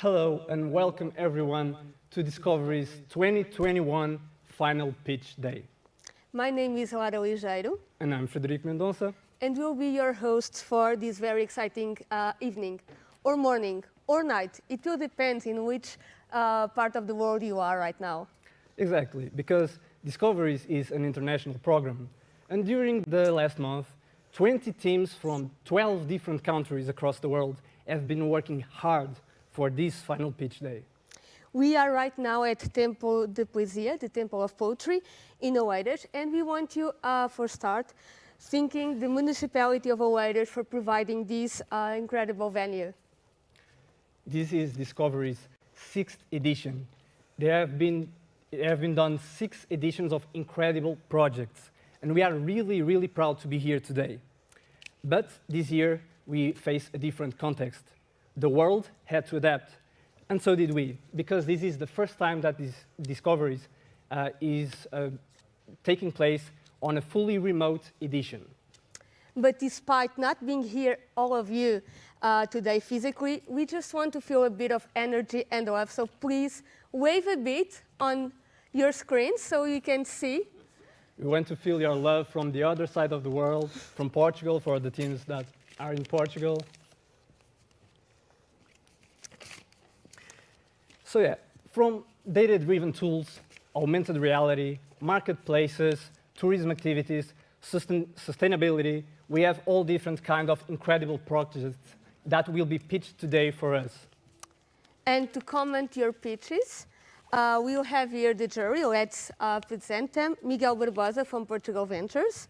Hello and welcome everyone to Discoveries' 2021 Final Pitch Day. My name is Lara Ligeiro, And I'm Frederico Mendonça. and we'll be your hosts for this very exciting evening, or morning, or night. It will depend in which part of the world you are right now. Exactly, because Discoveries is an international program. And during the last month, 20 teams from 12 different countries across the world have been working hard for this Final Pitch Day. We are right now at Tempo de Poesia, the Temple of Poetry, in Oeiras, and we want you, for start, thanking the municipality of Oeiras for providing this incredible venue. This is Discoveries' 6th edition. There have been done 6 editions of incredible projects, and we are really proud to be here today. But this year, we face a different context. The world had to adapt, and so did we, because this is the first time that this Discoveries is taking place on a fully remote edition. But despite not being here, all of you, today physically, we just want to feel a bit of energy and love. So please wave a bit on your screen so you can see. We want to feel your love from the other side of the world, from Portugal, for the teams that are in Portugal. So yeah, from data-driven tools, augmented reality, marketplaces, tourism activities, sustainability, we have all different kinds of incredible projects that will be pitched today for us. And to comment your pitches, we'll have here the jury. Let's present them. Miguel Barbosa from Portugal Ventures,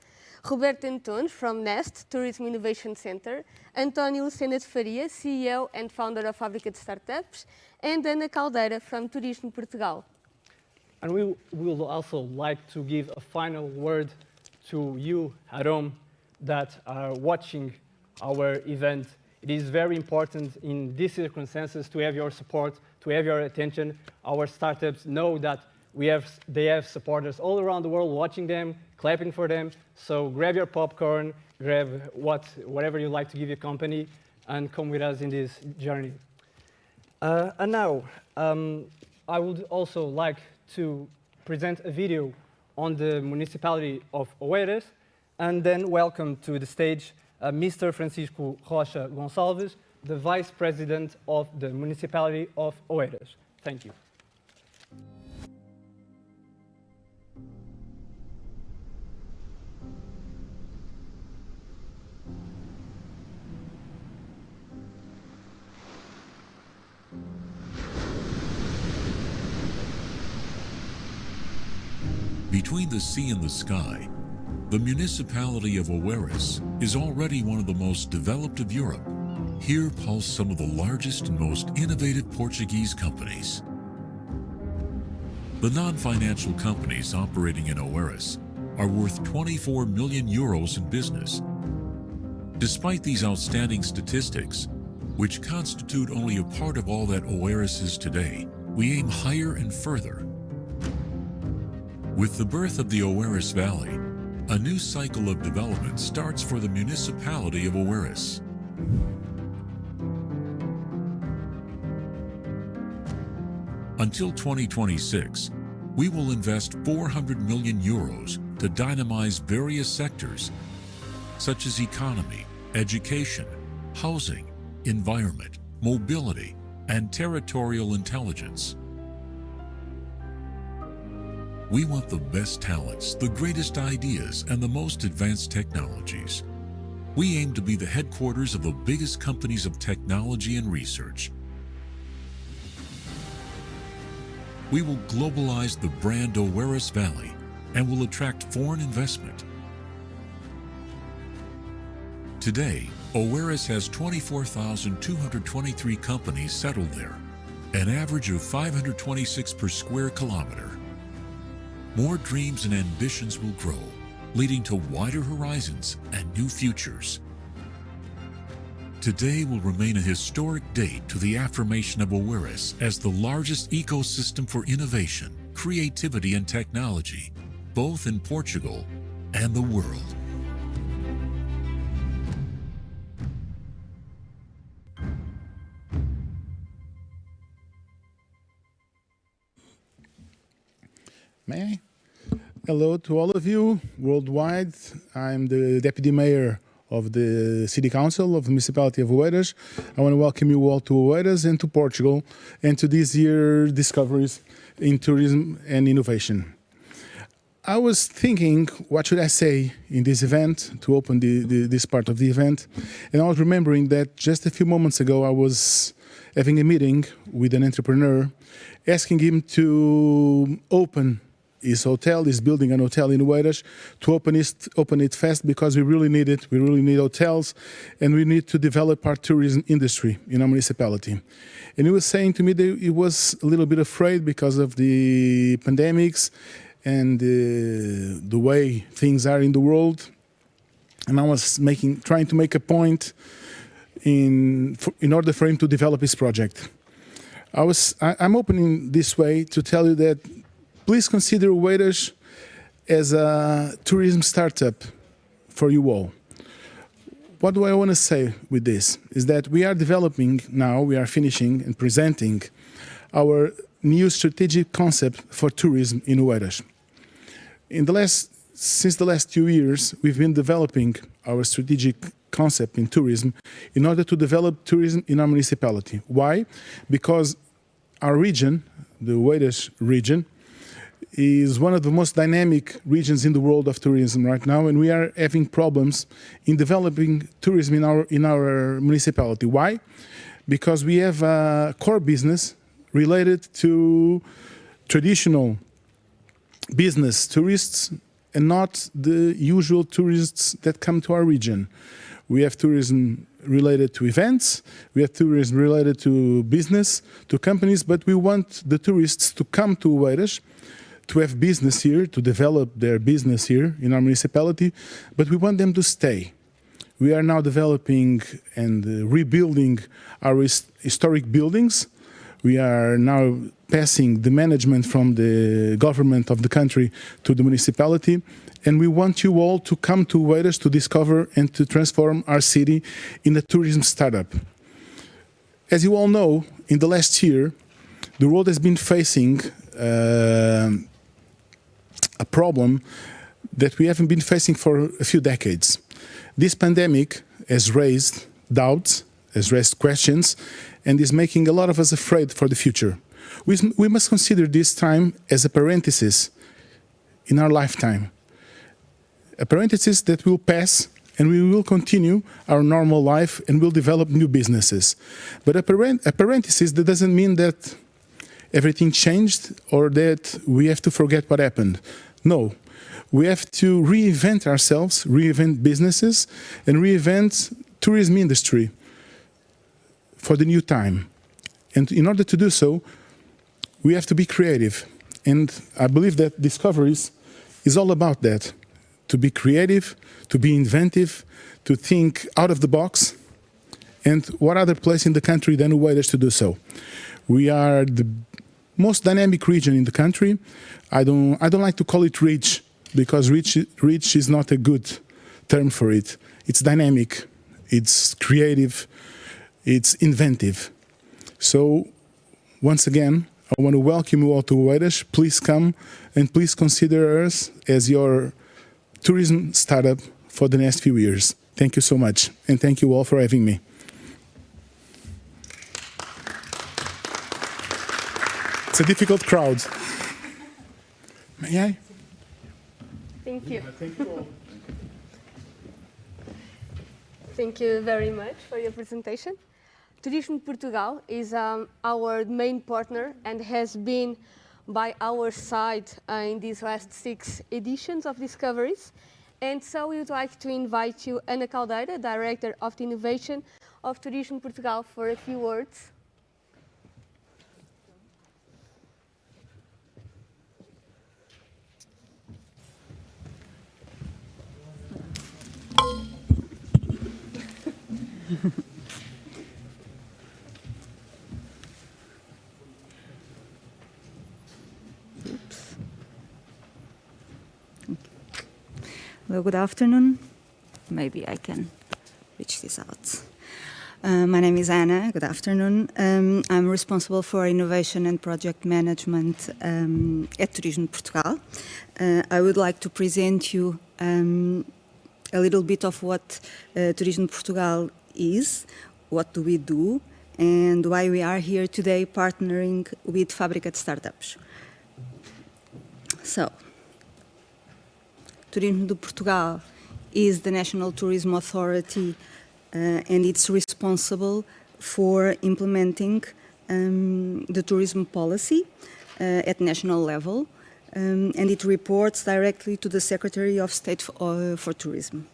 Roberto Antunes from Nest Tourism Innovation Center, António Lucena de Faria, CEO and founder of Fábrica de Startups, and Ana Caldeira from Turismo Portugal. And we will also like to give a final word to you at home that are watching our event. It is very important in these circumstances to have your support, to have your attention. Our startups know that they have supporters all around the world watching them, clapping for them. So grab your popcorn, grab whatever you like to give your company, and come with us in this journey. And now, I would also like to present a video on the municipality of Oeiras, and then welcome to the stage Mr. Francisco Rocha Gonçalves, the Vice President of the municipality of Oeiras. Thank you. Between the sea and the sky, the municipality of Oeiras is already one of the most developed of Europe. Here pulse some of the largest and most innovative Portuguese companies. The non-financial companies operating in Oeiras are worth 24 million euros in business. Despite these outstanding statistics, which constitute only a part of all that Oeiras is today, we aim higher and further. With the birth of the Oeiras Valley, a new cycle of development starts for the municipality of Oeiras. Until 2026, we will invest 400 million euros to dynamize various sectors, such as economy, education, housing, environment, mobility, and territorial intelligence. We want the best talents, the greatest ideas, and the most advanced technologies. We aim to be the headquarters of the biggest companies of technology and research. We will globalize the brand Oeiras Valley and will attract foreign investment. Today, Oeiras has 24,223 companies settled there, an average of 526 per square kilometer. More dreams and ambitions will grow, leading to wider horizons and new futures. Today will remain a historic date to the affirmation of Oeiras as the largest ecosystem for innovation, creativity, and technology, both in Portugal and the world. May I? Hello to all of you worldwide. I'm the Deputy Mayor of the City Council of the Municipality of Oeiras. I want to welcome you all to Oeiras and to Portugal and to this year's Discoveries in Tourism and Innovation. I was thinking, what should I say in this event to open this part of the event? And I was remembering that just a few moments ago I was having a meeting with an entrepreneur, asking him to open his hotel. He's building an hotel in Oeiras, to open it fast because we really need it. We really need hotels, and we need to develop our tourism industry in our municipality. And he was saying to me that he was a little bit afraid because of the pandemics and the way things are in the world. And I was trying to make a point in order for him to develop his project. I'm opening this way to tell you that please consider Oeiras as a tourism startup for you all. What do I want to say with this? Is that we are developing now, we are finishing and presenting our new strategic concept for tourism in Oeiras. Since the last 2 years, we've been developing our strategic concept in tourism in order to develop tourism in our municipality. Why? Because our region, the Oeiras region, is one of the most dynamic regions in the world of tourism right now, and we are having problems in developing tourism in our municipality. Why? Because we have a core business related to traditional business tourists and not the usual tourists that come to our region. We have tourism related to events, we have tourism related to business, to companies, but we want the tourists to come to Oeiras, to have business here, to develop their business here in our municipality, but we want them to stay. We are now developing and rebuilding our historic buildings. We are now passing the management from the government of the country to the municipality, and we want you all to come to Oeiras to discover and to transform our city in a tourism startup. As you all know, in the last year, the world has been facing a problem that we haven't been facing for a few decades. This pandemic has raised doubts, has raised questions, and is making a lot of us afraid for the future. We must consider this time as a parenthesis in our lifetime. A parenthesis that will pass, and we will continue our normal life and will develop new businesses. But a parenthesis that doesn't mean that everything changed or that we have to forget what happened. No, we have to reinvent ourselves, reinvent businesses, and reinvent tourism industry for the new time. And in order to do so, we have to be creative. And I believe that Discoveries is all about that. To be creative, to be inventive, to think out of the box. And what other place in the country than Oeiras to do so? We are the most dynamic region in the country. I don't like to call it rich, because rich is not a good term for it. It's dynamic, it's creative, it's inventive. So once again, I want to welcome you all to Oeiras. Please come and please consider us as your tourism startup for the next few years. Thank you so much, and thank you all for having me. It's a difficult crowd. May I? Thank you. Thank you all. Thank you very much for your presentation. Tourism Portugal is our main partner and has been by our side in these last 6 editions of Discoveries. And so we would like to invite you, Ana Caldeira, Director of the Innovation of Tourism Portugal, for a few words. Well, good afternoon. Maybe I can reach this out. My name is Ana. Good afternoon. I'm responsible for innovation and project management at Turismo de Portugal. I would like to present you a little bit of what Turismo de Portugal is, what do we do, and why we are here today partnering with Fábrica de Startups. So, Turismo de Portugal is the National Tourism Authority and it's responsible for implementing the tourism policy at national level, and it reports directly to the Secretary of State for Tourism.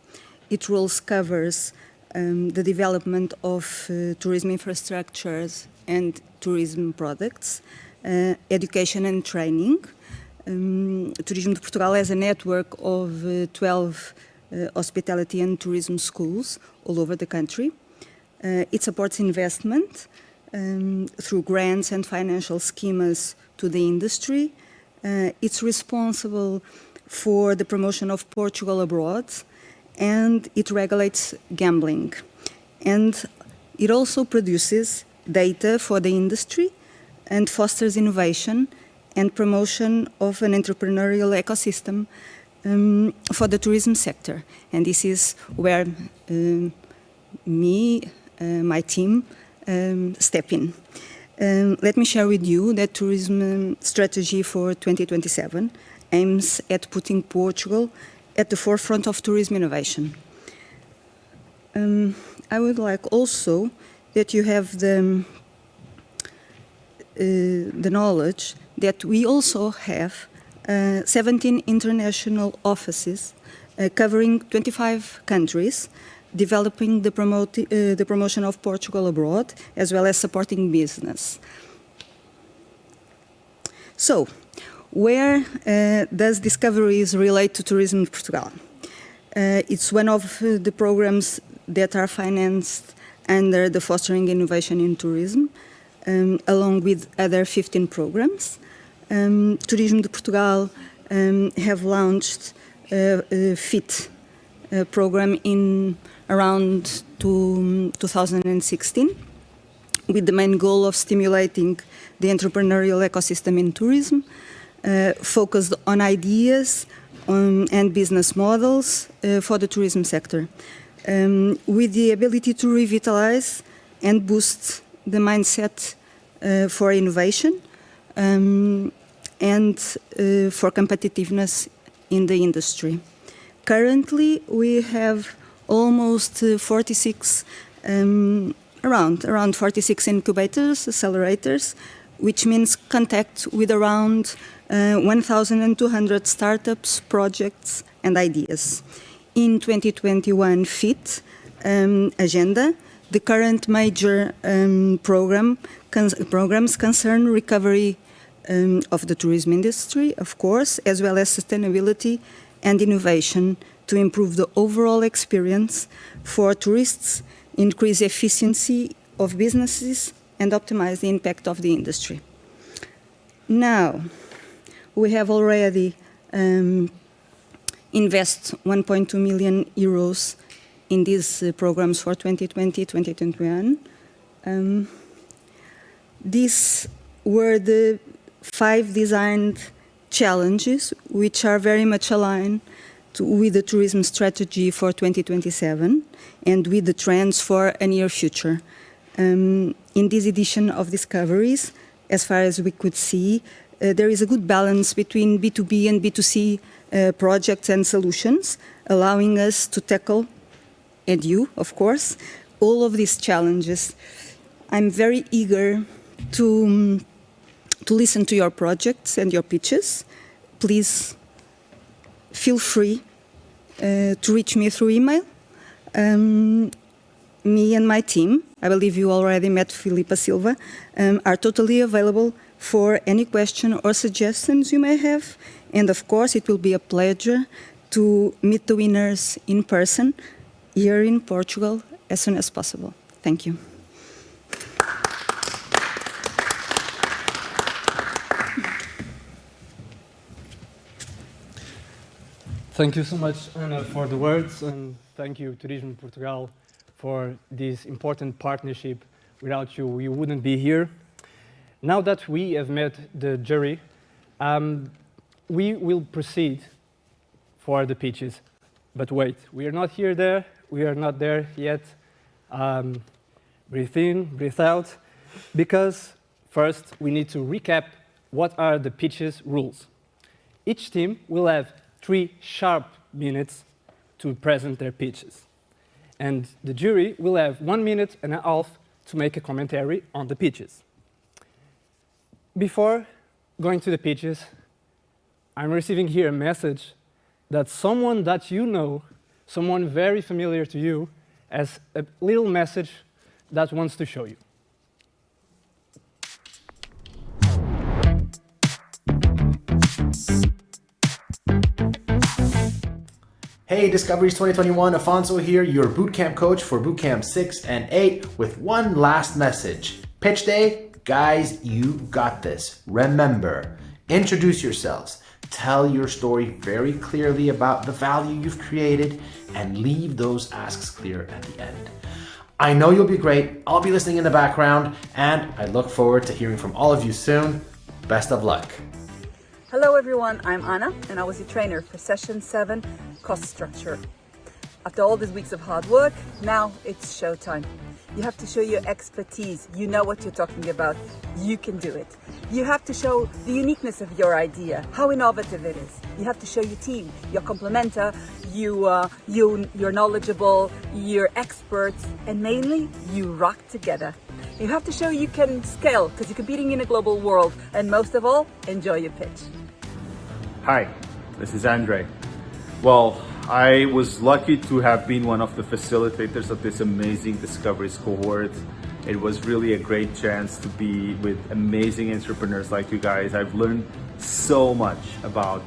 Its roles covers the development of tourism infrastructures and tourism products, education and training. Turismo de Portugal has a network of 12 hospitality and tourism schools all over the country. It supports investment through grants and financial schemes to the industry. It's responsible for the promotion of Portugal abroad, and it regulates gambling. And it also produces data for the industry and fosters innovation and promotion of an entrepreneurial ecosystem for the tourism sector. And this is where my team step in. Let me share with you that tourism strategy for 2027 aims at putting Portugal at the forefront of tourism innovation. I would like also that you have the knowledge that we also have 17 international offices covering 25 countries, developing the promotion of Portugal abroad, as well as supporting business. So, where does Discoveries relate to Tourism in Portugal? It's one of the programs that are financed under the Fostering Innovation in Tourism, along with other 15 programs. Turismo de Portugal have launched a FIT program in around 2016 with the main goal of stimulating the entrepreneurial ecosystem in tourism, focused on ideas and business models for the tourism sector, with the ability to revitalize and boost the mindset for innovation and for competitiveness in the industry. Currently, we have almost 46, around 46 incubators, accelerators, which means contact with around 1,200 startups, projects, and ideas. In 2021 FIT agenda, the current major programs concern recovery of the tourism industry, of course, as well as sustainability and innovation to improve the overall experience for tourists, increase efficiency of businesses, and optimize the impact of the industry. Now, we have already invest 1.2 million euros in these programs for 2020-2021. These were the 5 designed challenges, which are very much aligned with the tourism strategy for 2027 and with the trends for a near future. In this edition of Discoveries, as far as we could see, there is a good balance between B2B and B2C projects and solutions, allowing us to tackle, and you, of course, all of these challenges. I'm very eager to listen to your projects and your pitches. Please feel free to reach me through email. Me and my team, I believe you already met Filipa Silva, are totally available for any question or suggestions you may have. And of course, it will be a pleasure to meet the winners in person here in Portugal as soon as possible. Thank you. Thank you so much, Ana, for the words, and thank you, Turismo Portugal, for this important partnership. Without you, we wouldn't be here. Now that we have met the jury, we will proceed for the pitches. But wait, we are not here there. We are not there yet. Breathe in, breathe out. Because first, we need to recap what are the pitches rules. Each team will have 3 sharp minutes to present their pitches. And the jury will have 1 minute and a half to make a commentary on the pitches. Before going to the pitches, I'm receiving here a message that someone that you know, someone very familiar to you, has a little message that wants to show you. Hey, Discoveries 2021, Afonso here, your bootcamp coach for bootcamp 6 and 8 with one last message. Pitch day, guys, you got this. Remember, introduce yourselves, tell your story very clearly about the value you've created, and leave those asks clear at the end. I know you'll be great, I'll be listening in the background, and I look forward to hearing from all of you soon. Best of luck. Hello everyone, I'm Anna and I was your trainer for session 7, cost structure. After all these weeks of hard work, now it's showtime. You have to show your expertise, you know what you're talking about, you can do it. You have to show the uniqueness of your idea, how innovative it is. You have to show your team, you're complementer, you're knowledgeable, you're experts, and mainly you rock together. You have to show you can scale because you're competing in a global world, and most of all, enjoy your pitch. Hi, this is Andre. Well, I was lucky to have been one of the facilitators of this amazing Discoveries cohort. It was really a great chance to be with amazing entrepreneurs like you guys. I've learned so much about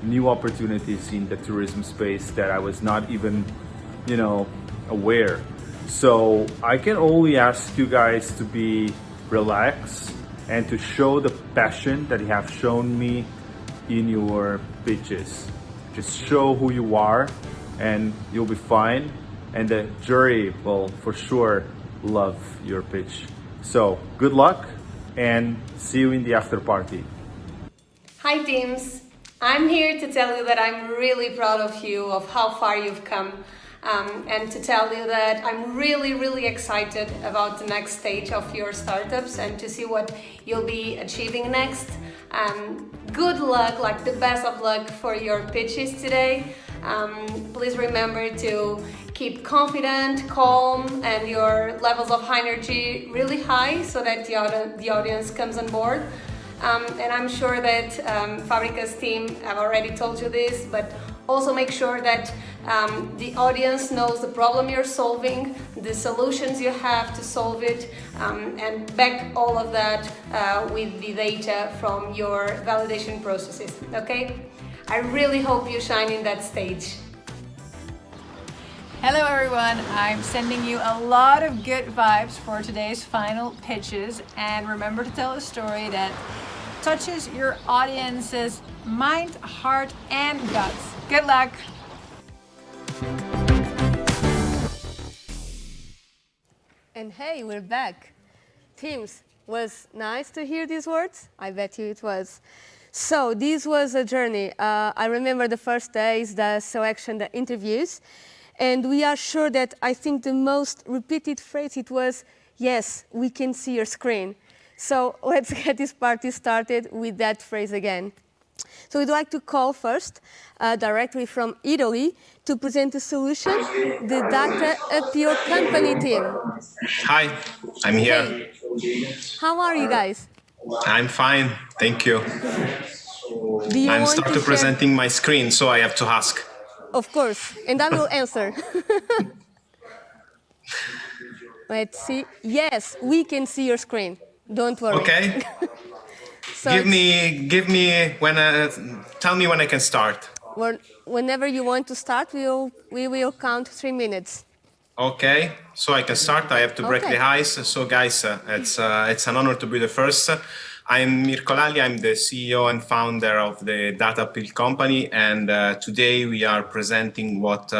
new opportunities in the tourism space that I was not even, aware. So I can only ask you guys to be relaxed and to show the passion that you have shown me in your pitches. Just show who you are and you'll be fine. And the jury will for sure love your pitch. So good luck and see you in the after party. Hi teams, I'm here to tell you that I'm really proud of you, of how far you've come. And to tell you that I'm really excited about the next stage of your startups and to see what you'll be achieving next. Good luck, like the best of luck for your pitches today. Please remember to keep confident, calm, and your levels of high energy really high so that the audience comes on board. And I'm sure that Fabrica's team have already told you this, but also make sure that the audience knows the problem you're solving, the solutions you have to solve it, and back all of that with the data from your validation processes, okay? I really hope you shine in that stage. Hello everyone, I'm sending you a lot of good vibes for today's final pitches, and remember to tell a story that touches your audience's mind, heart, and guts. Good luck! And hey, we're back. Teams, was nice to hear these words? I bet you it was. So this was a journey. I remember the first days, the selection, the interviews, and we are sure that I think the most repeated phrase it was, yes, we can see your screen. So let's get this party started with that phrase again. So we'd like to call first, directly from Italy, to present a solution, the Data Appeal Company team. Hi, I'm here. Hey. How are you guys? I'm fine, thank you. I'm starting presenting my screen, so I have to ask. Of course, and I will answer. Let's see. Yes, we can see your screen. Don't worry. Okay. So give me when. Tell me when I can start. Whenever you want to start, we will count 3 minutes. Okay, so I can start. I have to break the ice. So guys, it's an honor to be the first. I'm Mirko Lalli. I'm the CEO and founder of the Data Pill company, and today we are presenting what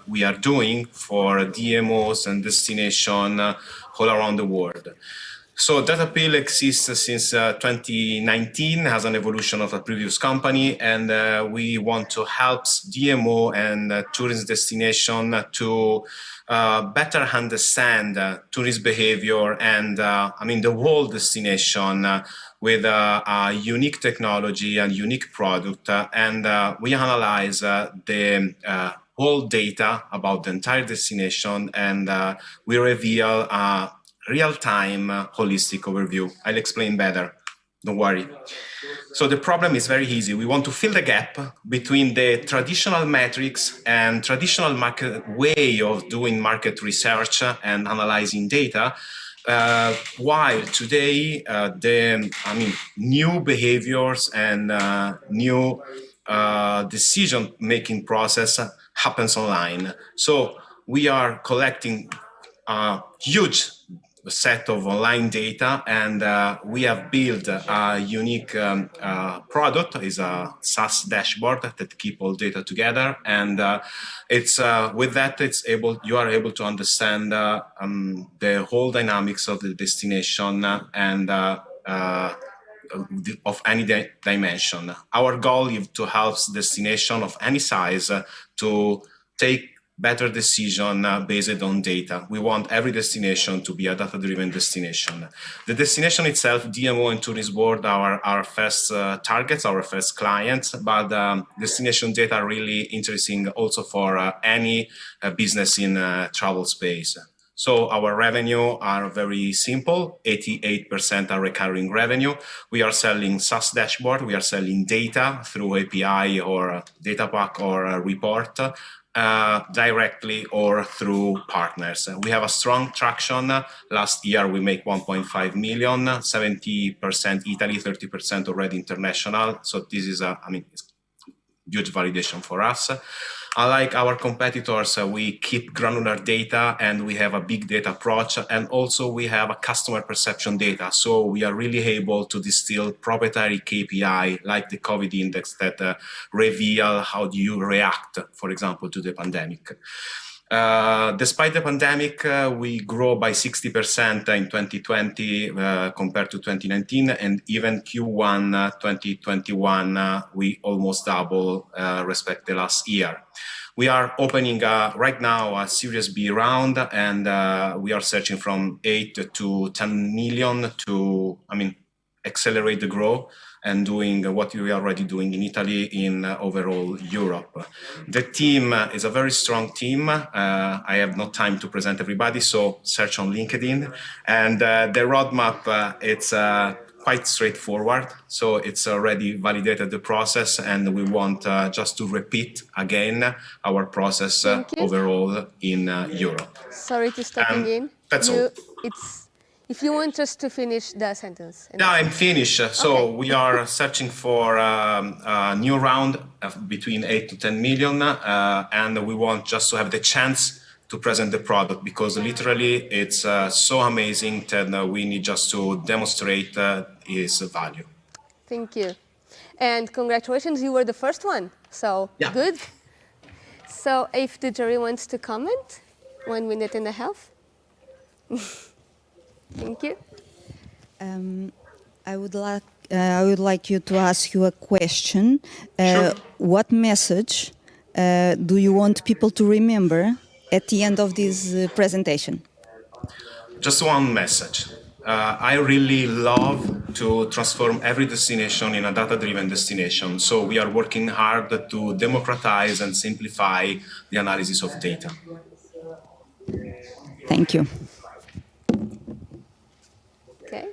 we are doing for DMOs and destination all around the world. So DataPill exists since 2019 as an evolution of a previous company, and we want to help DMO and tourist destination to better understand tourist behavior and the whole destination with a unique technology and unique product, and we analyze the whole data about the entire destination, and we reveal real-time holistic overview. I'll explain better, don't worry. So the problem is very easy. We want to fill the gap between the traditional metrics and traditional market way of doing market research and analyzing data, while today new behaviors and new decision-making process happens online. So we are collecting a huge set of online data, and we have built a unique product. Is a SaaS dashboard that keep all data together, and it's with that you are able to understand the whole dynamics of the destination and of any dimension. Our goal is to help destination of any size to take better decision based on data. We want every destination to be a data-driven destination. The destination itself, DMO and Tourist Board, are our first targets, our first clients, but destination data are really interesting also for any business in travel space. So our revenue are very simple. 88% are recurring revenue. We are selling SaaS dashboard. We are selling data through API or data pack or a report, directly or through partners. We have a strong traction. Last year we make 1.5 million, 70% Italy, 30% already international. So this is it's huge validation for us. Unlike our competitors, we keep granular data and we have a big data approach, and also we have a customer perception data. So we are really able to distill proprietary KPI like the COVID index that reveal how do you react, for example, to the pandemic. Despite the pandemic, we grow by 60% in 2020 compared to 2019, and even Q1 2021, we almost double respect the last year. We are opening right now a Series B round, and we are searching from 8 to 10 million to, accelerate the growth and doing what we are already doing in Italy, in overall Europe. The team is a very strong team. I have no time to present everybody, so search on LinkedIn. And the roadmap, it's quite straightforward. So it's already validated the process, and we want just to repeat again our process overall in Europe. Sorry to stop again. That's all. If you want us to finish the sentence. Yeah, I'm finished. So we are searching for a new round of between 8 to 10 million, and we want just to have the chance to present the product, because literally it's so amazing that we need just to demonstrate its value. Thank you. And congratulations, you were the first one. So good. So if the jury wants to comment, 1 minute and a half. Thank you. I would like you to ask you a question. Sure. What message do you want people to remember at the end of this presentation? Just one message. I really love to transform every destination in a data-driven destination. So we are working hard to democratize and simplify the analysis of data. Thank you. Okay.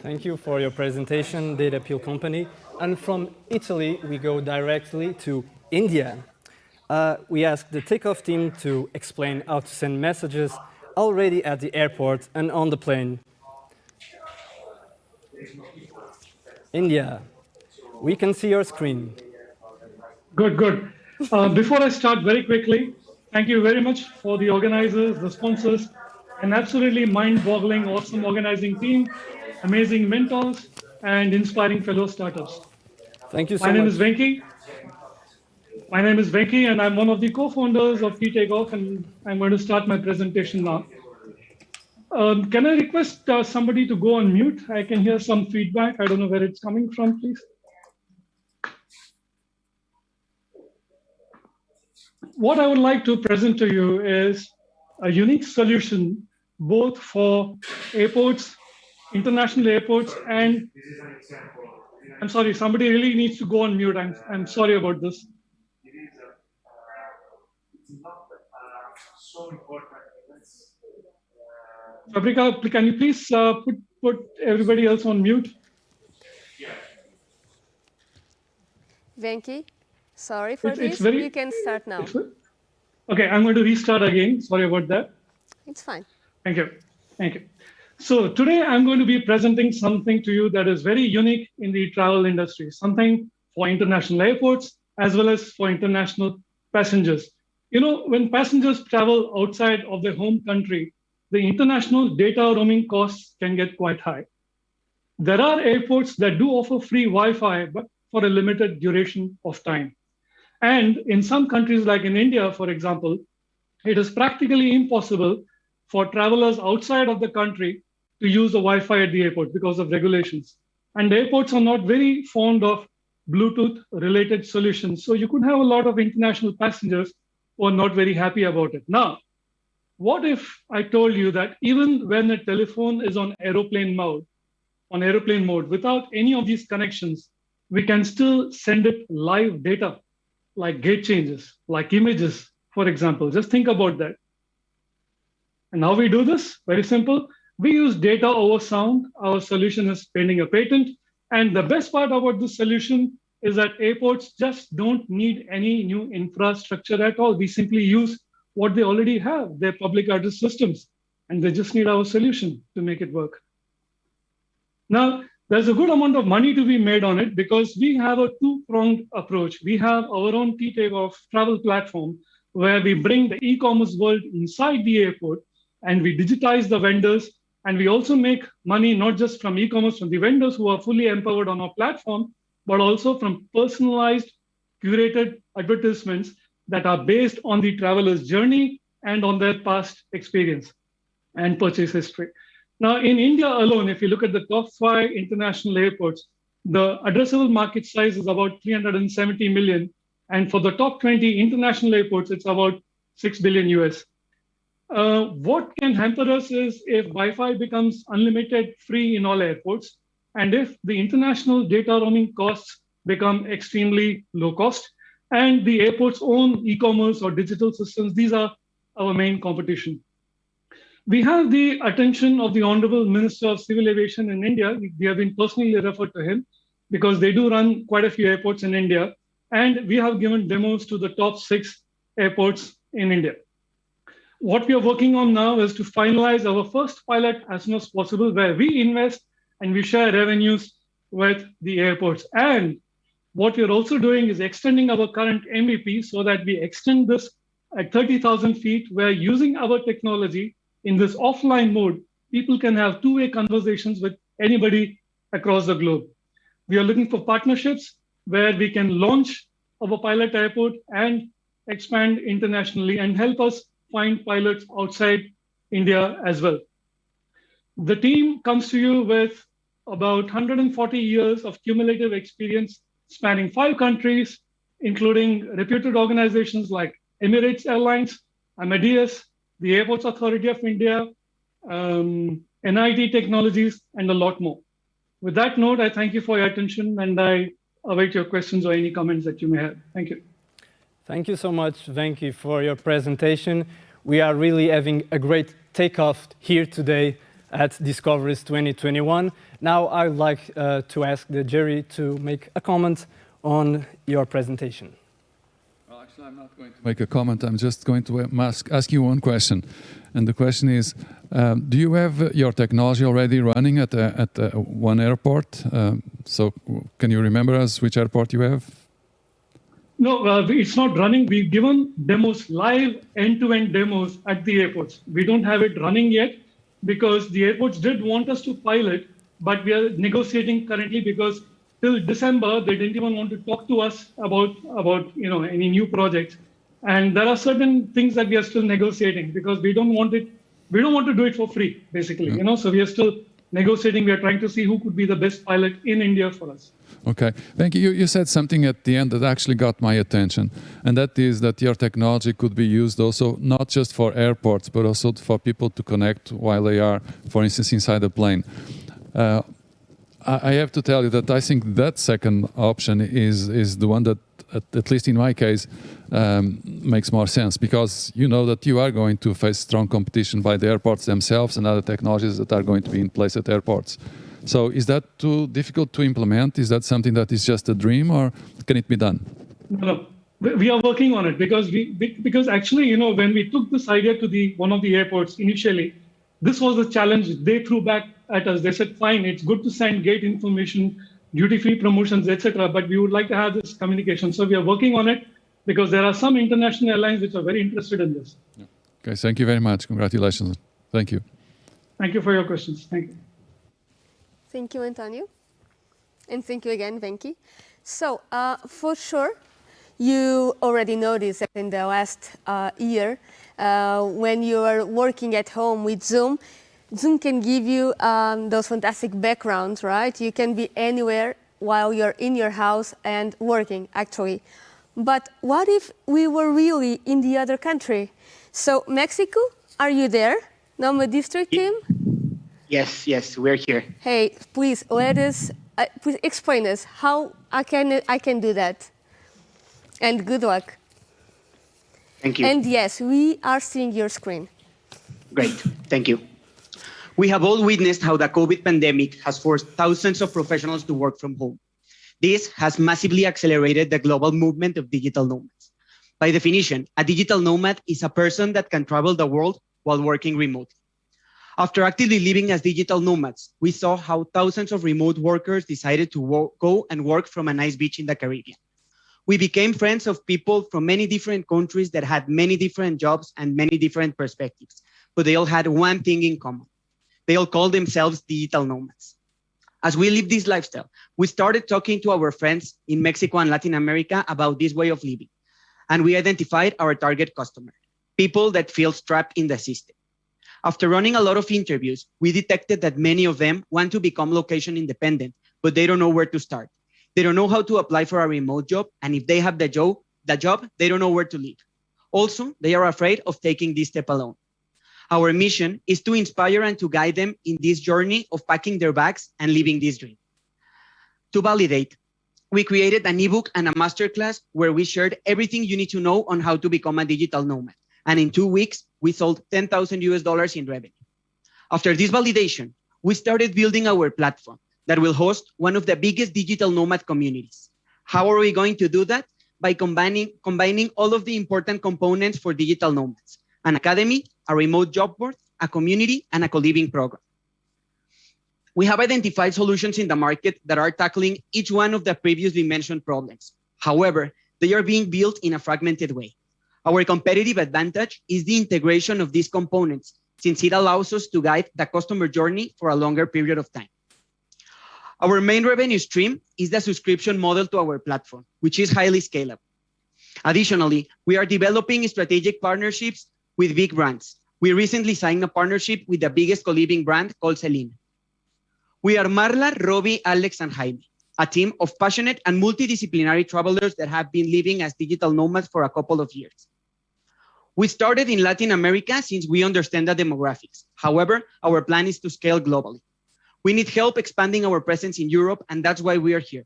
Thank you for your presentation, Data Pill Company. And from Italy, we go directly to India. We asked the takeoff team to explain how to send messages already at the airport and on the plane. India, we can see your screen. Good, good. Before I start, very quickly, thank you very much for the organizers, the sponsors, an absolutely mind-boggling, awesome organizing team, amazing mentors, and inspiring fellow startups. Thank you so My name much. is Venki. My name is Venki, and I'm one of the co-founders of T-Takeoff, and I'm going to start my presentation now. Can I request somebody to go on mute? I can hear some feedback. I don't know where it's coming from, please. What I would like to present to you is a unique solution both for airports, international airports, and I'm sorry, somebody really needs to go on mute. I'm sorry about this. Fabrika, can you please put everybody else on mute? Venki, sorry for this. You can start now. Okay, I'm going to restart again. Sorry about that. It's fine. Thank you. Thank you. So today I'm going to be presenting something to you that is very unique in the travel industry, something for international airports as well as for international passengers. You know, when passengers travel outside of their home country, the international data roaming costs can get quite high. There are airports that do offer free Wi-Fi, but for a limited duration of time. And in some countries, like in India, for example, it is practically impossible for travelers outside of the country to use the Wi-Fi at the airport because of regulations. And the airports are not very fond of Bluetooth-related solutions. So you could have a lot of international passengers who are not very happy about it. Now, what if I told you that even when a telephone is on airplane mode, without any of these connections, we can still send it live data, like gate changes, like images, for example. Just think about that. And how we do this? Very simple. We use data over sound. Our solution is pending a patent. And the best part about this solution is that airports just don't need any new infrastructure at all. We simply use what they already have, their public address systems, and they just need our solution to make it work. Now, there's a good amount of money to be made on it because we have a two-pronged approach. We have our own T-Takeoff travel platform where we bring the e-commerce world inside the airport and we digitize the vendors. And we also make money not just from e-commerce, from the vendors who are fully empowered on our platform, but also from personalized, curated advertisements that are based on the traveler's journey and on their past experience and purchase history. Now, in India alone, if you look at the top 5 international airports, the addressable market size is about 370 million. And for the top 20 international airports, it's about 6 billion US. What can hamper us is if Wi-Fi becomes unlimited free in all airports, and if the international data roaming costs become extremely low cost, and the airport's own e-commerce or digital systems, these are our main competition. We have the attention of the Honorable Minister of Civil Aviation in India. We have been personally referred to him because they do run quite a few airports in India. And we have given demos to the top 6 airports in India. What we are working on now is to finalize our first pilot as soon as possible, where we invest and we share revenues with the airports. And what we're also doing is extending our current MVP so that we extend this at 30,000 feet, where using our technology in this offline mode, people can have two-way conversations with anybody across the globe. We are looking for partnerships where we can launch our pilot airport and expand internationally and help us find pilots outside India as well. The team comes to you with about 140 years of cumulative experience spanning 5 countries, including reputed organizations like Emirates Airlines, Amadeus, the Airports Authority of India, NIT Technologies, and a lot more. With that note, I thank you for your attention and I await your questions or any comments that you may have. Thank you. Thank you so much, Venki, for your presentation. We are really having a great takeoff here today at Discoveries 2021. Now I'd like to ask the jury to make a comment on your presentation. Well, actually, I'm not going to make a comment. I'm just going to ask you one question. And the question is, do you have your technology already running at one airport? So can you remember us which airport you have? No, it's not running. We've given demos, live end-to-end demos at the airports. We don't have it running yet because the airports did want us to pilot but we are negotiating currently because till December, they didn't even want to talk to us about any new projects. And there are certain things that we are still negotiating because we don't want to do it for free, basically. So we are still negotiating. We are trying to see who could be the best pilot in India for us. Okay, thank you. You said something at the end that actually got my attention, and that is that your technology could be used also not just for airports, but also for people to connect while they are, for instance, inside a plane. I have to tell you that I think that second option is the one that, at least in my case, makes more sense, because you know that you are going to face strong competition by the airports themselves and other technologies that are going to be in place at airports. So is that too difficult to implement? Is that something that is just a dream, or can it be done? No, we are working on it because actually, when we took this idea to one of the airports initially, this was a challenge they threw back at us. They said, fine, it's good to send gate information, duty-free promotions, etc., but we would like to have this communication. So we are working on it because there are some international airlines which are very interested in this. Yeah. Okay, thank you very much. Congratulations. Thank you. Thank you for your questions. Thank you. Thank you, Antonio. And thank you again, Venki. So, for sure, you already noticed that in the last year, when you are working at home with Zoom, Zoom can give you those fantastic backgrounds, right? You can be anywhere while you're in your house and working, actually. But what if we were really in the other country? So, Mexico, are you there? Noma District team? Yes, we're here. Hey, please let us please explain us how I can do that. And good luck. Thank you. And yes, we are seeing your screen. Great, thank you. We have all witnessed how the COVID pandemic has forced thousands of professionals to work from home. This has massively accelerated the global movement of digital nomads. By definition, a digital nomad is a person that can travel the world while working remotely. After actively living as digital nomads, we saw how thousands of remote workers decided to go and work from a nice beach in the Caribbean. We became friends of people from many different countries that had many different jobs and many different perspectives, but they all had one thing in common. They all called themselves digital nomads. As we lived this lifestyle, we started talking to our friends in Mexico and Latin America about this way of living, and we identified our target customer, people that feel trapped in the system. After running a lot of interviews, we detected that many of them want to become location independent, but they don't know where to start. They don't know how to apply for a remote job, and if they have the job, they don't know where to live. Also, they are afraid of taking this step alone. Our mission is to inspire and to guide them in this journey of packing their bags and living this dream. To validate, we created an ebook and a masterclass where we shared everything you need to know on how to become a digital nomad. And in 2 weeks, we sold $10,000 in revenue. After this validation, we started building our platform that will host one of the biggest digital nomad communities. How are we going to do that? By combining all of the important components for digital nomads: an academy, a remote job board, a community, and a co-living program. We have identified solutions in the market that are tackling each one of the previously mentioned problems. However, they are being built in a fragmented way. Our competitive advantage is the integration of these components, since it allows us to guide the customer journey for a longer period of time. Our main revenue stream is the subscription model to our platform, which is highly scalable. Additionally, we are developing strategic partnerships with big brands. We recently signed a partnership with the biggest co-living brand called Celine. We are Marla, Robbie, Alex, and Jaime, a team of passionate and multidisciplinary travelers that have been living as digital nomads for a couple of years. We started in Latin America since we understand the demographics. However, our plan is to scale globally. We need help expanding our presence in Europe, and that's why we are here.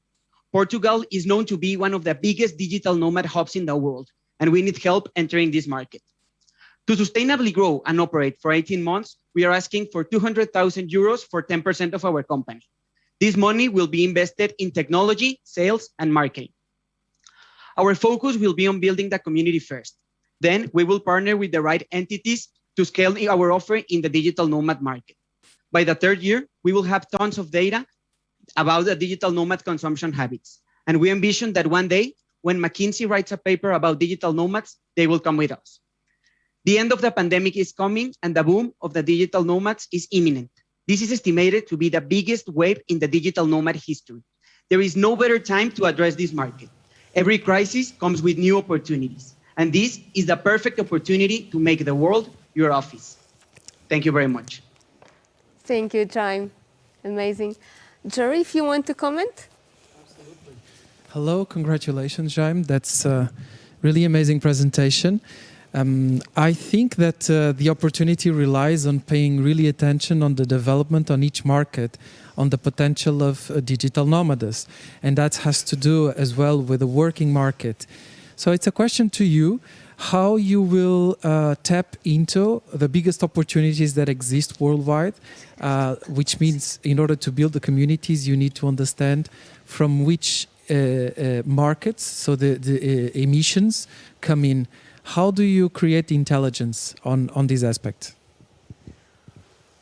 Portugal is known to be one of the biggest digital nomad hubs in the world, and we need help entering this market. To sustainably grow and operate for 18 months, we are asking for 200,000 euros for 10% of our company. This money will be invested in technology, sales, and marketing. Our focus will be on building the community first. Then we will partner with the right entities to scale our offer in the digital nomad market. By the third year, we will have tons of data about the digital nomad consumption habits. And we envision that one day, when McKinsey writes a paper about digital nomads, they will come with us. The end of the pandemic is coming, and the boom of the digital nomads is imminent. This is estimated to be the biggest wave in the digital nomad history. There is no better time to address this market. Every crisis comes with new opportunities, and this is the perfect opportunity to make the world your office. Thank you very much. Thank you, Jaime. Amazing. Jerry, if you want to comment? Hello, congratulations, Jaime. That's a really amazing presentation. I think that the opportunity relies on paying really attention on the development on each market, on the potential of digital nomads. And that has to do as well with the working market. So it's a question to you, how you will tap into the biggest opportunities that exist worldwide, which means in order to build the communities, you need to understand from which markets, so the emissions come in. How do you create intelligence on this aspect?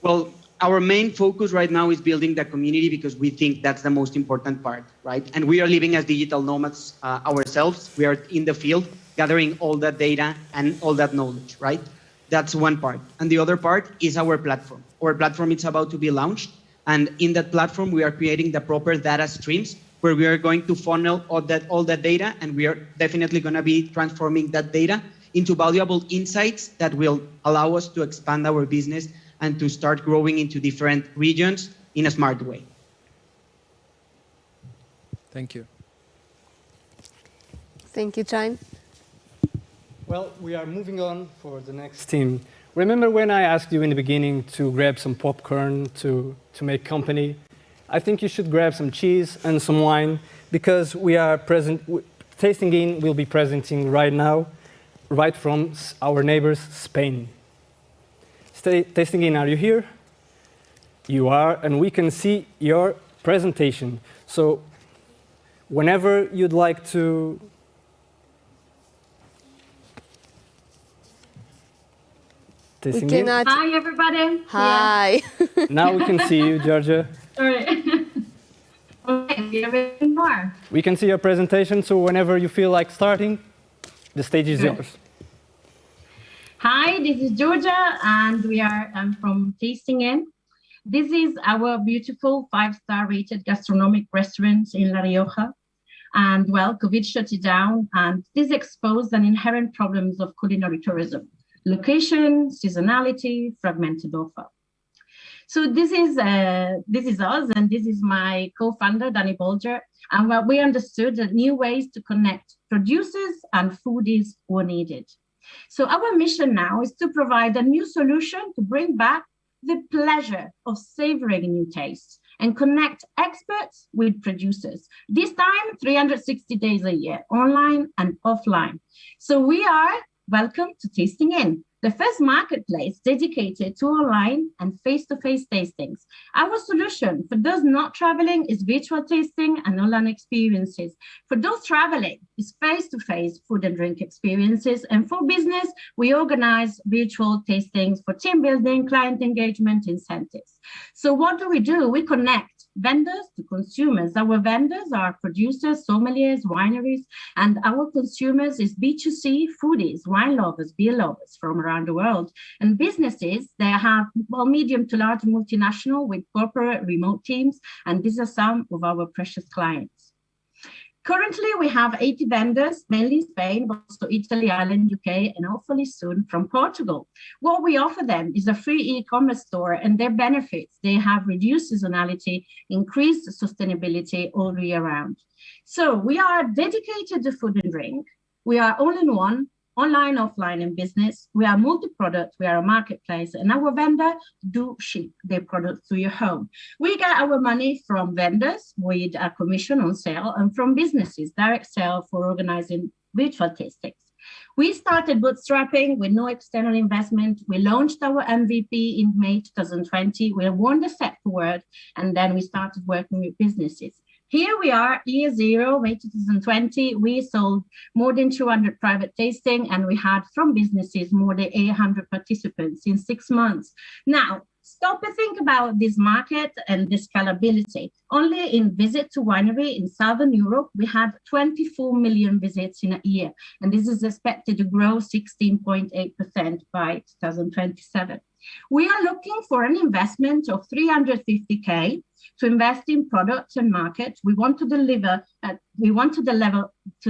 Well, our main focus right now is building the community because we think that's the most important part, right? And we are living as digital nomads ourselves. We are in the field gathering all that data and all that knowledge, right? That's one part. And the other part is our platform. Our platform is about to be launched. And in that platform, we are creating the proper data streams where we are going to funnel all that data, and we are definitely going to be transforming that data into valuable insights that will allow us to expand our business and to start growing into different regions in a smart way. Thank you. Thank you, Jaime. Well, we are moving on for the next team. Remember when I asked you in the beginning to grab some popcorn to make company? I think you should grab some cheese and some wine because we are Tasting In will be presenting right now, right from our neighbors, Spain. Tasting In, are you here? You are, and we can see your presentation. So whenever you'd like to Tasting In. Hi, everybody. Hi. Yeah. Now we can see you, Georgia. Sorry. Okay, we are waiting more. We can see your presentation, so whenever you feel like starting, the stage is yours. Hi, this is Georgia, and we are from Tasting In. This is our beautiful 5-star rated gastronomic restaurant in La Rioja. And well, COVID shut it down, and this exposed an inherent problems of culinary tourism: location, seasonality, fragmented offer. So this is us, and this is my co-founder, Danny Bolger. And what we understood that new ways to connect producers and foodies were needed. So our mission now is to provide a new solution to bring back the pleasure of savoring new tastes and connect experts with producers. This time, 360 days a year, online and offline. So we are welcome to Tasting In, the first marketplace dedicated to online and face-to-face tastings. Our solution for those not traveling is virtual tasting and online experiences. For those traveling is face-to-face food and drink experiences. And for business, we organize virtual tastings for team building, client engagement, incentives. So what do? We connect vendors to consumers. Our vendors are producers, sommeliers, wineries, and our consumers is B2C foodies, wine lovers, beer lovers from around the world. And businesses, they have medium to large multinational with corporate remote teams, and these are some of our precious clients. Currently, we have 80 vendors, mainly Spain, but also Italy, Ireland, UK, and hopefully soon from Portugal. What we offer them is a free e-commerce store, and their benefits, they have reduced seasonality, increased sustainability all year round. So we are dedicated to food and drink. We are all-in-one, online, offline, and business. We are multi-product, we are a marketplace, and our vendor do ship their products to your home. We get our money from vendors with a commission on sale, and from businesses, direct sale for organizing virtual tastings. We started bootstrapping with no external investment. We launched our MVP in May 2020. We won the SET award, and then we started working with businesses. Here we are, year zero, May 2020. We sold more than 200 private tasting, and we had from businesses more than 800 participants in 6 months. Now, Stop and think about this market and the scalability. Only in Visit to Winery in Southern Europe, we had 24 million visits in a year, and this is expected to grow 16.8% by 2027. We are looking for an investment of 350K to invest in products and markets. We want to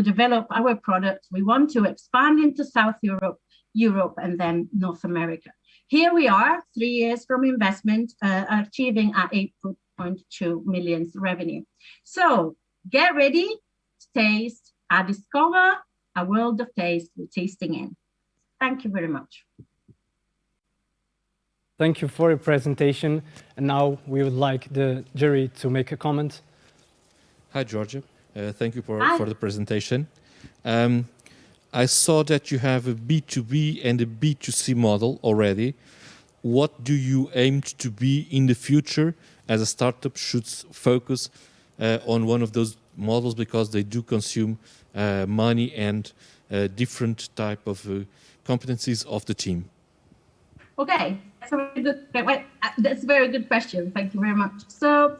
develop our products. We want to expand into South Europe, and then North America. Here we are, 3 years from investment, achieving our 8.2 million revenue. So get ready to taste and discover a world of taste with Tasting In. Thank you very much. Thank you for your presentation. And now we would like the jury to make a comment. Hi, Georgia. Thank you for the presentation. I saw that you have a B2B and a B2C model already. What do you aim to be in the future as a startup should focus on one of those models because they do consume money and different type of competencies of the team? Okay, that's a very good question. Thank you very much. So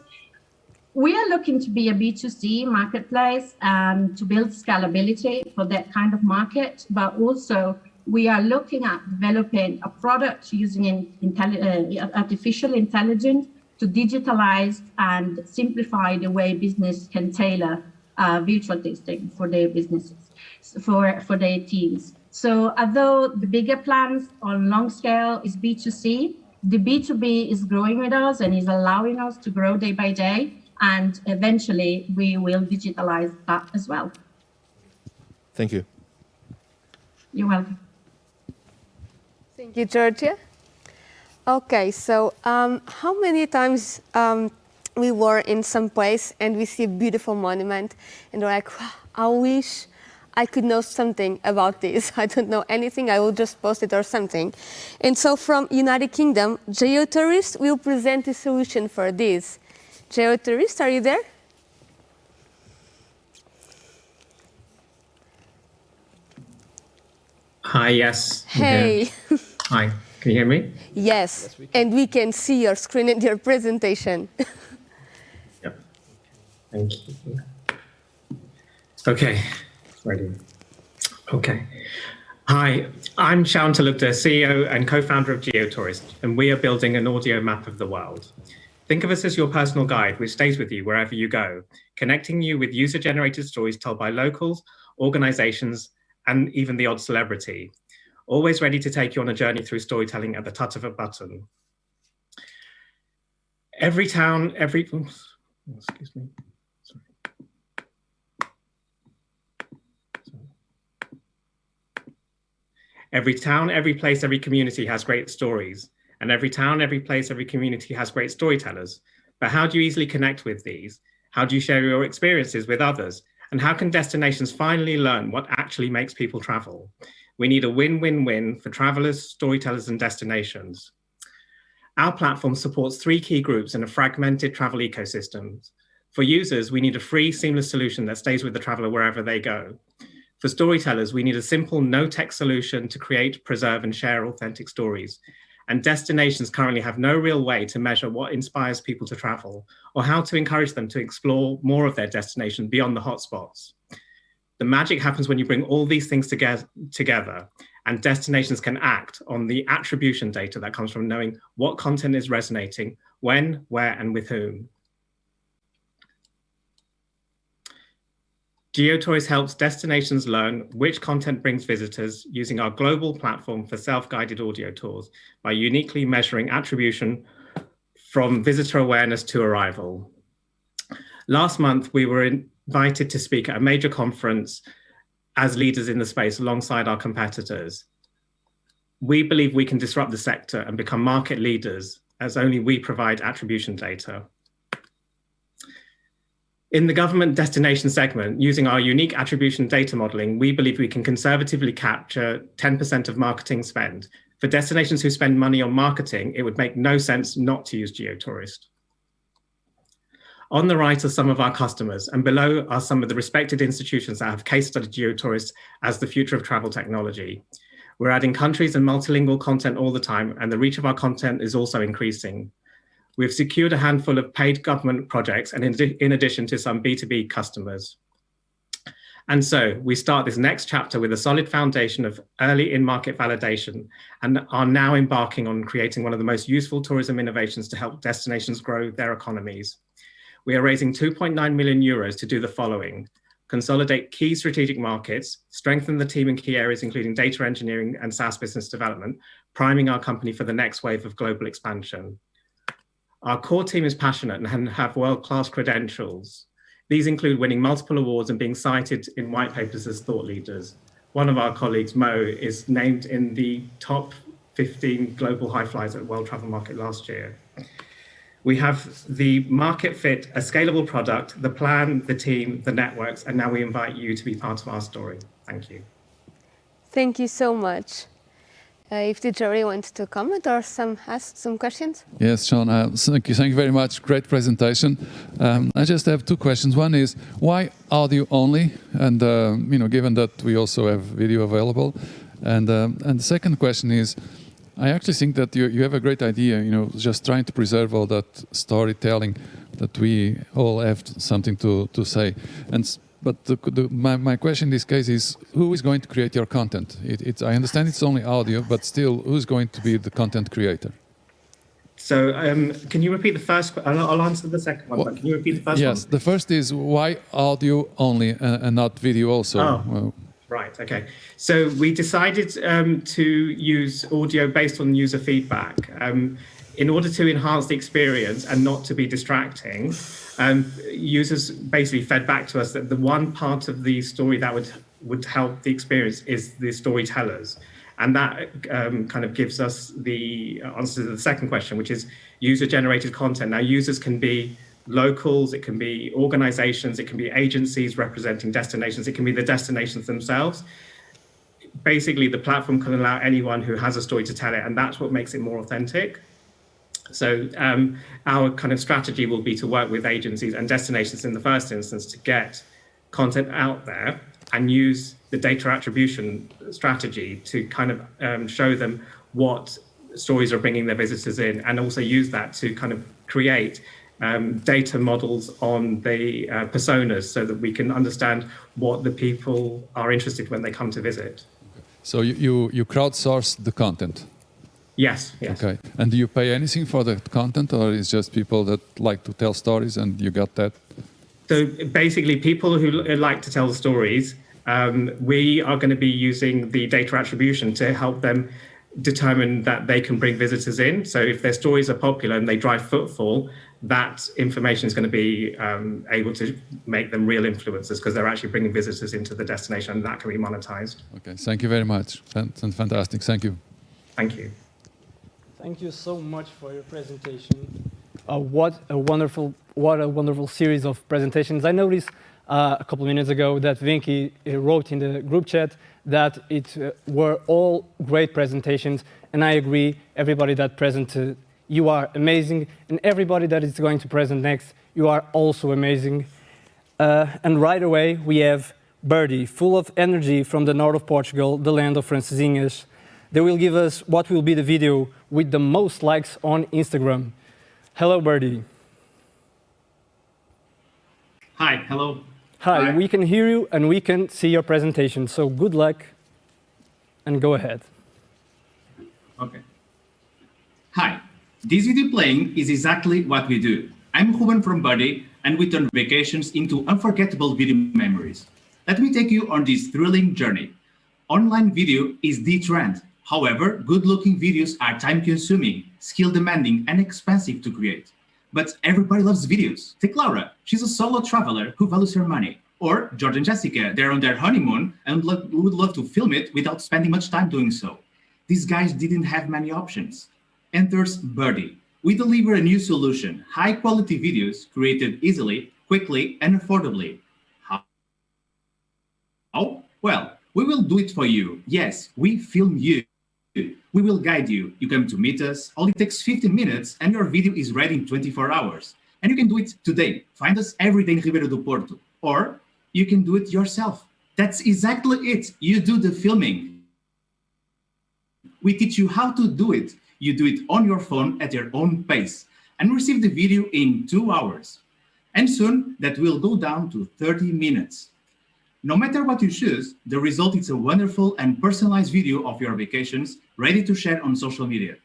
we are looking to be a B2C marketplace and to build scalability for that kind of market, but also we are looking at developing a product using artificial intelligence to digitalize and simplify the way business can tailor virtual tasting for their businesses, for their teams. So although the bigger plans on long scale is B2C, the B2B is growing with us and is allowing us to grow day by day. And eventually we will digitalize that as well. Thank you. You're welcome. Thank you, Georgia. Okay, so how many times we were in some place and we see a beautiful monument and we're like, wow, I wish I could know something about this. I don't know anything, I will just post it or something. And so from United Kingdom, GeoTourist will present a solution for this. GeoTourist, are you there? Hi, yes. Hey. Hi, can you hear me? Yes, and we can see your screen and your presentation. Yep. Thank you. Okay, ready. Okay. Hi, I'm Shaun Talukder, CEO and co-founder of GeoTourist, and we are building an audio map of the world. Think of us as your personal guide, which stays with you wherever you go, connecting you with user-generated stories told by locals, organizations, and even the odd celebrity, always ready to take you on a journey through storytelling at the touch of a button. Every town, excuse me. Sorry. Every town, every place, every community has great stories. And every town, every place, every community has great storytellers. But how do you easily connect with these? How do you share your experiences with others? And how can destinations finally learn what actually makes people travel? We need a win-win-win for travelers, storytellers, and destinations. Our platform supports 3 key groups in a fragmented travel ecosystem. For users, we need a free, seamless solution that stays with the traveler wherever they go. For storytellers, we need a simple, no-tech solution to create, preserve, and share authentic stories. And destinations currently have no real way to measure what inspires people to travel or how to encourage them to explore more of their destination beyond the hotspots. The magic happens when you bring all these things together and destinations can act on the attribution data that comes from knowing what content is resonating, when, where, and with whom. GeoTourist helps destinations learn which content brings visitors using our global platform for self-guided audio tours by uniquely measuring attribution from visitor awareness to arrival. Last month, we were invited to speak at a major conference as leaders in the space alongside our competitors. We believe we can disrupt the sector and become market leaders as only we provide attribution data. In the government destination segment, using our unique attribution data modeling, we believe we can conservatively capture 10% of marketing spend. For destinations who spend money on marketing, it would make no sense not to use GeoTourist. On the right are some of our customers, and below are some of the respected institutions that have case studied GeoTourist as the future of travel technology. We're adding countries and multilingual content all the time, and the reach of our content is also increasing. We've secured a handful of paid government projects, and in addition to some B2B customers. And so we start this next chapter with a solid foundation of early in-market validation and are now embarking on creating one of the most useful tourism innovations to help destinations grow their economies. We are raising 2.9 million euros to do the following: consolidate key strategic markets, strengthen the team in key areas, including data engineering and SaaS business development, priming our company for the next wave of global expansion. Our core team is passionate and have world-class credentials. These include winning multiple awards and being cited in white papers as thought leaders. One of our colleagues, Mo, is named in the top 15 global high flyers at World Travel Market last year. We have the market fit, a scalable product, the plan, the team, the networks, and now we invite you to be part of our story. Thank you. Thank you so much. If the jury wants to comment or ask some questions? Yes, Sean, thank you very much. Great presentation. I just have two questions. One is, why audio only? And given that we also have video available. And the second question is, I actually think that you have a great idea, just trying to preserve all that storytelling, that we all have something to say. But my question in this case is, who is going to create your content? I understand it's only audio, but still, who's going to be the content creator? So can you repeat the first question? I'll answer the second one, but can you repeat the first one? Yes, the first is, why audio only and not video also? Oh. Right, okay. So we decided to use audio based on user feedback. In order to enhance the experience and not to be distracting, users basically fed back to us that the one part of the story that would help the experience is the storytellers. And that kind of gives us the answer to the second question, which is user-generated content. Now, users can be locals, it can be organizations, it can be agencies representing destinations, it can be the destinations themselves. Basically, the platform can allow anyone who has a story to tell it, and that's what makes it more authentic. So our kind of strategy will be to work with agencies and destinations in the first instance to get content out there and use the data attribution strategy to kind of show them what stories are bringing their visitors in, and also use that to kind of create data models on the personas so that we can understand what the people are interested when they come to visit. So you crowdsource the content? Yes, yes. Okay. And do you pay anything for the content, or is just people that like to tell stories and you got that? So basically, people who like to tell stories, we are going to be using the data attribution to help them determine that they can bring visitors in. So if their stories are popular and they drive footfall, that information is going to be able to make them real influencers because they're actually bringing visitors into the destination, and that can be monetized. Okay, thank you very much. Fantastic. Thank you. Thank you. Thank you so much for your presentation. What a wonderful series of presentations. I noticed a couple of minutes ago that Vinky wrote in the group chat that it were all great presentations, and I agree. Everybody that presented, you are amazing, and everybody that is going to present next, you are also amazing. And right away we have Birdie, full of energy from the north of Portugal, the land of Francesinhas. They will give us what will be the video with the most likes on Instagram. Hello, Birdie. Hi, hello. Hi, we can hear you and we can see your presentation. So good luck and go ahead. Okay. Hi, this video playing is exactly what we do. I'm Ruben from Birdie, and we turn vacations into unforgettable video memories. Let me take you on this thrilling journey. Online video is the trend. However, good-looking videos are time-consuming, skill-demanding, and expensive to create. But everybody loves videos. Take Laura. She's a solo traveler who values her money. Or George and Jessica. They're on their honeymoon and would love to film it without spending much time doing so. These guys didn't have many options. Enters Birdie. We deliver a new solution. High-quality videos created easily, quickly, and affordably. How? Well, we will do it for you. Yes, we film you. We will guide you. You come to meet us. All it takes 15 minutes and your video is ready in 24 hours. And you can do it today. Find us every day in Ribeirão do Porto. Or you can do it yourself. That's exactly it. You do the filming. We teach you how to do it. You do it on your phone at your own pace and receive the video in 2 hours. And soon that will go down to 30 minutes. No matter what you choose, the result is a wonderful and personalized video of your vacations ready to share on social media.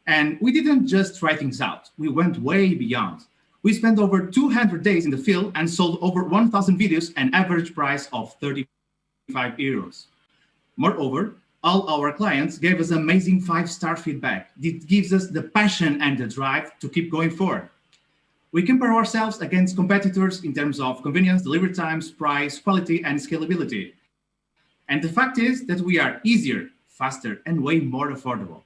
And we didn't just try things out, we went way beyond. We spent over 200 days in the field and sold over 1,000 videos at an average price of 35 euros. Moreover, all our clients gave us amazing 5-star feedback. It gives us the passion and the drive to keep going forward. We compare ourselves against competitors in terms of convenience, delivery times, price, quality, and scalability. And the fact is that we are easier, faster, and way more affordable.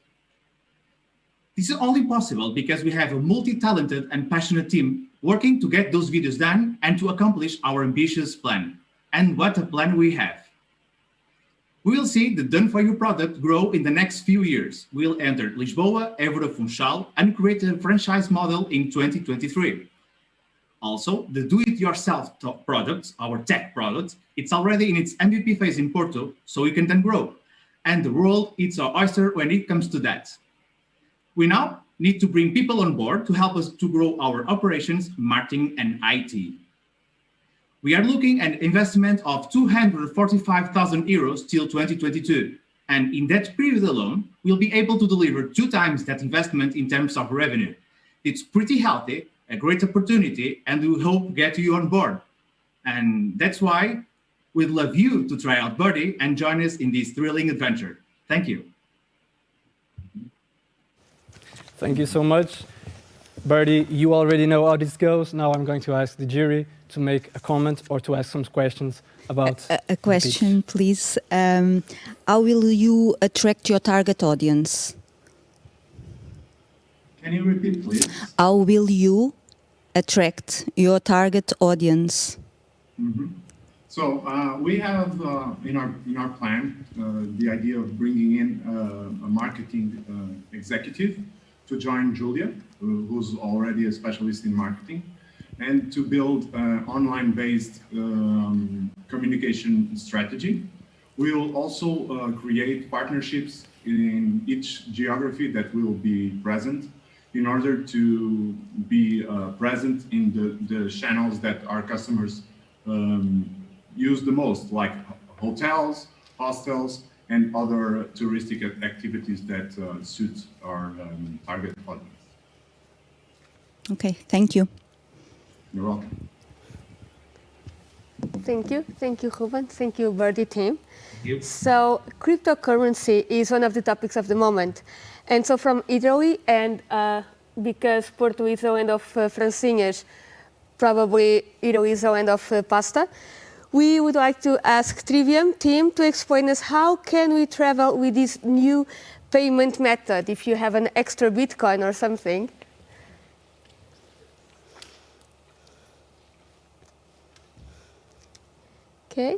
This is only possible because we have a multi-talented and passionate team working to get those videos done and to accomplish our ambitious plan. And what a plan we have. We will see the done-for-you product grow in the next few years. We'll enter Lisboa, Évora, Funchal, and create a franchise model in 2023. Also, the do-it-yourself products, our tech products, it's already in its MVP phase in Porto, so we can then grow. And the world eats our oyster when it comes to that. We now need to bring people on board to help us to grow our operations, marketing, and IT. We are looking at an investment of 245,000 euros till 2022. And in that period alone, we'll be able to deliver 2 times that investment in terms of revenue. It's pretty healthy, a great opportunity, and we hope get you on board. And that's why we'd love you to try out Birdie and join us in this thrilling adventure. Thank you. Thank you so much. Birdie, you already know how this goes. Now I'm going to ask the jury to make a comment or to ask some questions about a question, please. How will you attract your target audience? Can you repeat, please? How will you attract your target audience? Mm-hmm. So we have in our plan the idea of bringing in a marketing executive to join Julia, who's already a specialist in marketing, and to build an online-based communication strategy. We will also create partnerships in each geography that will be present in order to be present in the channels that our customers use the most, like hotels, hostels, and other touristic activities that suit our target audience. Okay, thank you. You're welcome. Thank you, Ruben. Thank you, Birdie team. Thank you. So, cryptocurrency is one of the topics of the moment. And so from Italy, and because Porto is the land of francinhas, probably Italy is the land of pasta, we would like to ask Trivium team to explain us how can we travel with this new payment method if you have an extra Bitcoin or something. Okay.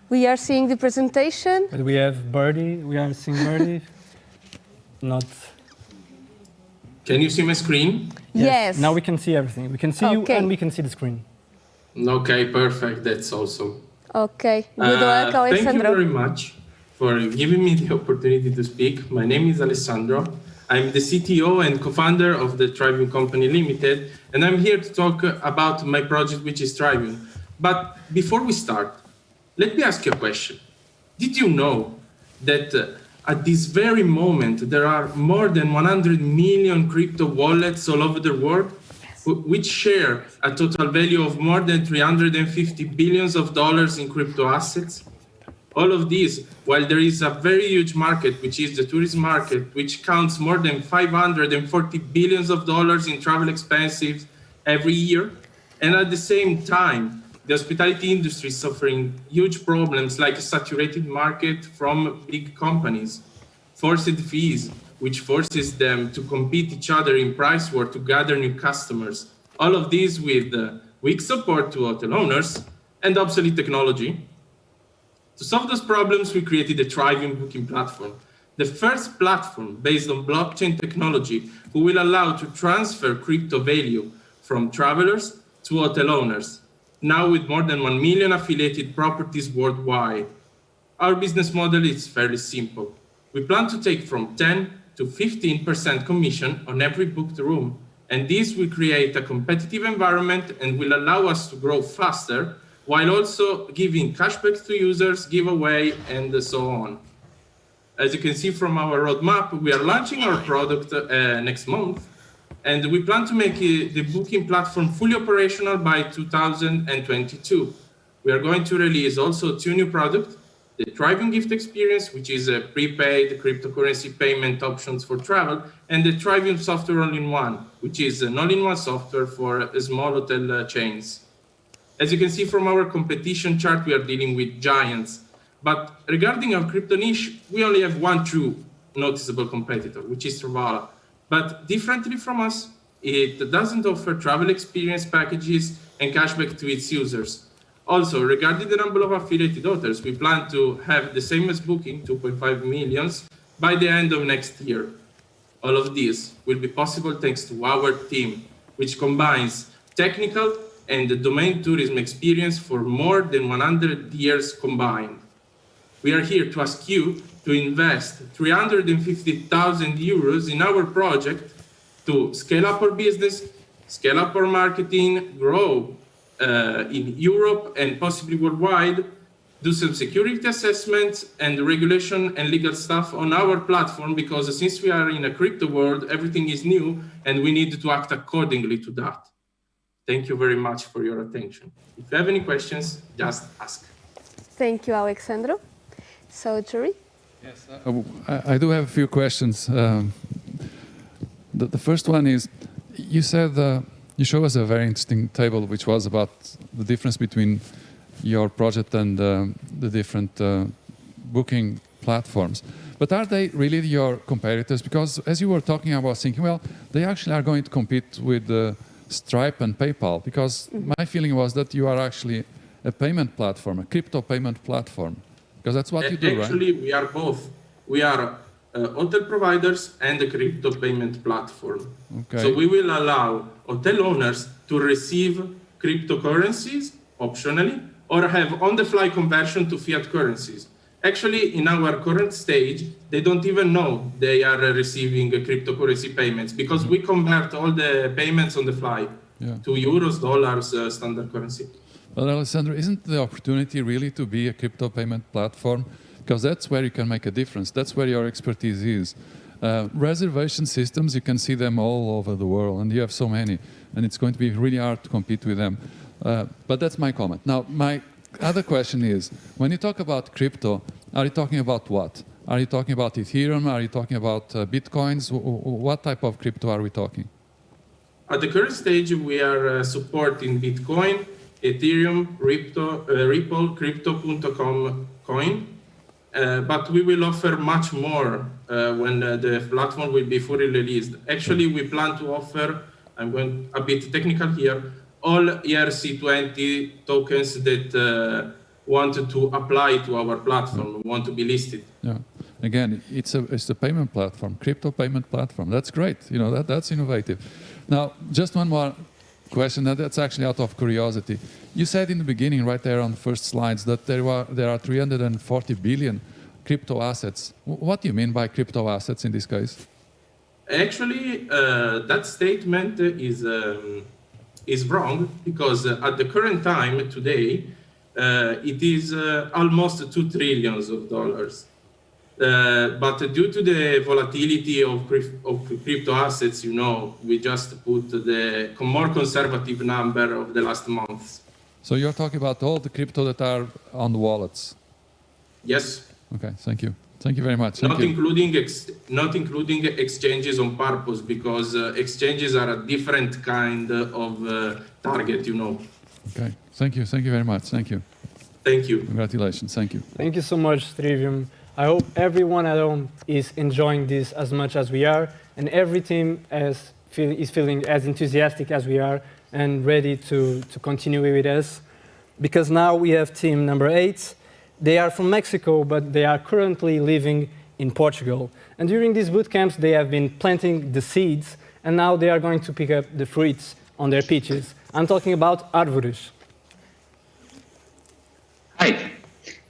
We are seeing the presentation. But we have Birdie. We are seeing Birdie. Not. Can you see my screen? Yes. Now we can see everything. We can see you and we can see the screen. Okay, perfect. That's awesome. Okay. Good luck, Alessandro. Thank you very much for giving me the opportunity to speak. My name is Alessandro. I'm the CTO and co-founder of the Thriving Company Limited, and I'm here to talk about my project, which is Thriving. But before we start, let me ask you a question. Did you know that at this very moment, there are more than 100 million crypto wallets all over the world, which share a total value of more than $350 billion in crypto assets? All of these, while there is a very huge market, which is the tourism market, which counts more than $540 billion in travel expenses every year, and at the same time, the hospitality industry is suffering huge problems like a saturated market from big companies, forced fees, which forces them to compete each other in price war to gather new customers. All of these with weak support to hotel owners and obsolete technology. To solve those problems, we created a Thriving booking platform, the first platform based on blockchain technology who will allow to transfer crypto value from travelers to hotel owners, now with more than 1 million affiliated properties worldwide. Our business model is fairly simple. We plan to take from 10 to 15% commission on every booked room. And this will create a competitive environment and will allow us to grow faster while also giving cashback to users, giveaway, and so on. As you can see from our roadmap, we are launching our product next month, and we plan to make the booking platform fully operational by 2022. We are going to release also 2 new products, the Trivium Gift Experience, which is a prepaid cryptocurrency payment options for travel, and the Trivium Software All-in-One, which is an all-in-one software for small hotel chains. As you can see from our competition chart, we are dealing with giants. But regarding our crypto niche, we only have one true noticeable competitor, which is Travala. But differently from us, it doesn't offer travel experience packages and cashback to its users. Also, regarding the number of affiliated authors, we plan to have the same as Booking, 2.5 million, by the end of next year. All of this will be possible thanks to our team, which combines technical and the domain tourism experience for more than 100 years combined. We are here to ask you to invest 350,000 euros in our project to scale up our business, scale up our marketing, grow in Europe and possibly worldwide, do some security assessments and regulation and legal stuff on our platform, because since we are in a crypto world, everything is new and we need to act accordingly to that. Thank you very much for your attention. If you have any questions, just ask. Thank you, Alexandro. So, Jury? Yes, I do have a few questions. The first one is, you said, you showed us a very interesting table, which was about the difference between your project and the different booking platforms. But are they really your competitors? Because as you were talking, I was thinking, well, they actually are going to compete with Stripe and PayPal, because my feeling was that you are actually a payment platform, a crypto payment platform, because that's what you do, right? Actually, we are both. We are hotel providers and a crypto payment platform. Okay. So we will allow hotel owners to receive cryptocurrencies optionally, or have on-the-fly conversion to fiat currencies. Actually, in our current stage, they don't even know they are receiving cryptocurrency payments, because we convert all the payments on the fly to euros, dollars, standard currency. Well, Alessandro, isn't the opportunity really to be a crypto payment platform? Because that's where you can make a difference. That's where your expertise is. Reservation systems, you can see them all over the world, and you have so many, and it's going to be really hard to compete with them. But that's my comment. Now, my other question is, when you talk about crypto, are you talking about what? Are you talking about Ethereum? Are you talking about Bitcoins? What type of crypto are we talking? At the current stage, we are supporting Bitcoin, Ethereum, Ripple, Crypto.com coin. But we will offer much more when the platform will be fully released. Actually, we plan to offer, I'm going a bit technical here, all ERC20 tokens that want to apply to our platform, want to be listed. Yeah. Again, it's a payment platform, crypto payment platform. That's great. You know, that's innovative. Now, just one more question, that's actually out of curiosity. You said in the beginning, right there on the first slides, that there are 340 billion crypto assets. What do you mean by crypto assets in this case? Actually, that statement is wrong, because at the current time today, it is almost $2 trillion. But due to the volatility of crypto assets, you know, we just put the more conservative number of the last months. So you're talking about all the crypto that are on the wallets? Yes. Okay, thank you. Thank you very much. Not including exchanges on purpose, because exchanges are a different kind of target, you know. Okay, thank you. Thank you very much. Thank you. Thank you. Congratulations. Thank you. Thank you so much, Trivium. I hope everyone at home is enjoying this as much as we are, and every team is feeling as enthusiastic as we are and ready to continue with us. Because now we have team number 8. They are from Mexico, but they are currently living in Portugal. And during these boot camps, they have been planting the seeds, and now they are going to pick up the fruits on their peaches. I'm talking about árvores. Hi,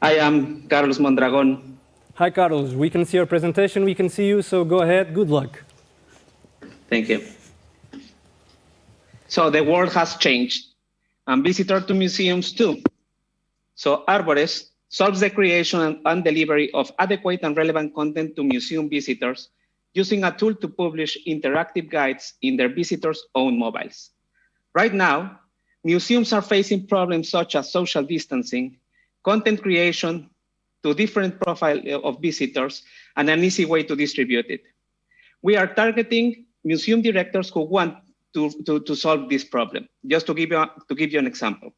I am Carlos Mondragon. Hi, Carlos. We can see your presentation. We can see you. So go ahead. Good luck. Thank you. So the world has changed, and visitors to museums too. So Arbores solves the creation and delivery of adequate and relevant content to museum visitors using a tool to publish interactive guides in their visitors' own mobiles. Right now, museums are facing problems such as social distancing, content creation to different profile of visitors, and an easy way to distribute it. We are targeting museum directors who want to solve this problem. Just to give you an example.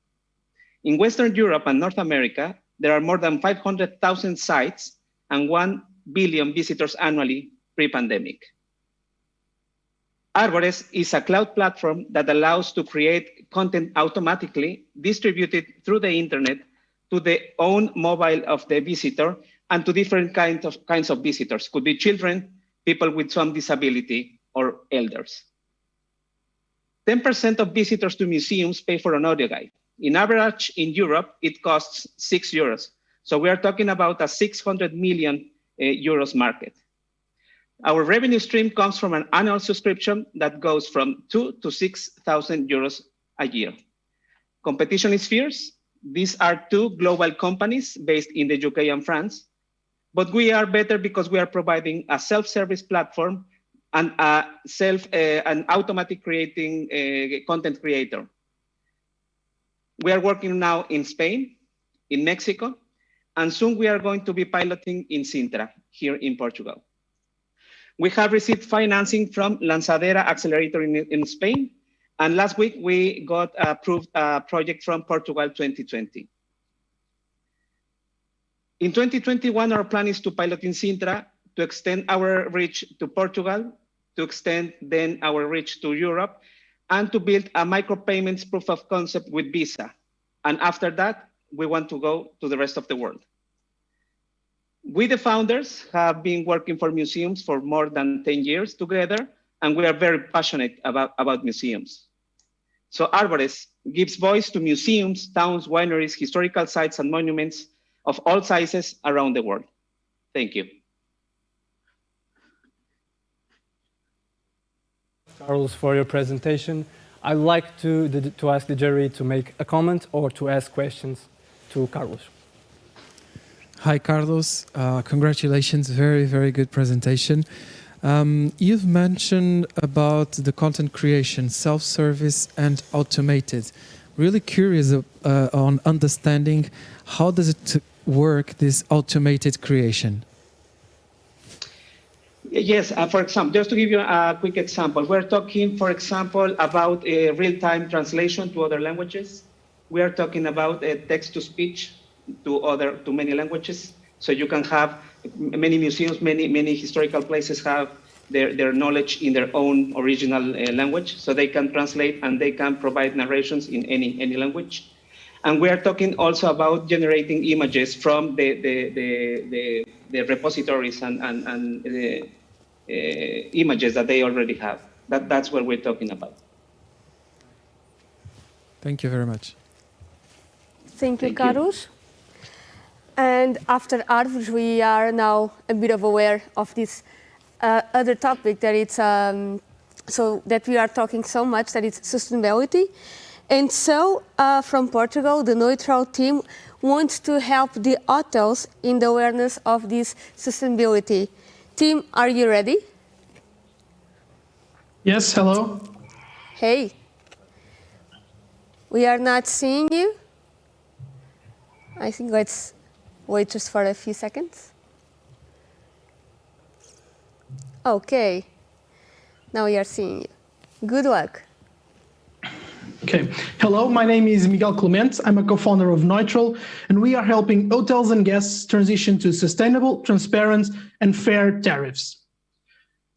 In Western Europe and North America, there are more than 500,000 sites and 1 billion visitors annually pre-pandemic. Arbores is a cloud platform that allows to create content automatically distributed through the internet to the own mobile of the visitor and to different kinds of visitors. Could be children, people with some disability, or elders. 10% of visitors to museums pay for an audio guide. In average, in Europe, it costs 6 euros. So we are talking about a 600 million euros market. Our revenue stream comes from an annual subscription that goes from 2,000 to 6,000 euros a year. Competition is fierce. These are two global companies based in the UK and France, but we are better because we are providing a self-service platform and an automatic creating content creator. We are working now in Spain, in Mexico, and soon we are going to be piloting in Sintra, here in Portugal. We have received financing from Lanzadera Accelerator in Spain, and last week we got approved a project from Portugal 2020. In 2021, our plan is to pilot in Sintra, to extend our reach to Portugal, to extend then our reach to Europe, and to build a micropayments proof of concept with Visa. And after that, we want to go to the rest of the world. We, the founders, have been working for museums for more than 10 years together, and we are very passionate about museums. So Arbores gives voice to museums, towns, wineries, historical sites, and monuments of all sizes around the world. Thank you. Carlos, for your presentation. I'd like to ask the jury to make a comment or to ask questions to Carlos. Hi, Carlos. Congratulations. Very, very good presentation. You've mentioned about the content creation, self-service and automated. Really curious on understanding how does it work, this automated creation? Yes, for example, just to give you a quick example, we're talking, for example, about a real-time translation to other languages. We are talking about text-to-speech to many languages. So you can have many museums, many historical places have their knowledge in their own original language, so they can translate and they can provide narrations in any language. And we are talking also about generating images from the repositories and images that they already have. That's what we're talking about. Thank you very much. Thank you, Carlos. And after Arbores, we are now a bit aware of this other topic that it's so that we are talking so much, that it's sustainability. And so from Portugal, the neutral team wants to help the hotels in the awareness of this sustainability. Team, are you ready? Yes, hello. Hey. We are not seeing you. I think let's wait just for a few seconds. Okay. Now we are seeing you. Good luck. Okay. Hello, my name is Miguel Clement. I'm a co-founder of Neutral, and we are helping hotels and guests transition to sustainable, transparent, and fair tariffs.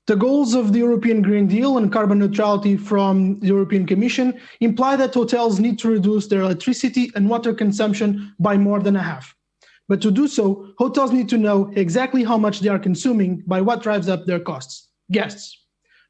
The goals of the European Green Deal and carbon neutrality from the European Commission imply that hotels need to reduce their electricity and water consumption by more than a half. But to do so, hotels need to know exactly how much they are consuming by what drives up their costs, guests.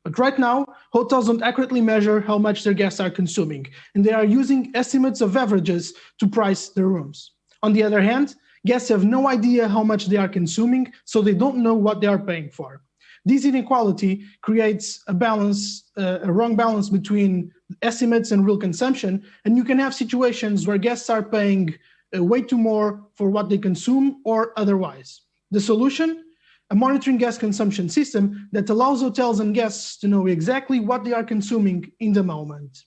But right now, hotels don't accurately measure how much their guests are consuming, and they are using estimates of averages to price their rooms. On the other hand, Guests have no idea how much they are consuming, so they don't know what they are paying for. This inequality creates a wrong balance between estimates and real consumption, and you can have situations where guests are paying way too more for what they consume or otherwise. The solution? A monitoring guest consumption system that allows hotels and guests to know exactly what they are consuming in the moment.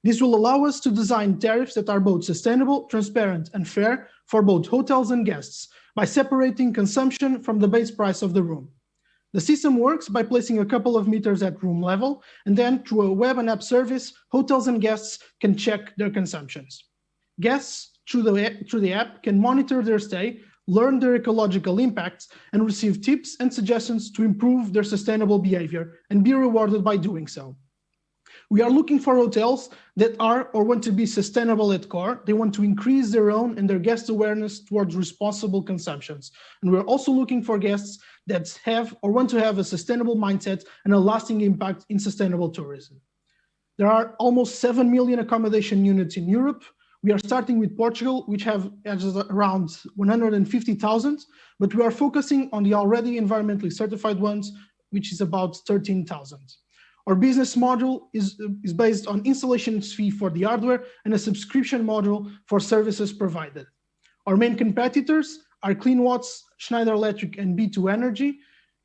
This will allow us to design tariffs that are both sustainable, transparent, and fair for both hotels and guests by separating consumption from the base price of the room. The system works by placing a couple of meters at room level, and then through a web and app service, hotels and guests can check their consumptions. Guests, through the app, can monitor their stay, learn their ecological impacts, and receive tips and suggestions to improve their sustainable behavior and be rewarded by doing so. We are looking for hotels that are or want to be sustainable at core. They want to increase their own and their guest awareness towards responsible consumptions. And we're also looking for guests that have or want to have a sustainable mindset and a lasting impact in sustainable tourism. There are almost 7 million accommodation units in Europe. We are starting with Portugal, which has around 150,000, but we are focusing on the already environmentally certified ones, which is about 13,000. Our business model is based on installation fee for the hardware and a subscription model for services provided. Our main competitors are CleanWatts, Schneider Electric, and B2 Energy,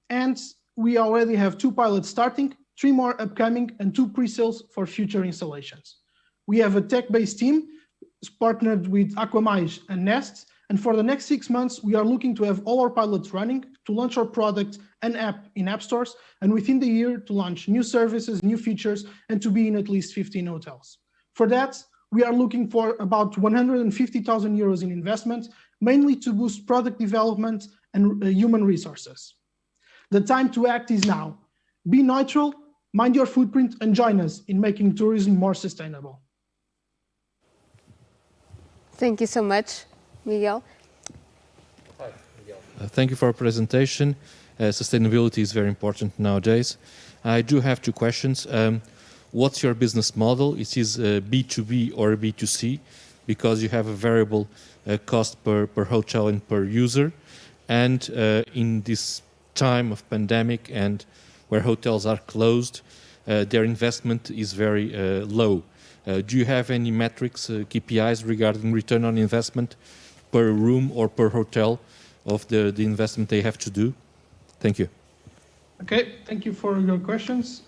and we already have 2 pilots starting, 3 more upcoming, and 2 pre-sales for future installations. We have a tech-based team partnered with Aquamais and Nest, and for the next 6 months, we are looking to have all our pilots running to launch our product and app in app stores, and within the year to launch new services, new features, and to be in at least 15 hotels. For that, we are looking for about 150,000 euros in investment, mainly to boost product development and human resources. The time to act is now. Be neutral, mind your footprint, and join us in making tourism more sustainable. Thank you so much, Miguel. Hi, Miguel. Thank you for your presentation. Sustainability is very important nowadays. I do have 2 questions. What's your business model? Is it B2B or B2C? Because you have a variable cost per hotel and per user. And in this time of pandemic and where hotels are closed, their investment is very low. Do you have any metrics, KPIs regarding return on investment per room or per hotel of the investment they have to do? Thank you. Okay, thank you for your questions.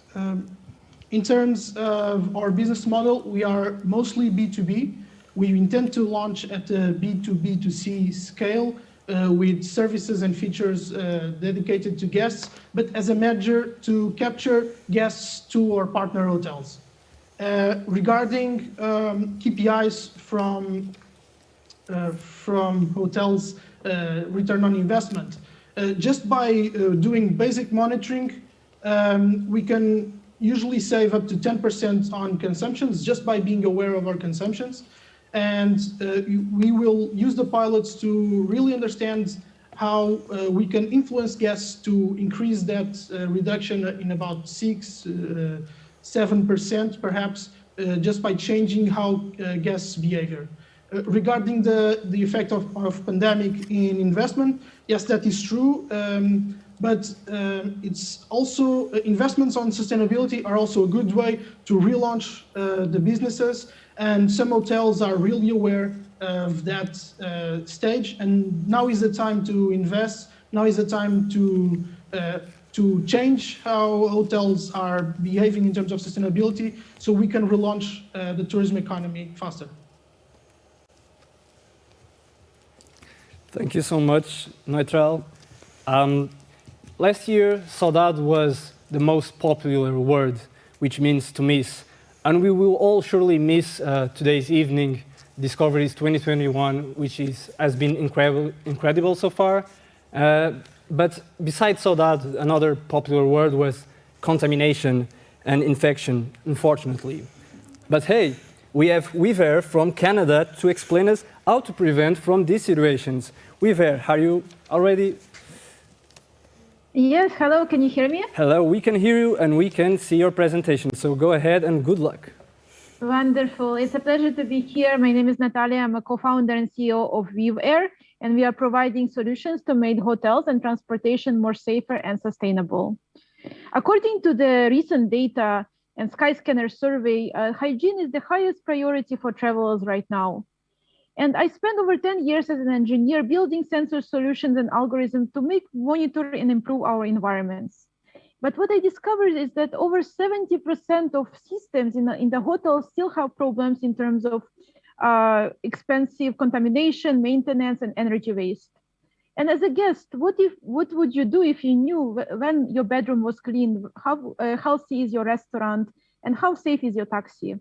In terms of our business model, we are mostly B2B. We intend to launch at a B2B2C scale with services and features dedicated to guests, but as a measure to capture guests to our partner hotels. Regarding KPIs from hotels' return on investment, just by doing basic monitoring, we can usually save up to 10% on consumptions just by being aware of our consumptions. And we will use the pilots to really understand how we can influence guests to increase that reduction in about 6-7% perhaps, just by changing how guests' behavior. Regarding the effect of pandemic in investment, yes, that is true. But it's also investments on sustainability are also a good way to relaunch the businesses, and some hotels are really aware of that stage. And now is the time to invest. Now is the time to change how hotels are behaving in terms of sustainability, so we can relaunch the tourism economy faster. Thank you so much, Neutral. Last year, saudade was the most popular word, which means to miss. And we will all surely miss today's evening, Discoveries 2021, which has been incredible so far. But besides saudade, another popular word was contamination and infection, unfortunately. But hey, we have Weaver from Canada to explain us how to prevent from these situations. Weaver, are you already? Yes, hello, can you hear me? Hello, we can hear you and we can see your presentation. So go ahead and good luck. Wonderful. It's a pleasure to be here. My name is Natalia. I'm a co-founder and CEO of Vive Air, and we are providing solutions to make hotels and transportation more safer and sustainable. According to the recent data and Skyscanner survey, hygiene is the highest priority for travelers right now. And I spent over 10 years as an engineer building sensor solutions and algorithms to monitor and improve our environments. But what I discovered is that over 70% of systems in the hotels still have problems in terms of expensive contamination, maintenance, and energy waste. And as a guest, what would you do if you knew when your bedroom was clean, how healthy is your restaurant, and how safe is your taxi?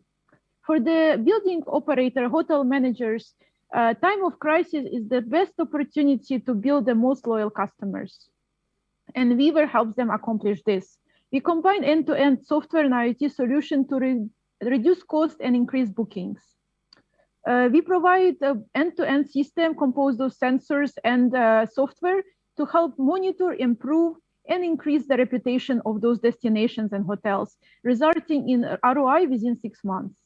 For the building operator, hotel managers, time of crisis is the best opportunity to build the most loyal customers. And Weaver helps them accomplish this. We combine end-to-end software and IoT solution to reduce cost and increase bookings. We provide an end-to-end system composed of sensors and software to help monitor, improve, and increase the reputation of those destinations and hotels, resulting in ROI within 6 months.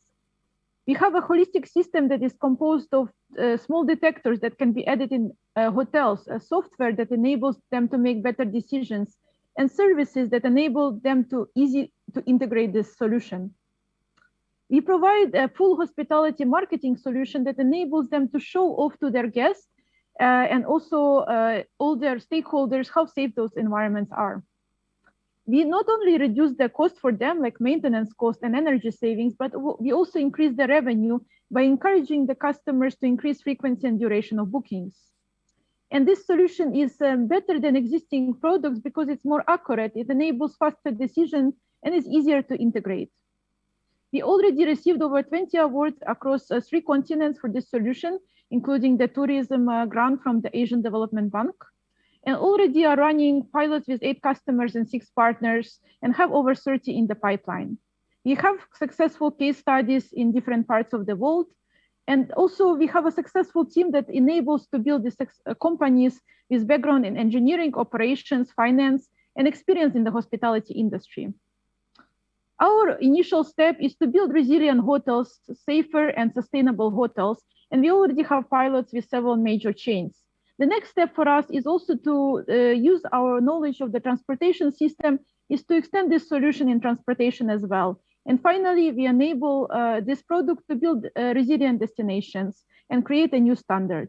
We have a holistic system that is composed of small detectors that can be added in hotels, a software that enables them to make better decisions, and services that enable them to easy to integrate this solution. We provide a full hospitality marketing solution that enables them to show off to their guests and also all their stakeholders how safe those environments are. We not only reduce the cost for them, like maintenance cost and energy savings, but we also increase the revenue by encouraging the customers to increase frequency and duration of bookings. And this solution is better than existing products because it's more accurate, it enables faster decisions, and is easier to integrate. We already received over 20 awards across 3 continents for this solution, including the tourism grant from the Asian Development Bank, and already are running pilots with 8 customers and 6 partners, and have over 30 in the pipeline. We have successful case studies in different parts of the world, and also we have a successful team that enables to build these companies with background in engineering, operations, finance, and experience in the hospitality industry. Our initial step is to build resilient hotels, safer and sustainable hotels, and we already have pilots with several major chains. The next step for us is also to use our knowledge of the transportation system is to extend this solution in transportation as well. And finally, we enable this product to build resilient destinations and create a new standard.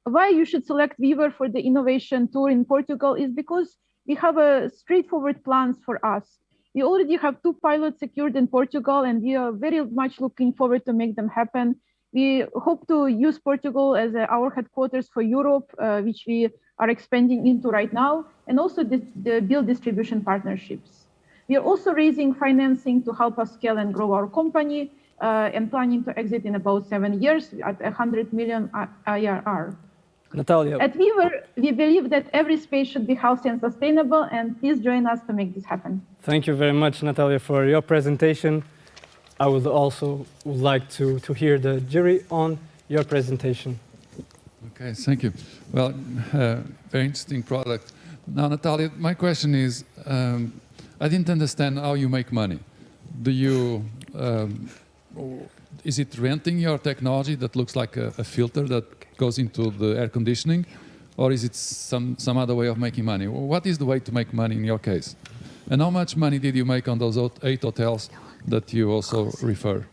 Why you should select Weaver for the innovation tour in Portugal is because we have a straightforward plans for us. We already have 2 pilots secured in Portugal, and we are very much looking forward to make them happen. We hope to use Portugal as our headquarters for Europe, which we are expanding into right now, and also build distribution partnerships. We are also raising financing to help us scale and grow our company, and planning to exit in about 7 years at 100 million IRR. Natalia. At Weaver, we believe that every space should be healthy and sustainable, and please join us to make this happen. Thank you very much, Natalia, for your presentation. I would also like to hear the jury on your presentation. Okay, thank you. Well, very interesting product. Now, Natalia, my question is, I didn't understand how you make money. Do you, is it renting your technology that looks like a filter that goes into the air conditioning, or is it some other way of making money? What is the way to make money in your case? And how much money did you make on those 8 hotels that you also refer?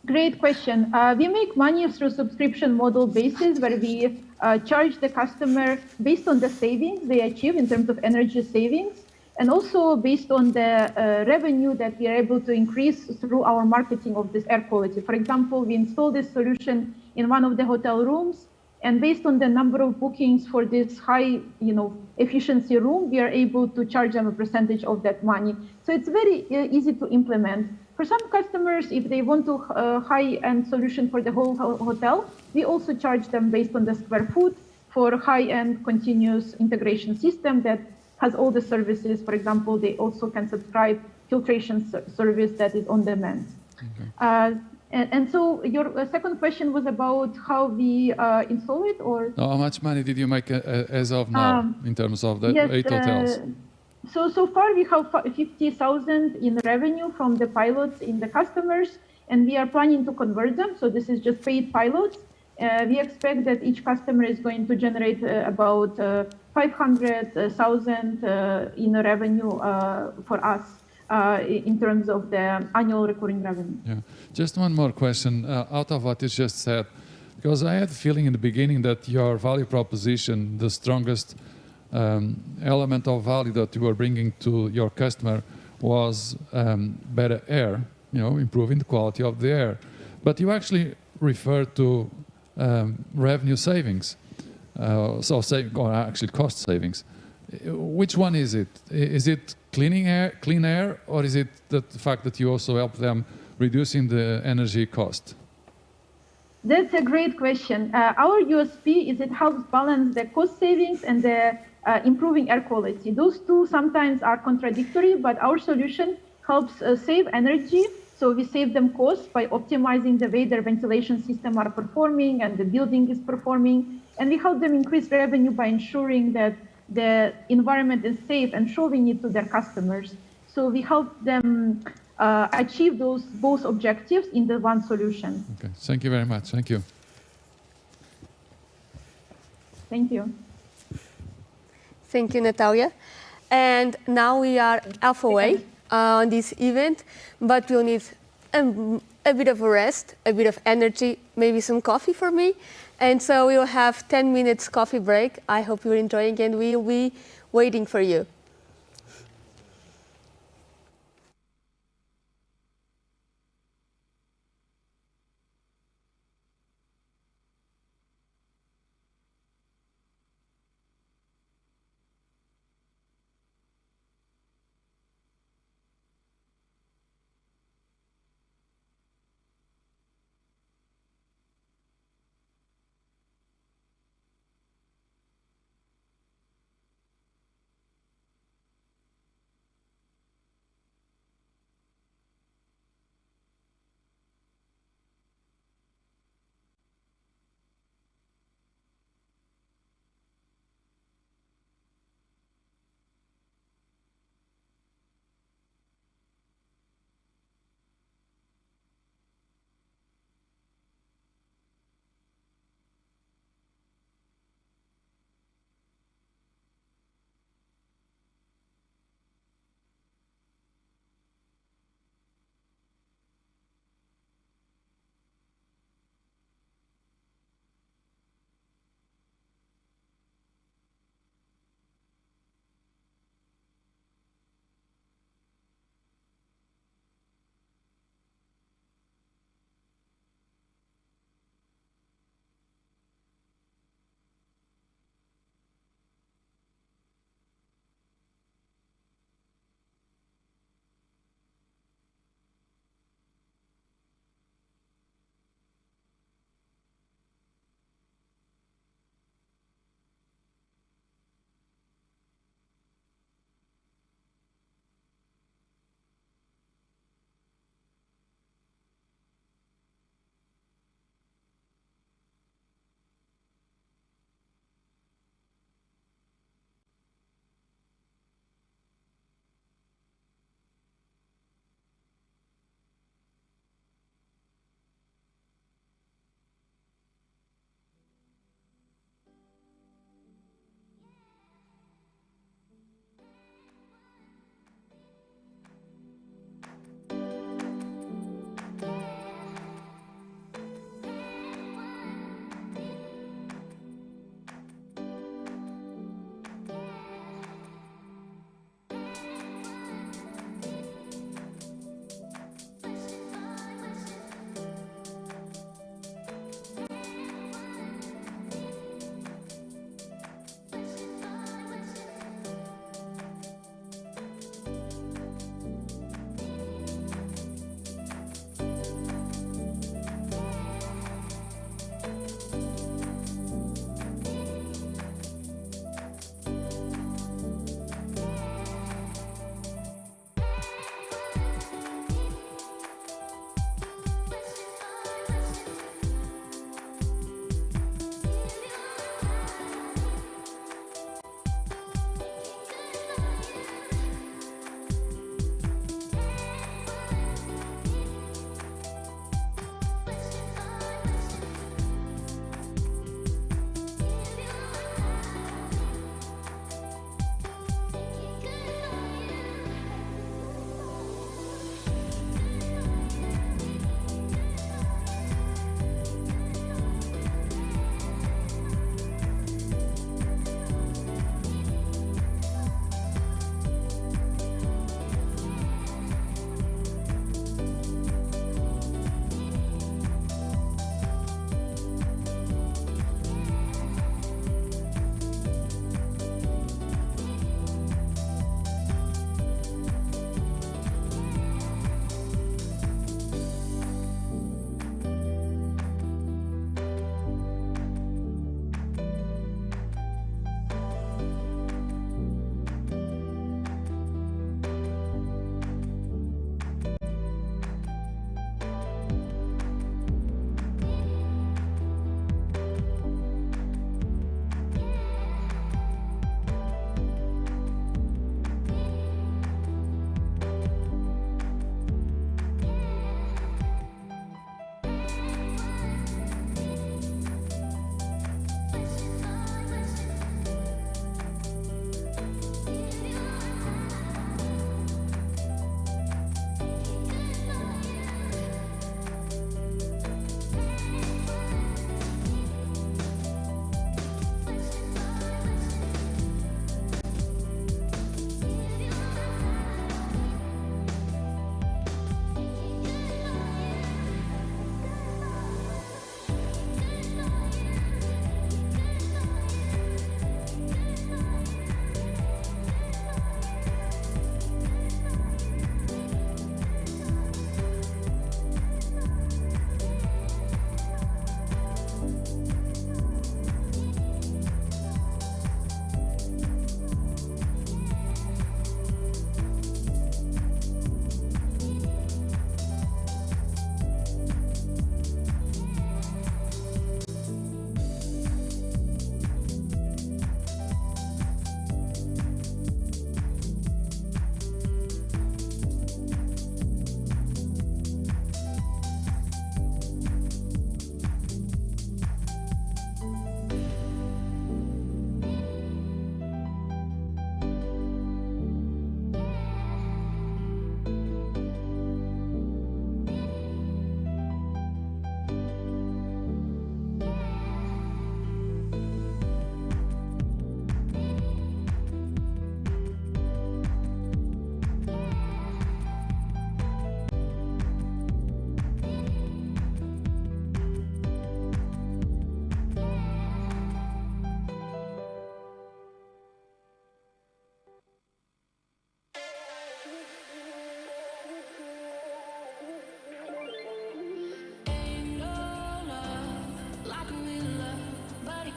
Great question. We make money through subscription model basis, where we charge the customer based on the savings they achieve in terms of energy savings, and also based on the revenue that we are able to increase through our marketing of this air quality. For example, we install this solution in one of the hotel rooms, and based on the number of bookings for this high, efficiency room, we are able to charge them a percentage of that money. So it's very easy to implement. For some customers, if they want to high-end solution for the whole hotel, we also charge them based on the square foot for high-end continuous integration system that has all the services. For example, they also can subscribe filtration service that is on demand. Okay. And so your second question was about how we install it, or? No, how much money did you make as of now in terms of the 8 hotels? So far we have 50,000 in revenue from the pilots in the customers, and we are planning to convert them. So this is just paid pilots. We expect that each customer is going to generate about 500,000 in revenue for us in terms of the annual recurring revenue. Yeah. Just one more question out of what you just said, because I had the feeling in the beginning that your value proposition, the strongest element of value that you were bringing to your customer was better air, improving the quality of the air. But you actually refer to revenue savings, or actually cost savings. Which one is it? Is it clean air, or is it the fact that you also help them reducing the energy cost? That's a great question. Our USP is it helps balance the cost savings and the improving air quality. Those two sometimes are contradictory, but our solution helps save energy. So we save them costs by optimizing the way their ventilation system are performing and the building is performing. And we help them increase revenue by ensuring that the environment is safe and showing it to their customers. So we help them achieve those both objectives in the one solution. Okay, thank you very much. Thank you. Thank you. Thank you, Natalia. And now we are halfway on this event, but we'll need a bit of a rest, a bit of energy, maybe some coffee for me. And so we'll have 10 minutes coffee break. I hope you're enjoying, and we'll be waiting for you.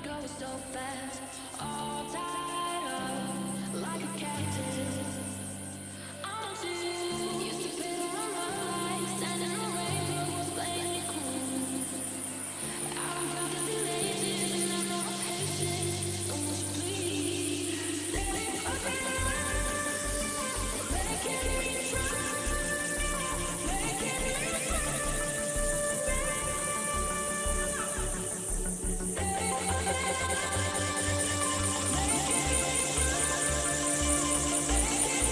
go so fast, all tied up like a cactus. I'm too used to pay on my lights, and in the rainbow was playing me cool. I don't feel this elated, and I'm not patient. So won't you please set it around, making me strong, making me strong. Set it around, making me strong, making me strong.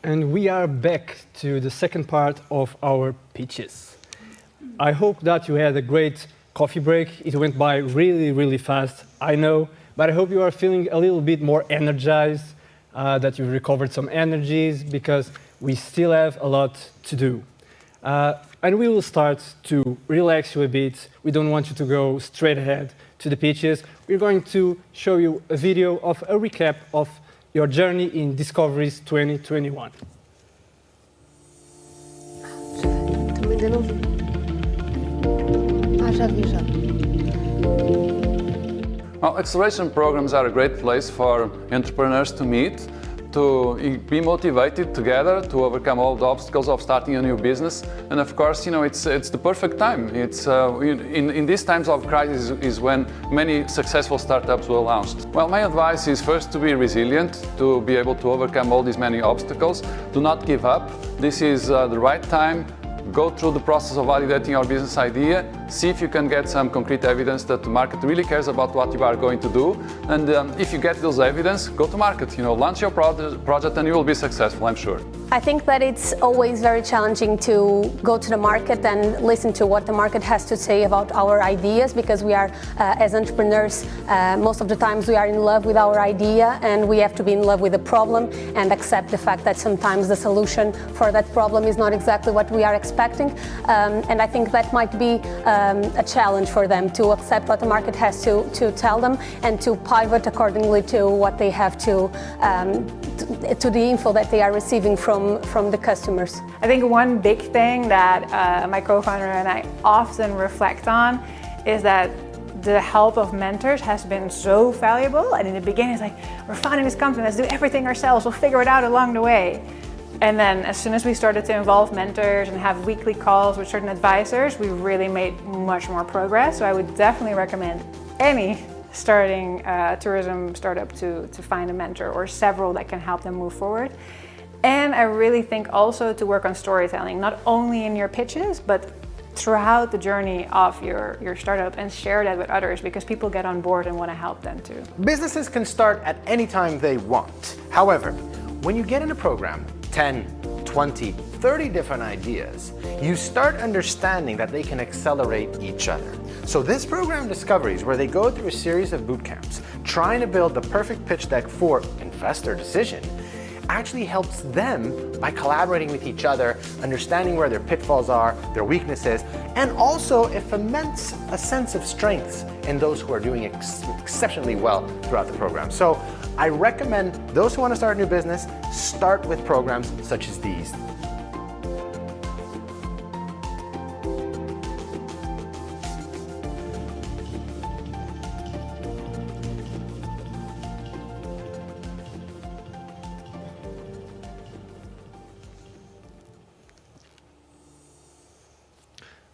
And we are back to the second part of our pitches. I hope that you had a great coffee break. It went by really, really fast, I know, but I hope you are feeling a little bit more energized, that you've recovered some energies, because we still have a lot to do. And we will start to relax you a bit. We don't want you to go straight ahead to the pitches. We're going to show you a video of a recap of your journey in Discoveries 2021. Também ainda não vi. Já vi, já. Well, acceleration programs are a great place for entrepreneurs to meet, to be motivated together to overcome all the obstacles of starting a new business. And of course, you know, it's the perfect time. It's in these times of crisis is when many successful startups were launched. Well, my advice is first to be resilient, to be able to overcome all these many obstacles. Do not give up. This is the right time. Go through the process of validating your business idea, see if you can get some concrete evidence that the market really cares about what you are going to do, and if you get those evidence, go to market. You know, launch your project and you will be successful, I'm sure. I think that it's always very challenging to go to the market and listen to what the market has to say about our ideas, because we are, as entrepreneurs, most of the times we are in love with our idea, and we have to be in love with the problem and accept the fact that sometimes the solution for that problem is not exactly what we are expecting. And I think that might be a challenge for them to accept what the market has to tell them and to pivot accordingly to what they have to the info that they are receiving from the customers. I think one big thing that my co-founder and I often reflect on is that the help of mentors has been so valuable. And in the beginning, it's like, we're founding this company, let's do everything ourselves, we'll figure it out along the way. And then as soon as we started to involve mentors and have weekly calls with certain advisors, we really made much more progress. So I would definitely recommend any starting tourism startup to find a mentor or several that can help them move forward. And I really think also to work on storytelling, not only in your pitches, but throughout the journey of your startup, and share that with others, because people get on board and want to help them too. Businesses can start at any time they want. However, when you get in a program, 10, 20, 30 different ideas, you start understanding that they can accelerate each other. So this program, Discoveries, where they go through a series of boot camps, trying to build the perfect pitch deck for investor decision, actually helps them by collaborating with each other, understanding where their pitfalls are, their weaknesses, and also it foments a sense of strengths in those who are doing exceptionally well throughout the program. So I recommend those who want to start a new business, start with programs such as these.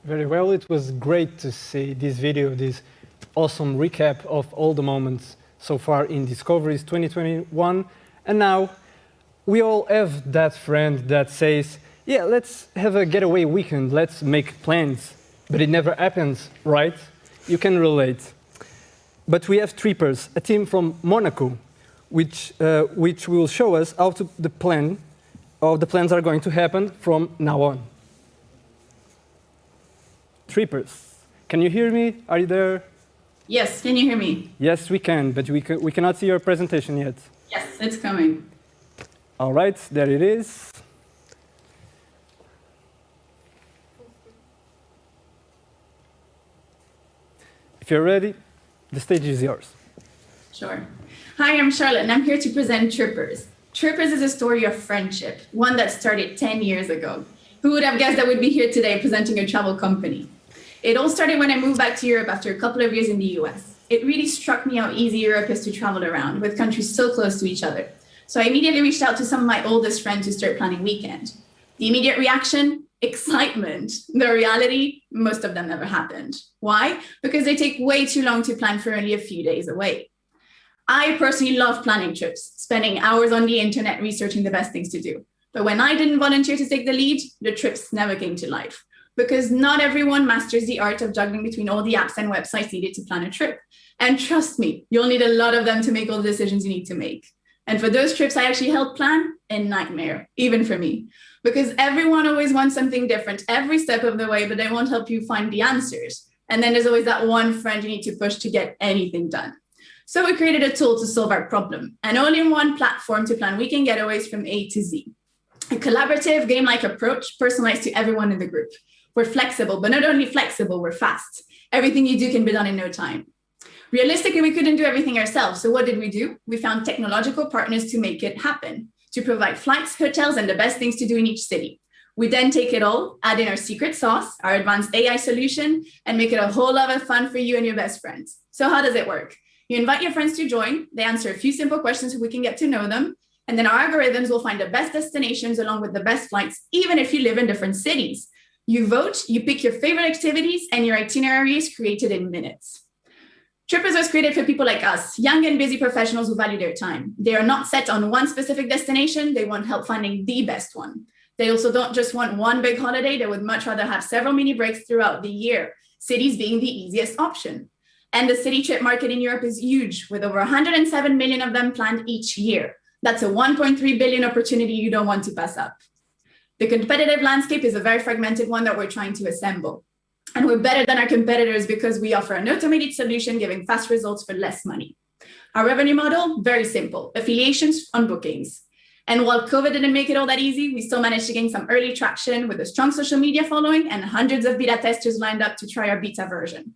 Very well, it was great to see this video, this awesome recap of all the moments so far in Discoveries 2021. And now we all have that friend that says, yeah, let's have a getaway weekend, let's make plans. But it never happens, right? You can relate. But we have Trippers, a team from Monaco, which will show us how the plans are going to happen from now on. Trippers, can you hear me? Are you there? Yes, can you hear me? Yes, we can, but we cannot see your presentation yet. Yes, it's coming. All right, there it is. If you're ready, the stage is yours. Sure. Hi, I'm Charlotte, and I'm here to present Trippers. Trippers is a story of friendship, one that started 10 years ago. Who would have guessed that we'd be here today presenting a travel company? It all started when I moved back to Europe after a couple of years in the US. It really struck me how easy Europe is to travel around, with countries so close to each other. So I immediately reached out to some of my oldest friends to start planning weekend. The immediate reaction, excitement. The reality, most of them never happened. Why? Because they take way too long to plan for only a few days away. I personally love planning trips, spending hours on the internet researching the best things to do. But when I didn't volunteer to take the lead, the trips never came to life. Because not everyone masters the art of juggling between all the apps and websites needed to plan a trip. And trust me, you'll need a lot of them to make all the decisions you need to make. And for those trips I actually helped plan, a nightmare, even for me, because everyone always wants something different every step of the way, but they won't help you find the answers. And then there's always that one friend you need to push to get anything done. So we created a tool to solve our problem, an all-in-one platform to plan weekend getaways from A to Z. A collaborative game-like approach personalized to everyone in the group. We're flexible, but not only flexible, we're fast. Everything you do can be done in no time. Realistically, we couldn't do everything ourselves. So what did we do? We found technological partners to make it happen, to provide flights, hotels, and the best things to do in each city. We then take it all, add in our secret sauce, our advanced AI solution, and make it a whole lot of fun for you and your best friends. So how does it work? You invite your friends to join, they answer a few simple questions so we can get to know them, and then our algorithms will find the best destinations along with the best flights, even if you live in different cities. You vote, you pick your favorite activities, and your itinerary is created in minutes. Trippers was created for people like us, young and busy professionals who value their time. They are not set on one specific destination, they want help finding the best one. They also don't just want one big holiday, they would much rather have several mini breaks throughout the year, cities being the easiest option. And the city trip market in Europe is huge, with over 107 million of them planned each year. That's a 1.3 billion opportunity you don't want to pass up. The competitive landscape is a very fragmented one that we're trying to assemble. And we're better than our competitors because we offer an automated solution giving fast results for less money. Our revenue model, very simple, affiliations on bookings. And while COVID didn't make it all that easy, we still managed to gain some early traction with a strong social media following and hundreds of beta testers lined up to try our beta version.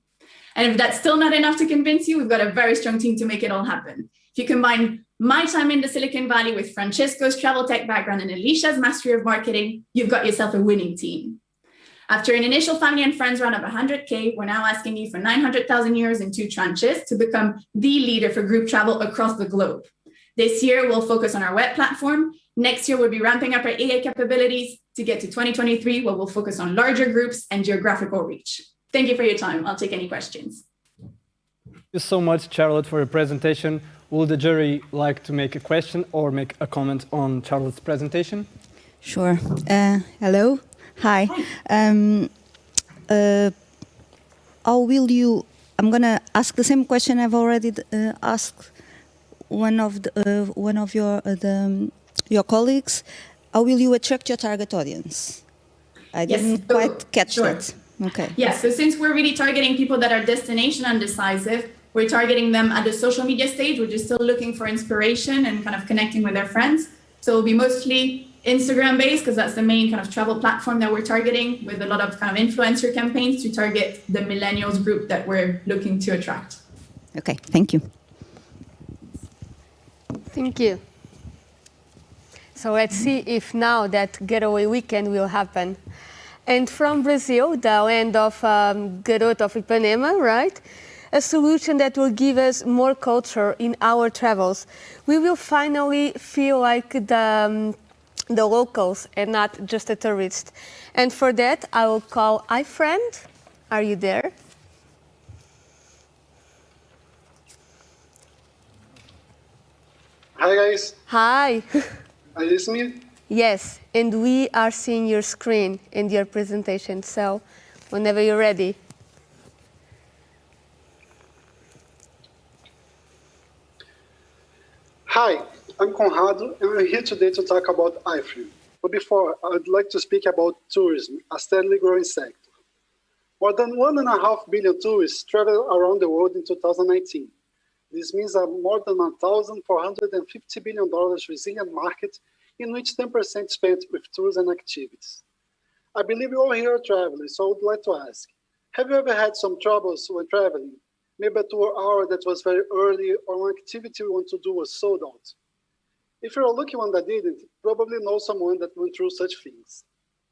And if that's still not enough to convince you, we've got a very strong team to make it all happen. If you combine my time in the Silicon Valley with Francesco's travel tech background and Alicia's mastery of marketing, you've got yourself a winning team. After an initial family and friends round of 100K, we're now asking you for 900,000 euros in 2 tranches to become the leader for group travel across the globe. This year, we'll focus on our web platform. Next year, we'll be ramping up our AI capabilities to get to 2023, where we'll focus on larger groups and geographical reach. Thank you for your time. I'll take any questions. Thank you so much, Charlotte, for your presentation. Would the jury like to make a question or make a comment on Charlotte's presentation? Sure. Hello. Hi. How will you? I'm going to ask the same question I've already asked one of your colleagues. How will you attract your target audience? I didn't quite catch that. Okay. Yes, so since we're really targeting people that are destination undecisive, we're targeting them at the social media stage, which is still looking for inspiration and kind of connecting with their friends. So it'll be mostly Instagram based because that's the main kind of travel platform that we're targeting, with a lot of kind of influencer campaigns to target the millennials group that we're looking to attract. Okay, thank you. Thank you. So let's see if now that getaway weekend will happen. And from Brazil, the land of Garoto of Ipanema, right? A solution that will give us more culture in our travels. We will finally feel like the locals and not just a tourist. And for that, I will call iFriend. Are you there? Hi, guys. Hi. Are you listening me? Yes, and we are seeing your screen and your presentation, so whenever you're ready. Hi, I'm Conrado, and I'm here today to talk about iFriend. But before, I'd like to speak about tourism, a steadily growing sector. More than 1.5 billion tourists traveled around the world in 2019. This means a more than $1,450 billion resilient market in which 10% spent with tourism activities. I believe you all here are travelers, so I would like to ask, have you ever had some troubles when traveling? Maybe a tour hour that was very early or an activity you want to do was sold out. If you're a lucky one that didn't, probably know someone that went through such things.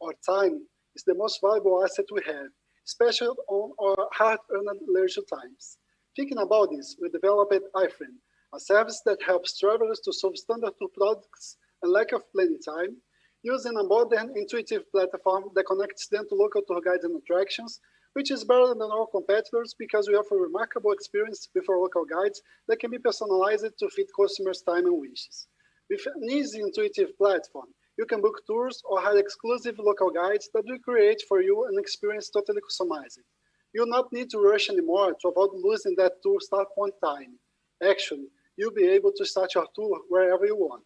Our time is the most valuable asset we have, especially on our hard-earned leisure times. Thinking about this, we developed iFriend, a service that helps travelers to solve standard tour products and lack of planning time, using a modern, intuitive platform that connects them to local tour guides and attractions, which is better than our competitors because we offer remarkable experience with our local guides that can be personalized to fit customers' time and wishes. With an easy, intuitive platform, you can book tours or hire exclusive local guides that will create for you an experience totally customized. You'll not need to rush anymore to avoid losing that tour start on time. Actually, you'll be able to start your tour wherever you want.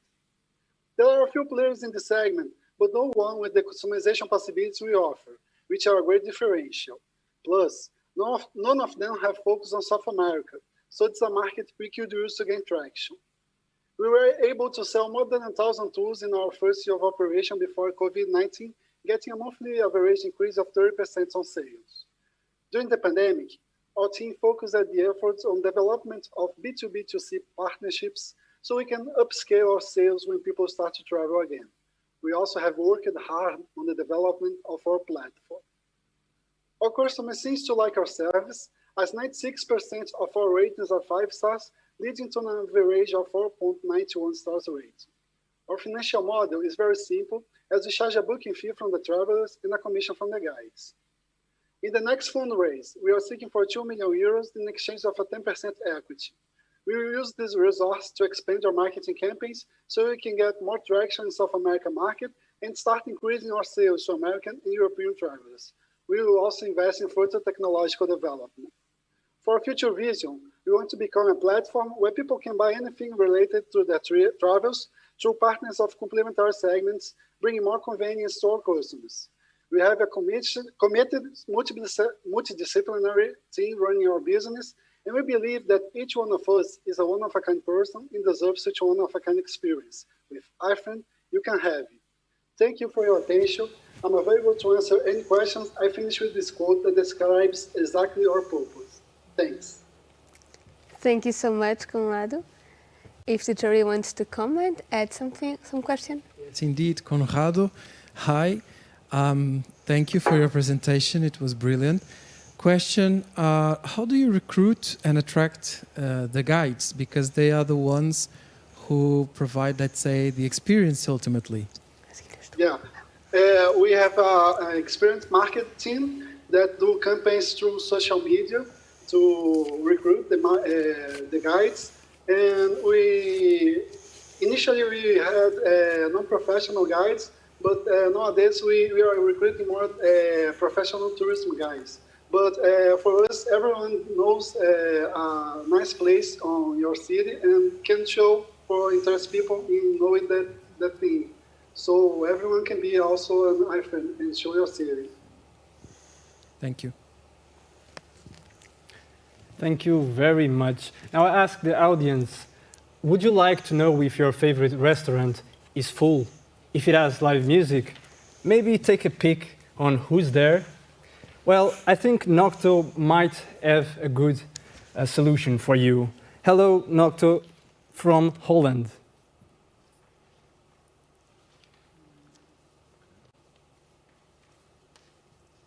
There are a few players in the segment, but no one with the customization possibilities we offer, which are a great differential. Plus, none of them have focus on South America, so it's a market we could use to gain traction. We were able to sell more than 1,000 tours in our first year of operation before COVID-19, getting a monthly average increase of 30% on sales. During the pandemic, our team focused the efforts on development of B2B2C partnerships so we can upscale our sales when people start to travel again. We also have worked hard on the development of our platform. Our customers seem to like our service, as 96% of our ratings are 5 stars, leading to an average of 4.91 stars rating. Our financial model is very simple, as we charge a booking fee from the travelers and a commission from the guides. In the next fundraise, we are seeking for 2 million euros in exchange of a 10% equity. We will use this resource to expand our marketing campaigns so we can get more traction in South American market and start increasing our sales to American and European travelers. We will also invest in further technological development. For our future vision, we want to become a platform where people can buy anything related to their travels through partners of complementary segments, bringing more convenience to our customers. We have a committed multidisciplinary team running our business, and we believe that each one of us is a one-of-a-kind person and deserves such a one-of-a-kind experience. With iFriend, you can have it. Thank you for your attention. I'm available to answer any questions. I finish with this quote that describes exactly our purpose. Thanks. Thank you so much, Conrado. If the jury wants to comment, add some question. Yes, indeed, Conrado. Hi. Thank you for your presentation. It was brilliant. Question, how do you recruit and attract the guides? Because they are the ones who provide, let's say, the experience ultimately. Yeah, we have an experienced market team that do campaigns through social media to recruit the guides. And initially we had non-professional guides, but nowadays we are recruiting more professional tourism guides. But for us, everyone knows a nice place on your city and can show for interested people in knowing that thing. So everyone can be also an iFriend and show your city. Thank you. Thank you very much. Now I ask the audience, would you like to know if your favorite restaurant is full? If it has live music? Maybe take a peek on who's there? Well, I think Nocto might have a good solution for you. Hello, Nocto from Holland.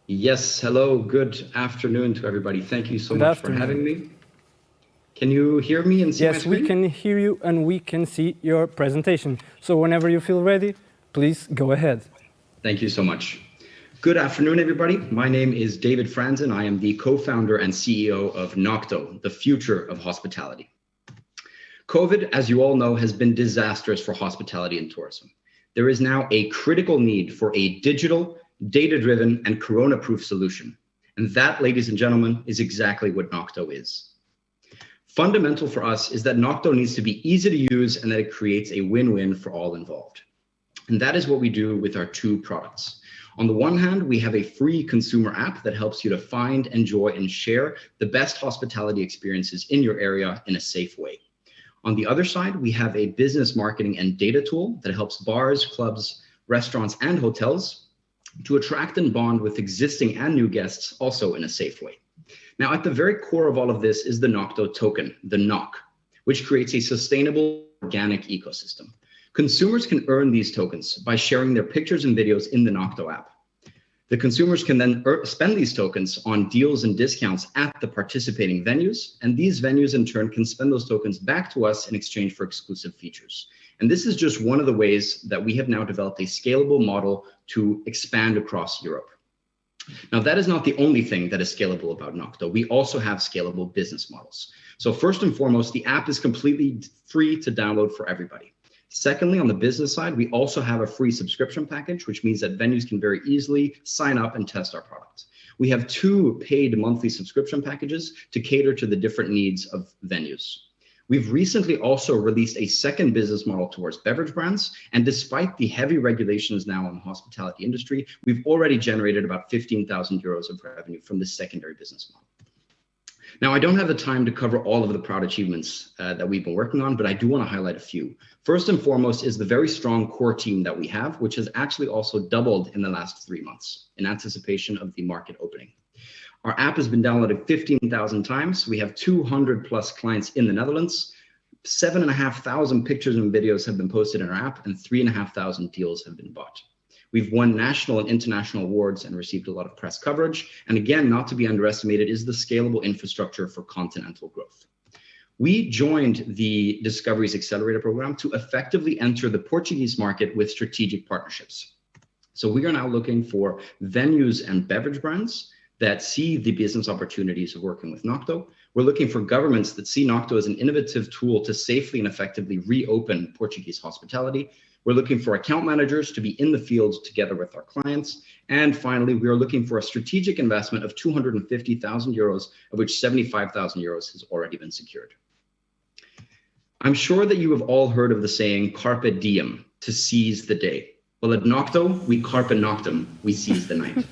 Yes, hello, good afternoon to everybody. Thank you so much for having me. Can you hear me and see my screen? Yes, we can hear you and we can see your presentation. So whenever you feel ready, please go ahead. Thank you so much. Good afternoon, everybody. My name is David Franzen. I am the co-founder and CEO of Nocto, the future of hospitality. COVID, as you all know, has been disastrous for hospitality and tourism. There is now a critical need for a digital, data-driven, and corona-proof solution. And that, ladies and gentlemen, is exactly what Nocto is. Fundamental for us is that Nocto needs to be easy to use and that it creates a win-win for all involved. And that is what we do with our two products. On the one hand, we have a free consumer app that helps you to find, enjoy, and share the best hospitality experiences in your area in a safe way. On the other side, we have a business marketing and data tool that helps bars, clubs, restaurants, and hotels to attract and bond with existing and new guests also in a safe way. Now, at the very core of all of this is the Nocto token, the NOC, which creates a sustainable organic ecosystem. Consumers can earn these tokens by sharing their pictures and videos in the Nocto app. The consumers can then spend these tokens on deals and discounts at the participating venues, and these venues in turn can spend those tokens back to us in exchange for exclusive features. And this is just one of the ways that we have now developed a scalable model to expand across Europe. Now, that is not the only thing that is scalable about Nocto. We also have scalable business models. So first and foremost, the app is completely free to download for everybody. Secondly, on the business side, we also have a free subscription package, which means that venues can very easily sign up and test our product. We have 2 paid monthly subscription packages to cater to the different needs of venues. We've recently also released a second business model towards beverage brands, and despite the heavy regulations now on the hospitality industry, we've already generated about 15,000 euros of revenue from this secondary business model. Now, I don't have the time to cover all of the proud achievements that we've been working on, but I do want to highlight a few. First and foremost is the very strong core team that we have, which has actually also doubled in the last 3 months in anticipation of the market opening. Our app has been downloaded 15,000 times. We have 200 plus clients in the Netherlands. 7,500 pictures and videos have been posted in our app, and 3,500 deals have been bought. We've won national and international awards and received a lot of press coverage. And again, not to be underestimated is the scalable infrastructure for continental growth. We joined the Discoveries Accelerator program to effectively enter the Portuguese market with strategic partnerships. So we are now looking for venues and beverage brands that see the business opportunities of working with Nocto. We're looking for governments that see Nocto as an innovative tool to safely and effectively reopen Portuguese hospitality. We're looking for account managers to be in the field together with our clients. And finally, we are looking for a strategic investment of 250,000 euros, of which 75,000 euros has already been secured. I'm sure that you have all heard of the saying, carpe diem, to seize the day. Well, at Nocto, we carpe noctem, we seize the night.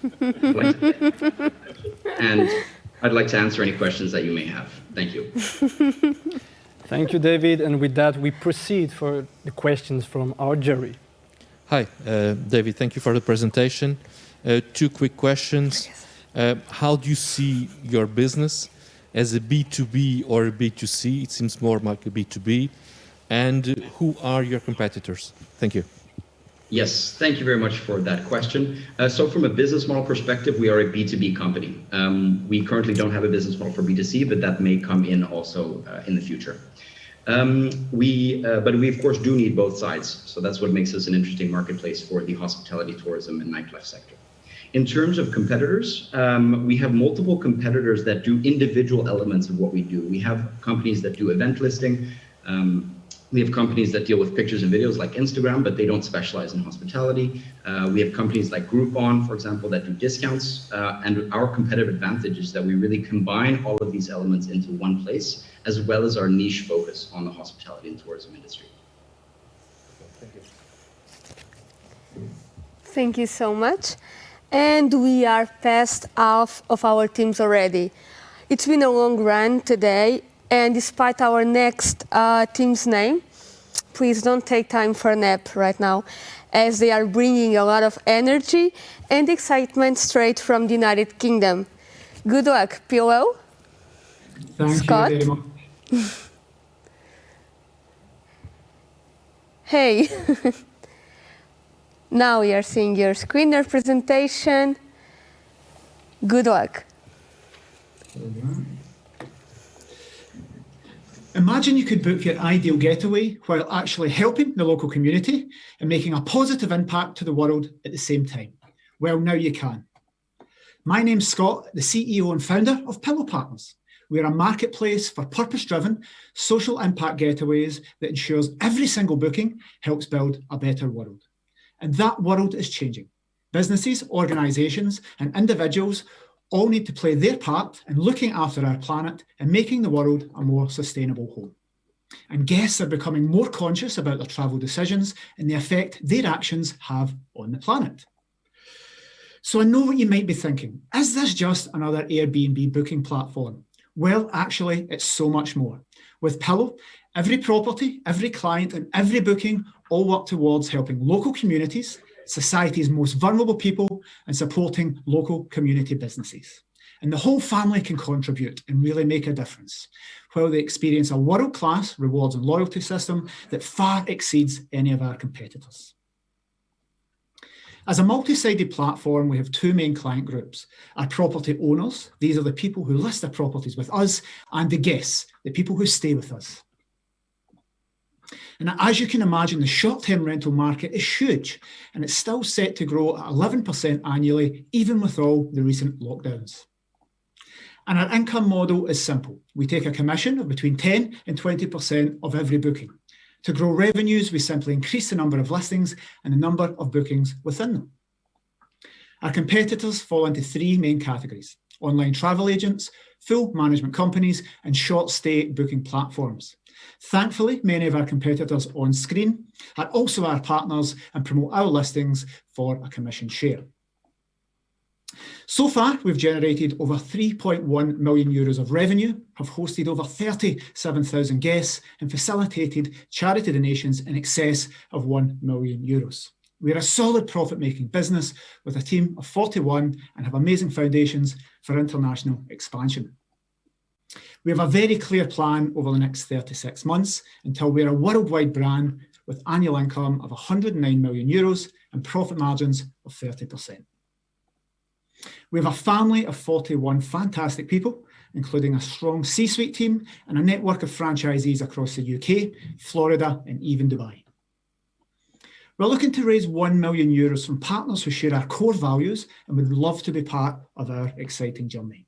And I'd like to answer any questions that you may have. Thank you. Thank you, David. And with that, we proceed for the questions from our jury. Hi, David, thank you for the presentation. 2 quick questions. How do you see your business as a B2B or a B2C? It seems more like a B2B. And who are your competitors? Thank you. Yes, thank you very much for that question. So from a business model perspective, we are a B2B company. We currently don't have a business model for B2C, but that may come in also in the future. But we of course do need both sides. So that's what makes us an interesting marketplace for the hospitality, tourism, and nightlife sector. In terms of competitors, we have multiple competitors that do individual elements of what we do. We have companies that do event listing. We have companies that deal with pictures and videos like Instagram, but they don't specialize in hospitality. We have companies like Groupon, for example, that do discounts. And our competitive advantage is that we really combine all of these elements into one place, as well as our niche focus on the hospitality and tourism industry. Thank you. Thank you so much. And we are past half of our teams already. It's been a long run today. And despite our next team's name, please don't take time for a nap right now, as they are bringing a lot of energy and excitement straight from the United Kingdom. Good luck, Pillow. Thank Scott. you very much. Hey. Now we are seeing your screen representation. Good luck. Imagine you could book your ideal getaway while actually helping the local community and making a positive impact to the world at the same time. Well, now you can. My name's Scott, the CEO and founder of Pillow Partners. We're a marketplace for purpose-driven social impact getaways that ensures every single booking helps build a better world. And that world is changing. Businesses, organizations, and individuals all need to play their part in looking after our planet and making the world a more sustainable home. And guests are becoming more conscious about their travel decisions and the effect their actions have on the planet. So I know what you might be thinking. Is this just another Airbnb booking platform? Well, actually, it's so much more. With Pillow, every property, every client, and every booking all work towards helping local communities, society's most vulnerable people, and supporting local community businesses. And the whole family can contribute and really make a difference, while they experience a world-class rewards and loyalty system that far exceeds any of our competitors. As a multi-sided platform, we have 2 main client groups. Our property owners, these are the people who list their properties with us, and the guests, the people who stay with us. And as you can imagine, the short-term rental market is huge, and it's still set to grow at 11% annually, even with all the recent lockdowns. And our income model is simple. We take a commission of between 10 and 20% of every booking. To grow revenues, we simply increase the number of listings and the number of bookings within them. Our competitors fall into 3 main categories. online travel agents, full management companies, and short-stay booking platforms. Thankfully, many of our competitors on screen are also our partners and promote our listings for a commission share. So far, we've generated over 3.1 million euros of revenue, have hosted over 37,000 guests, and facilitated charity donations in excess of 1 million euros. We're a solid profit-making business with a team of 41 and have amazing foundations for international expansion. We have a very clear plan over the next 36 months until we're a worldwide brand with annual income of 109 million euros and profit margins of 30%. We have a family of 41 fantastic people, including a strong C-suite team and a network of franchisees across the UK, Florida, and even Dubai. We're looking to raise 1 million euros from partners who share our core values and would love to be part of our exciting journey.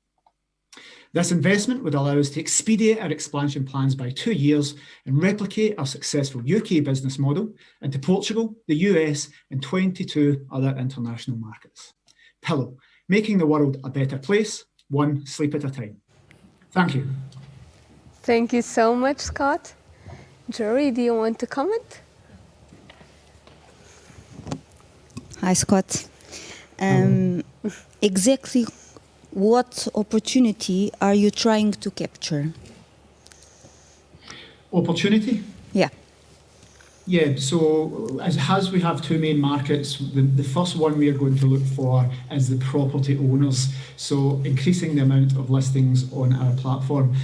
This investment would allow us to expedite our expansion plans by 2 years and replicate our successful UK business model into Portugal, the US, and 22 other international markets. Pillow, making the world a better place, one sleep at a time. Thank you. Thank you so much, Scott. Jory, do you want to comment? Hi, Scott. Exactly what opportunity are you trying to capture? Opportunity? Yeah. Yeah, so as we have two main markets, the first one we are going to look for is the property owners. So increasing the amount of listings on our platform.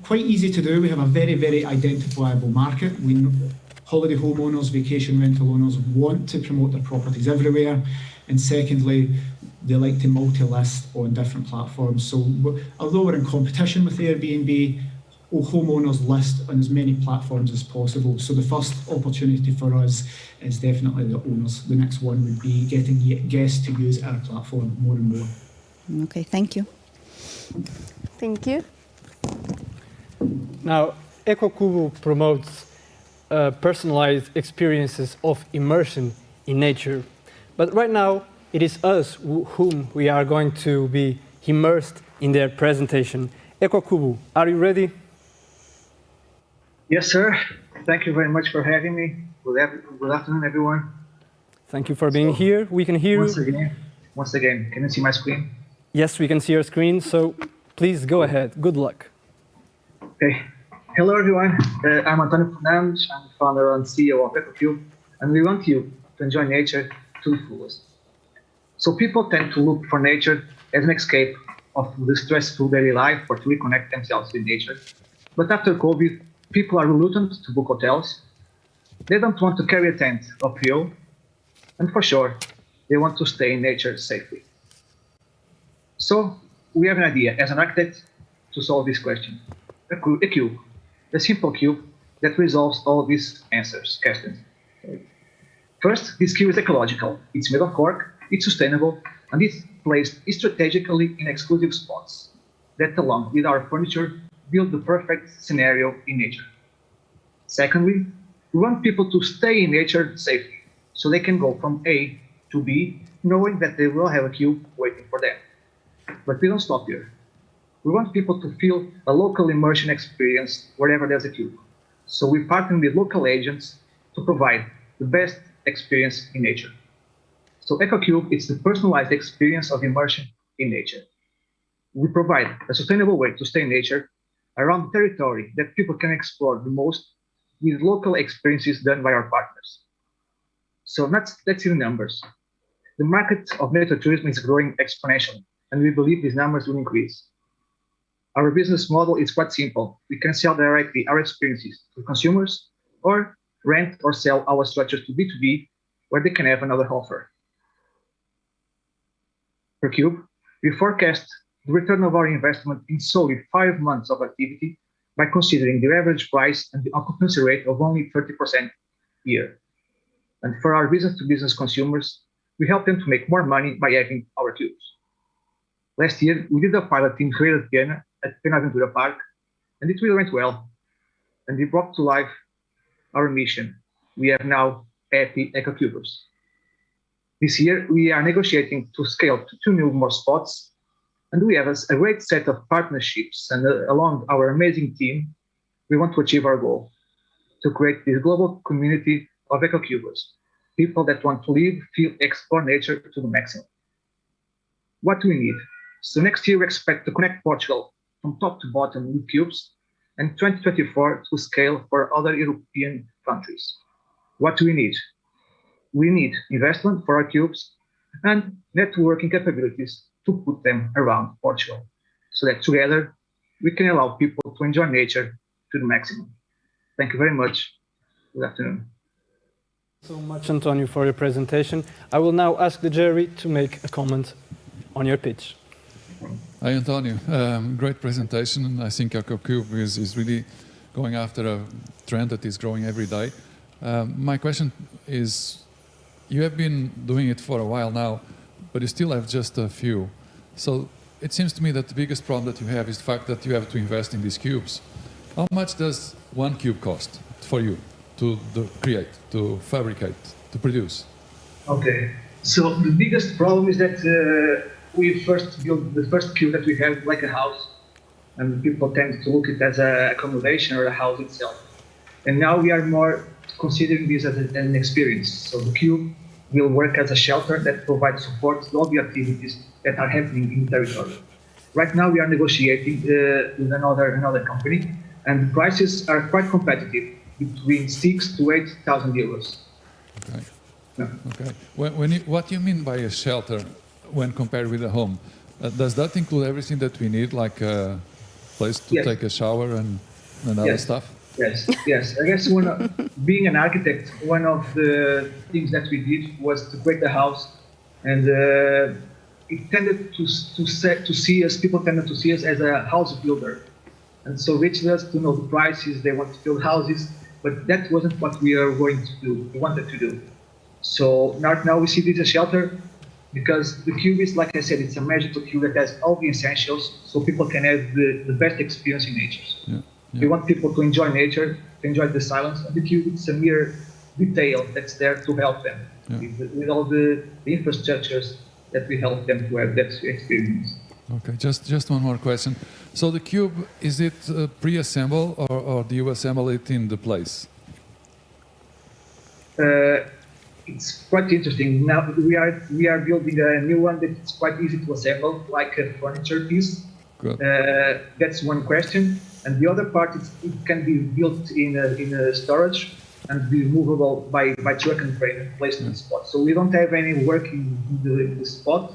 Quite easy to do. We have a very, very identifiable market. Holiday homeowners, vacation rental owners want to promote their properties everywhere. And secondly, they like to multi-list on different platforms. So although we're in competition with Airbnb, homeowners list on as many platforms as possible. So the first opportunity for us is definitely the owners. The next one would be getting guests to use our platform more and more. Okay, thank you. Thank you. Now, EcoCubo promotes personalized experiences of immersion in nature. But right now, it is us whom we are going to be immersed in their presentation. EcoCubo, are you ready? Yes, sir. Thank you very much for having me. Good afternoon, everyone. Thank you for being here. We can hear you. Once again, can you see my screen? Yes, we can see your screen, so please go ahead. Good luck. Okay. Hello, everyone. I'm Antonio Fernandes. I'm the founder and CEO of EcoCube, and we want you to enjoy nature to the fullest. So people tend to look for nature as an escape of the stressful daily life or to reconnect themselves with nature. But after COVID, people are reluctant to book hotels. They don't want to carry a tent uphill. And for sure, they want to stay in nature safely. So we have an idea as an architect to solve this question. A cube, a simple cube that resolves all these questions. First, this cube is ecological. It's made of cork, it's sustainable, and it's placed strategically in exclusive spots that, along with our furniture, build the perfect scenario in nature. Secondly, we want people to stay in nature safely, so they can go from A to B, knowing that they will have a cube waiting for them. But we don't stop here. We want people to feel a local immersion experience wherever there's a cube. So we partner with local agents to provide the best experience in nature. So EcoCube is the personalized experience of immersion in nature. We provide a sustainable way to stay in nature around the territory that people can explore the most with local experiences done by our partners. So let's see the numbers. The market of nature tourism is growing exponentially, and we believe these numbers will increase. Our business model is quite simple. We can sell directly our experiences to consumers or rent or sell our structures to B2B, where they can have another offer. Per cube, we forecast the return of our investment in solely 5 months of activity by considering the average price and the occupancy rate of only 30% a year. And for our business-to-business consumers, we help them to make more money by having our cubes. Last year, we did a pilot in Rio de Janeiro at Pena Aventura Park, and it really went well. And we brought to life our mission. We have now happy EcoCubers. This year, we are negotiating to scale to 2 more spots, And we have a great set of partnerships, and along our amazing team, we want to achieve our goal, to create this global community of EcoCubers, people that want to live, feel, explore nature to the maximum. What do we need? So next year we expect to connect Portugal from top to bottom with cubes, and 2024 to scale for other European countries. What do we need? We need investment for our cubes and networking capabilities to put them around Portugal, so that together we can allow people to enjoy nature to the maximum. Thank you very much. Good afternoon. So much, Antonio, for your presentation. I will now ask the jury to make a comment on your pitch. Hi, Antonio. Great presentation, and I think EcoCube is really going after a trend that is growing every day. My question is, you have been doing it for a while now, but you still have just a few. So it seems to me that the biggest problem that you have is the fact that you have to invest in these cubes. How much does one cube cost for you to create, to fabricate, to produce? Okay, so the biggest problem is that we first built the first cube that we have like a house, and people tend to look at it as an accommodation or a house itself. And now we are more considering this as an experience. So the cube will work as a shelter that provides support to all the activities that are happening in the territory. Right now we are negotiating with another company, and the prices are quite competitive, between 6,000 to 8,000 euros. Okay. Yeah. Okay. What do you mean by a shelter when compared with a home? Does that include everything that we need, like a place to take a shower and other stuff? Yes, yes. I guess being an architect, one of the things that we did was to create a house, and it tended to see us. People tended to see us as a house builder, and so reached us to know the prices. They want to build houses, but that wasn't what we are going to do. We wanted to do. So now we see this as a shelter, because the cube is, like I said, it's a magical cube that has all the essentials, so people can have the best experience in nature. Yeah. We want people to enjoy nature, to enjoy the silence, and the cube is a mere detail that's there to help them with all the infrastructures that we help them to have that experience. Okay, just one more question. So the cube, is it pre-assembled or do you assemble it in the place? It's quite interesting. Now we are building a new one that's quite easy to assemble, like a furniture piece. Good. That's one question. And the other part is it can be built in a storage and be movable by truck and crane and placed in the spot. So we don't have any work in the spot.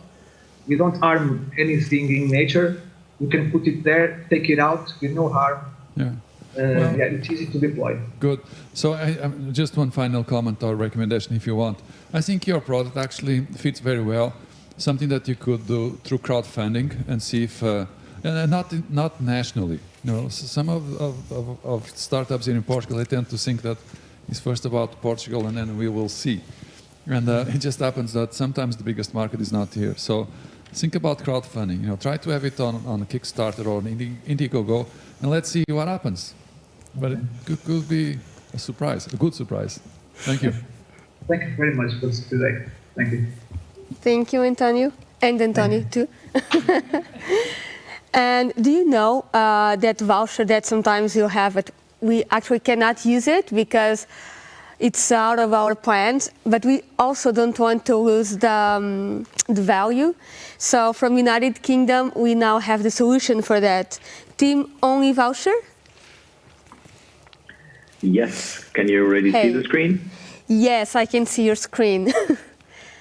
We don't harm anything in nature. We can put it there, take it out with no harm. Yeah. It's easy to deploy. Good. So just one final comment or recommendation, if you want. I think your product actually fits very well. Something that you could do through crowdfunding and see if, not nationally. You know, some of startups here in Portugal, they tend to think that it's first about Portugal and then we will see. And it just happens that sometimes the biggest market is not here. So think about crowdfunding. You know, try to have it on a Kickstarter or an Indiegogo, and let's see what happens. But it could be a surprise, a good surprise. Thank you. Thank you very much for today. Thank you. Thank you, Antonio, and Antonio too. And do you know that voucher that sometimes you have it, we actually cannot use it because it's out of our plans, but we also don't want to lose the value. So from United Kingdom, we now have the solution for that. Team-only voucher? Yes. Can you already see the screen? Yes, I can see your screen.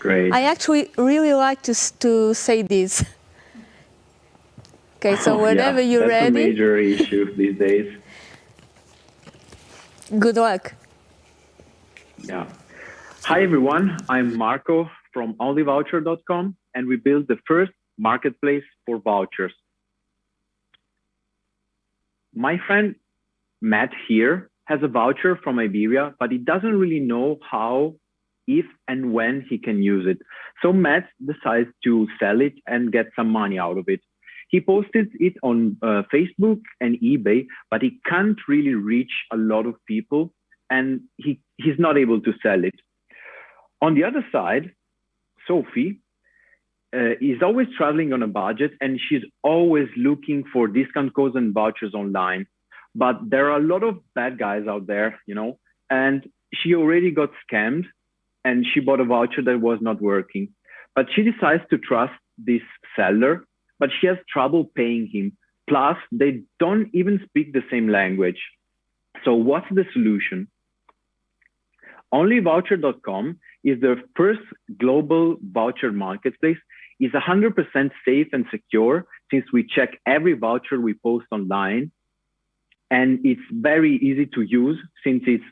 Great. I actually really like to say this. Okay, so whenever you're ready. That's a major issue these days. Good luck. Yeah. Hi, everyone. I'm Marco from onlyvoucher.com, and we built the first marketplace for vouchers. My friend Matt here has a voucher from Iberia, but he doesn't really know how, if, and when he can use it. So Matt decides to sell it and get some money out of it. He posted it on Facebook and eBay, but he can't really reach a lot of people, and he's not able to sell it. On the other side, Sophie is always traveling on a budget, and she's always looking for discount codes and vouchers online. But there are a lot of bad guys out there, you know, and she already got scammed and she bought a voucher that was not working. But she decides to trust this seller, but she has trouble paying him. Plus, they don't even speak the same language. So what's the solution? Onlyvoucher.com is the first global voucher marketplace. It's 100% safe and secure since we check every voucher we post online. And it's very easy to use since it's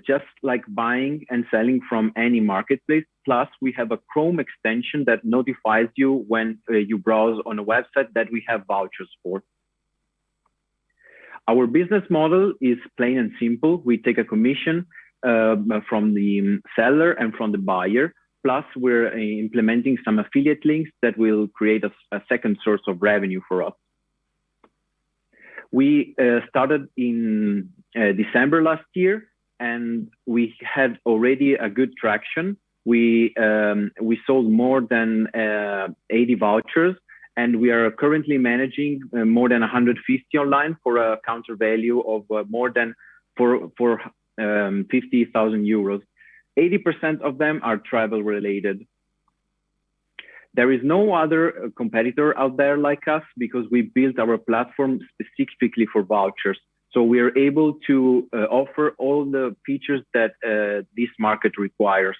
just like buying and selling from any marketplace. Plus, we have a Chrome extension that notifies you when you browse on a website that we have vouchers for. Our business model is plain and simple. We take a commission from the seller and from the buyer. Plus, we're implementing some affiliate links that will create a second source of revenue for us. We started in December last year, and we had already a good traction. We sold more than 80 vouchers, and we are currently managing more than 150 online for a counter value of more than 50,000 euros. 80% of them are travel related. There is no other competitor out there like us because we built our platform specifically for vouchers. So we are able to offer all the features that this market requires.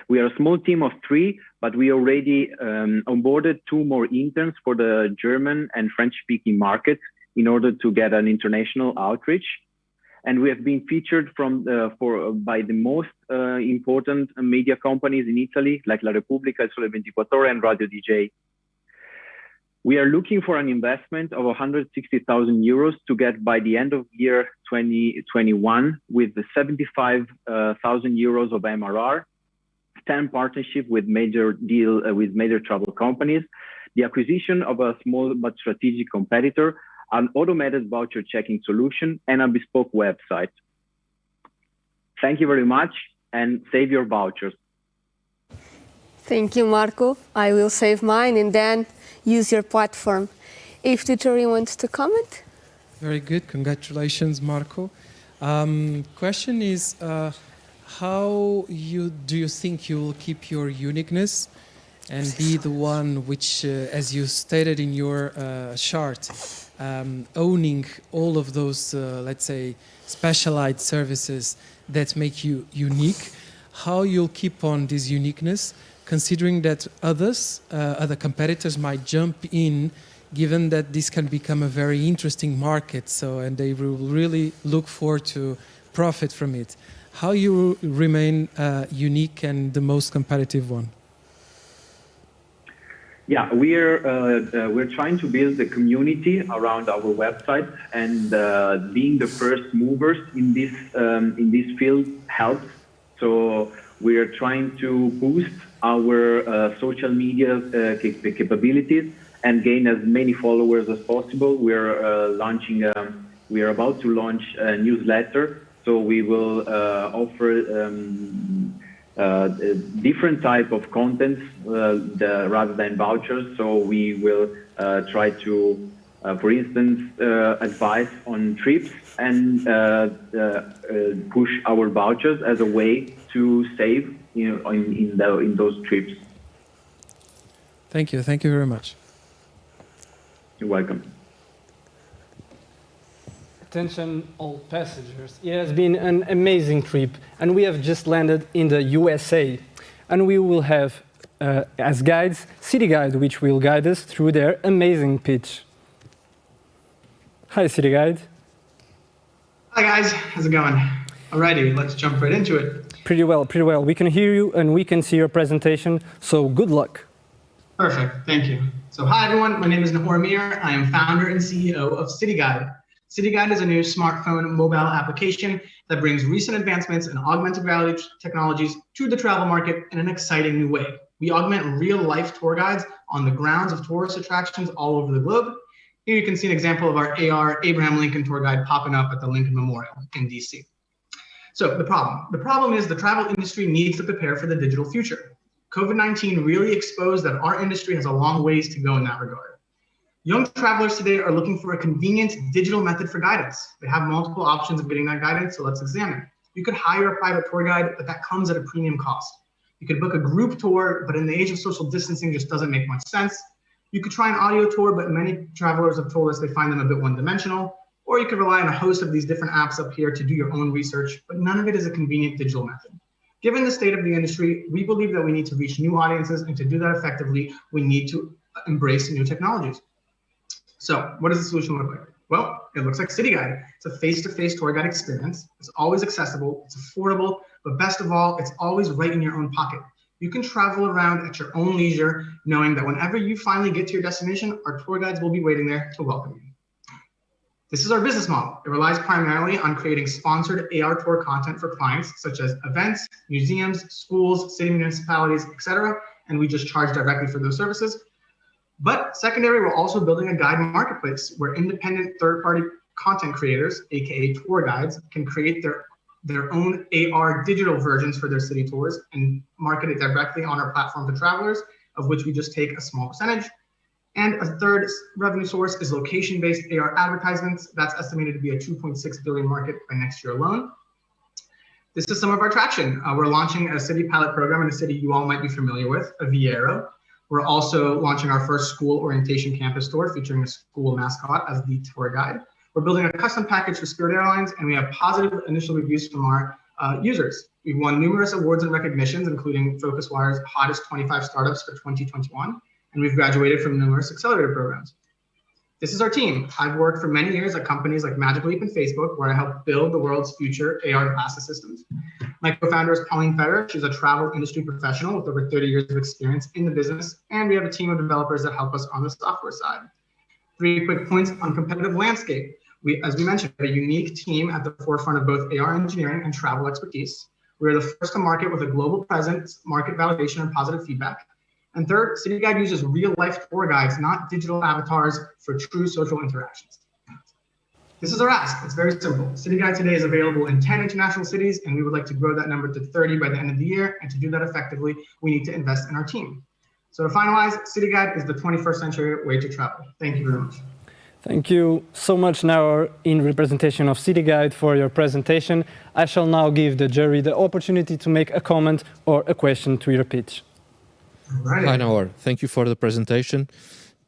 We are a small team of 3, but we already onboarded 2 more interns for the German and French-speaking markets in order to get an international outreach. And we have been featured by the most important media companies in Italy, like La Repubblica, Il Sole 24 Ore, and Radio DJ. We are looking for an investment of 160,000 euros to get by the end of year 2021 with the 75,000 euros of MRR, 10 partnership with major travel companies, the acquisition of a small but strategic competitor, an automated voucher checking solution, and a bespoke website. Thank you very much, and save your vouchers. Thank you, Marco. I will save mine and then use your platform. If Tutori wants to comment? Very good. Congratulations, Marco. Question is, how do you think you will keep your uniqueness and be the one which, as you stated in your chart, owning all of those, let's say, specialized services that make you unique? How you'll keep on this uniqueness, considering that other competitors might jump in, given that this can become a very interesting market, and they will really look forward to profit from it. How you remain unique and the most competitive one? Yeah, we're trying to build a community around our website, and being the first movers in this field helps. So we are trying to boost our social media capabilities and gain as many followers as possible. We are about to launch a newsletter, so we will offer different type of content rather than vouchers. So we will try to, for instance, advise on trips and push our vouchers as a way to save, in those trips. Thank you. Thank you very much. You're welcome. Attention all passengers, it has been an amazing trip and we have just landed in the USA, and we will have as guides City Guide, which will guide us through their amazing pitch. Hi City Guide. Hi guys, how's it going? Alrighty, let's jump right into it. Pretty well. We can hear you and we can see your presentation, so good luck. Perfect, thank you. So hi everyone, my name is Nahor Mir. I am founder and CEO of City Guide. City Guide is a new smartphone mobile application that brings recent advancements in augmented reality technologies to the travel market in an exciting new way. We augment real-life tour guides on the grounds of tourist attractions all over the globe. Here you can see an example of our AR Abraham Lincoln tour guide popping up at the Lincoln Memorial in DC. So the problem is the travel industry needs to prepare for the digital future. COVID-19 really exposed that our industry has a long ways to go in that regard. Young travelers today are looking for a convenient digital method for guidance. They have multiple options of getting that guidance, so let's examine. You could hire a private tour guide, but that comes at a premium cost. You could book a group tour, but in the age of social distancing just doesn't make much sense. You could try an audio tour, but many travelers have told us they find them a bit one-dimensional. Or you could rely on a host of these different apps up here to do your own research, but none of it is a convenient digital method. Given the state of the industry, we believe that we need to reach new audiences, and to do that effectively, we need to embrace new technologies. So what does the solution look like? Well, it looks like City Guide. It's a face-to-face tour guide experience. It's always accessible, it's affordable, but best of all, it's always right in your own pocket. You can travel around at your own leisure, knowing that whenever you finally get to your destination, our tour guides will be waiting there to welcome you. This is our business model. It relies primarily on creating sponsored AR tour content for clients, such as events, museums, schools, city municipalities, etc. And we just charge directly for those services. But secondary, we're also building a guide marketplace where independent third-party content creators, aka tour guides, can create their own AR digital versions for their city tours and market it directly on our platform to travelers, of which we just take a small percentage. And a third revenue source is location-based AR advertisements. That's estimated to be a 2.6 billion market by next year alone. This is some of our traction. We're launching a city pilot program in a city you all might be familiar with, Oviedo. We're also launching our first school orientation campus tour featuring a school mascot as the tour guide. We're building a custom package for Spirit Airlines, and we have positive initial reviews from our users. We've won numerous awards and recognitions, including FocusWire's hottest 25 startups for 2021, and we've graduated from numerous accelerator programs. This is our team. I've worked for many years at companies like Magic Leap and Facebook, where I helped build the world's future AR glasses systems. My co-founder is Pauline Feder. She's a travel industry professional with over 30 years of experience in the business, and we have a team of developers that help us on the software side. 3 quick points on competitive landscape. As we mentioned, we have a unique team at the forefront of both AR engineering and travel expertise. We're the first to market with a global presence, market validation, and positive feedback. And third, City Guide uses real-life tour guides, not digital avatars, for true social interactions. This is our ask. It's very simple. City Guide today is available in 10 international cities, and we would like to grow that number to 30 by the end of the year. And to do that effectively, we need to invest in our team. So to finalize, City Guide is the 21st century way to travel. Thank you very much. Thank you so much, now in representation of City Guide, for your presentation. I shall now give the jury the opportunity to make a comment or a question to your pitch. Hi, Naor. Thank you for the presentation.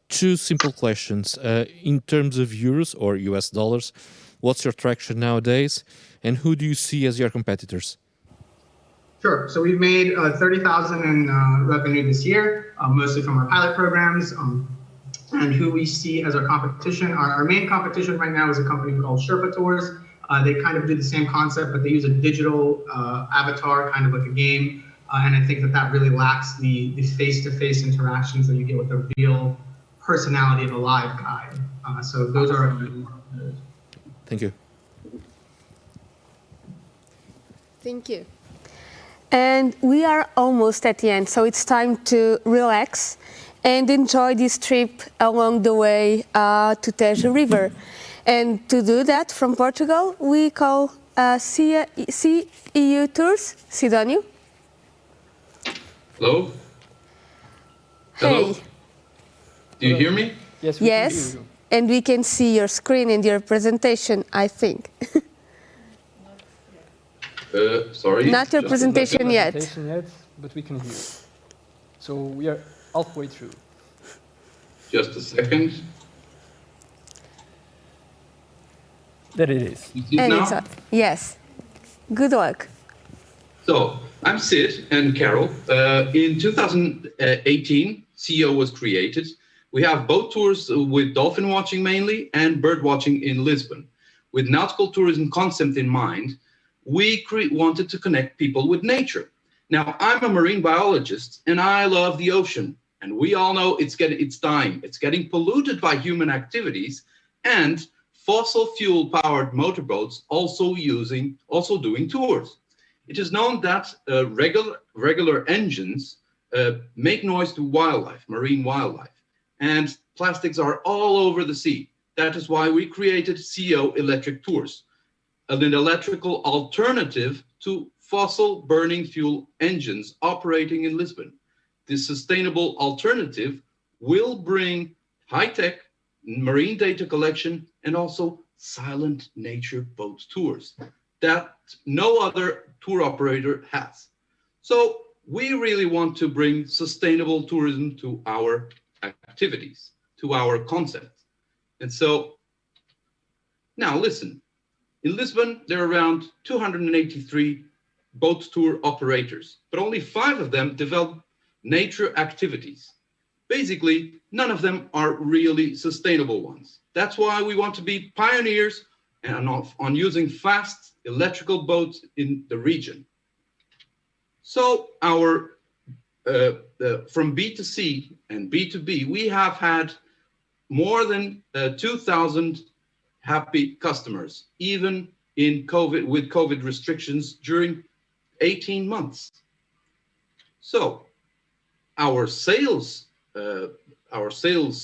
2 simple questions. In terms of euros or US dollars, what's your traction nowadays, and who do you see as your competitors? Sure. So we've made 30,000 in revenue this year, mostly from our pilot programs. And who we see as our competition, our main competition right now is a company called Sherpa Tours. They kind of do the same concept, but they use a digital avatar, kind of like a game. And I think that really lacks the face-to-face interactions that you get with the real personality of a live guide. So those are our main competitors. Thank you. Thank you. And we are almost at the end, so it's time to relax and enjoy this trip along the way to Tejo River. And to do that, from Portugal, we call CEU Tours, Sidónio. Hello? Hey. Do you hear me? Yes, we can hear you. And we can see your screen and your presentation, I think. Sorry? Not your presentation yet. But we can hear. So we are halfway through. Just a second. There it is. And it's yes. Good luck. So, I'm Sid and Carol. In 2018, CEO was created. We have boat tours with dolphin watching mainly and bird watching in Lisbon. With nautical tourism concept in mind, we wanted to connect people with nature. Now, I'm a marine biologist and I love the ocean. And we all know it's dying. It's getting polluted by human activities and fossil fuel powered motorboats also doing tours. It is known that regular engines make noise to wildlife, marine wildlife, and plastics are all over the sea. That is why we created CEO Electric Tours, an electrical alternative to fossil burning fuel engines operating in Lisbon. this sustainable alternative will bring high-tech marine data collection and also silent nature boat tours that no other tour operator has. So we really want to bring sustainable tourism to our activities, to our concept. And so now listen, in Lisbon, there are around 283 boat tour operators, but only 5 of them develop nature activities. Basically, none of them are really sustainable ones. That's why we want to be pioneers on using fast electrical boats in the region. So our from B2C and B2B, we have had more than 2,000 happy customers, even in COVID, with COVID restrictions during 18 months. So our sales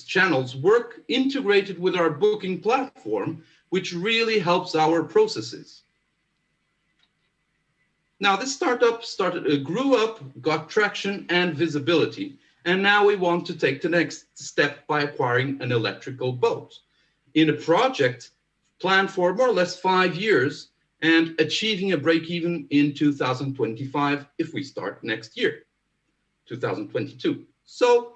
channels work integrated with our booking platform, which really helps our processes. Now, this startup grew up, got traction and visibility, and now we want to take the next step by acquiring an electrical boat in a project planned for more or less 5 years and achieving a break-even in 2025 if we start next year, 2022. So,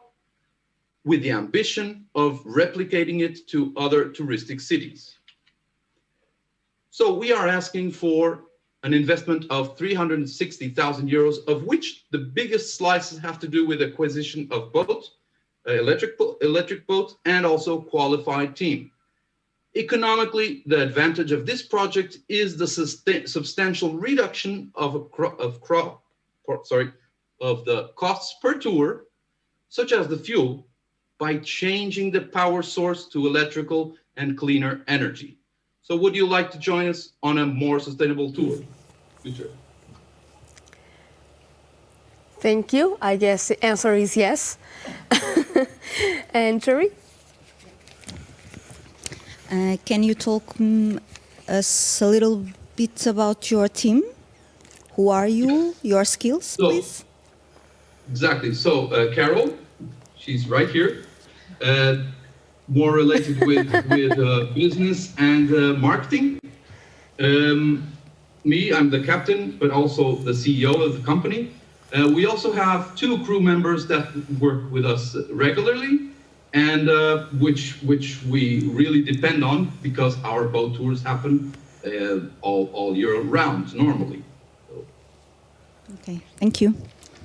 with the ambition of replicating it to other touristic cities. So we are asking for an investment of 360,000 euros, of which the biggest slices have to do with acquisition of boats, electric boats, and also qualified team. Economically, the advantage of this project is the substantial reduction of the costs per tour, such as the fuel, by changing the power source to electrical and cleaner energy. So would you like to join us on a more sustainable tour? Future. Thank you. I guess the answer is yes. And Jerry? Can you talk us a little bit about your team? Who are you? Your skills, please? Exactly. So Carol, she's right here. More related with business and marketing. Me, I'm the captain, but also the CEO of the company. We also have 2 crew members that work with us regularly, and which we really depend on because our boat tours happen all year round normally. So. Okay, thank you.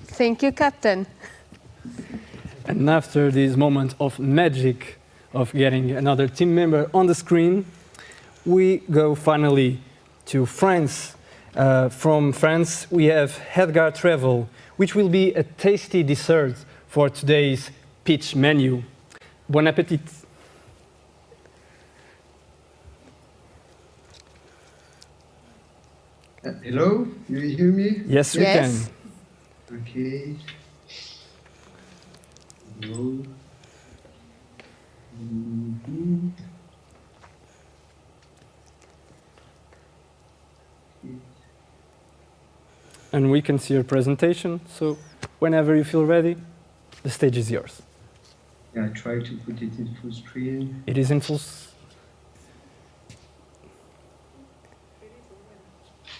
Thank you, Captain. And after this moment of magic of getting another team member on the screen, we go finally to France. From France, we have Edgar Travel, which will be a tasty dessert for today's pitch menu. Bon appétit! Hello, you hear me? Yes, we can. Okay. Hello. And we can see your presentation, so whenever you feel ready, the stage is yours. Yeah, try to put it in full screen. It is in full.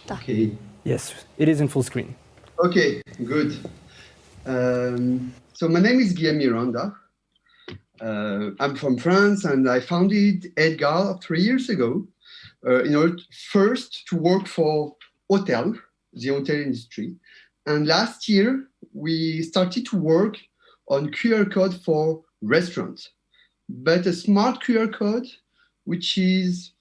Okay. Yes, it is in full screen. Okay, good. So my name is Guillaume Miranda. I'm from France, and I founded Edgar 3 years ago in order first to work for the hotel industry. And last year, we started to work on QR code for restaurants, but a smart QR code, which is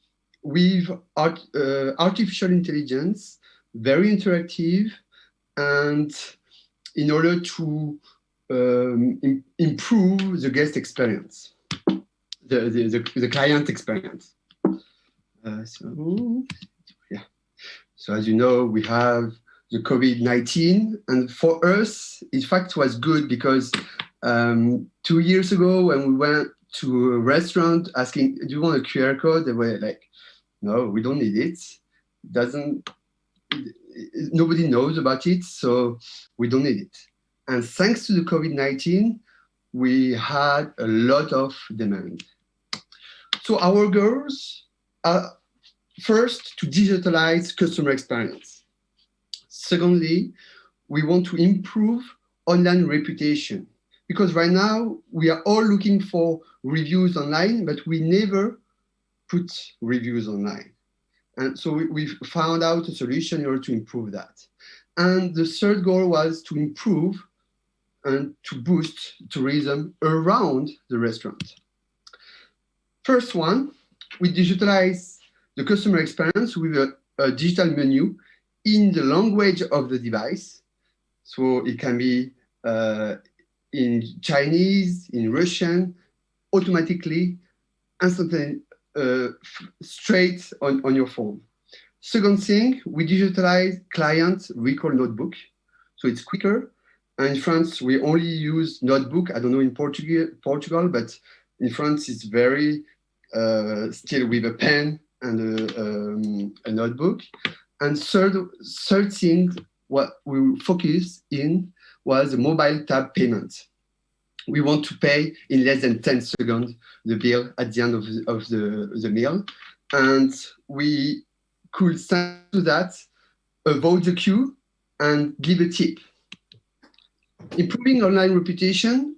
with artificial intelligence, very interactive, and in order to improve the guest experience, the client experience. So as you know, we have the COVID-19, and for us, in fact, it was good because 2 years ago when we went to a restaurant asking, do you want a QR code? They were like, no, we don't need it. Nobody knows about it, so we don't need it. And thanks to the COVID-19, we had a lot of demand. So our goals are first to digitalize customer experience. Secondly, we want to improve online reputation, because right now we are all looking for reviews online, but we never put reviews online. And so we found out a solution in order to improve that. And the third goal was to improve and to boost tourism around the restaurant. First one, we digitalize the customer experience with a digital menu in the language of the device. So it can be in Chinese, in Russian, automatically, instantly, straight on your phone. Second thing, we digitalize client recall notebook. So it's quicker. And in France, we only use notebook. I don't know in Portugal, but in France, it's very still with a pen and a notebook. And third thing, what we focus in was mobile tab payment. We want to pay in less than 10 seconds the bill at the end of the meal. And we could, thanks to that, avoid the queue and give a tip. Improving online reputation,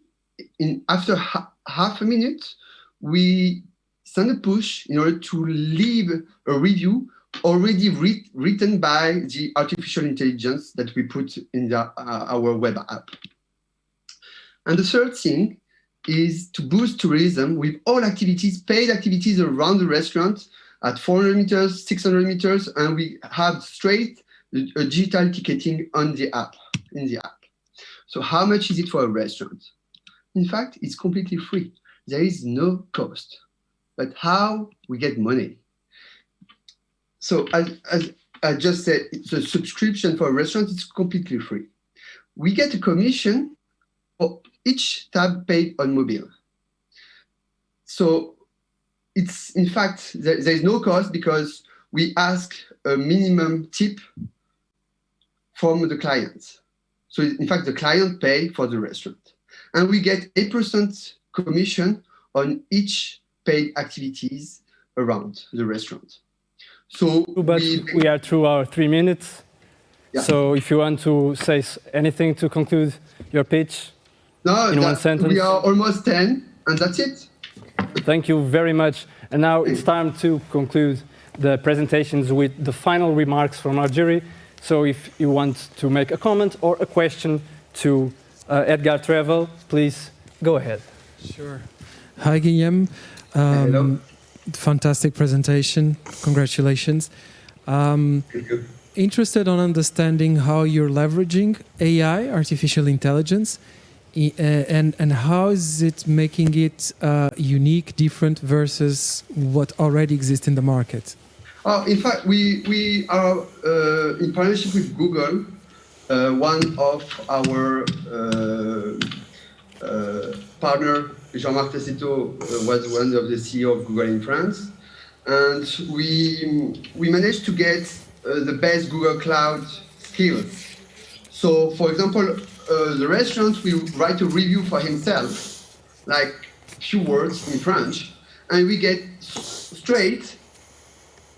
after half a minute, we send a push in order to leave a review already written by the artificial intelligence that we put in our web app. And the third thing is to boost tourism with all activities, paid activities around the restaurant at 400 meters, 600 meters, and we have straight digital ticketing on the app, in the app. So how much is it for a restaurant? In fact, it's completely free. There is no cost. But how we get money? So as I just said, it's a subscription for a restaurant, it's completely free. We get a commission for each tab paid on mobile. So it's, in fact, there is no cost because we ask a minimum tip from the client. So in fact, the client pay for the restaurant. And we get 8% commission on each paid activities around the restaurant. So but we are through our 3 minutes. Yeah. So if you want to say anything to conclude your pitch in one sentence. We are almost 10, and that's it. Thank you very much. And now it's time to conclude the presentations with the final remarks from our jury. So if you want to make a comment or a question to Edgar Travel, please go ahead. Sure. Hi, Guillaume. Hello. Fantastic presentation. Congratulations. Interested on understanding how you're leveraging AI, artificial intelligence, and how is it making it unique, different versus what already exists in the market? In fact, we are in partnership with Google. One of our partner, Jean-Marc Tessito, was one of the CEO of Google in France. And we managed to get the best Google Cloud skills. So, for example, the restaurant will write a review for himself, like a few words in French, and we get straight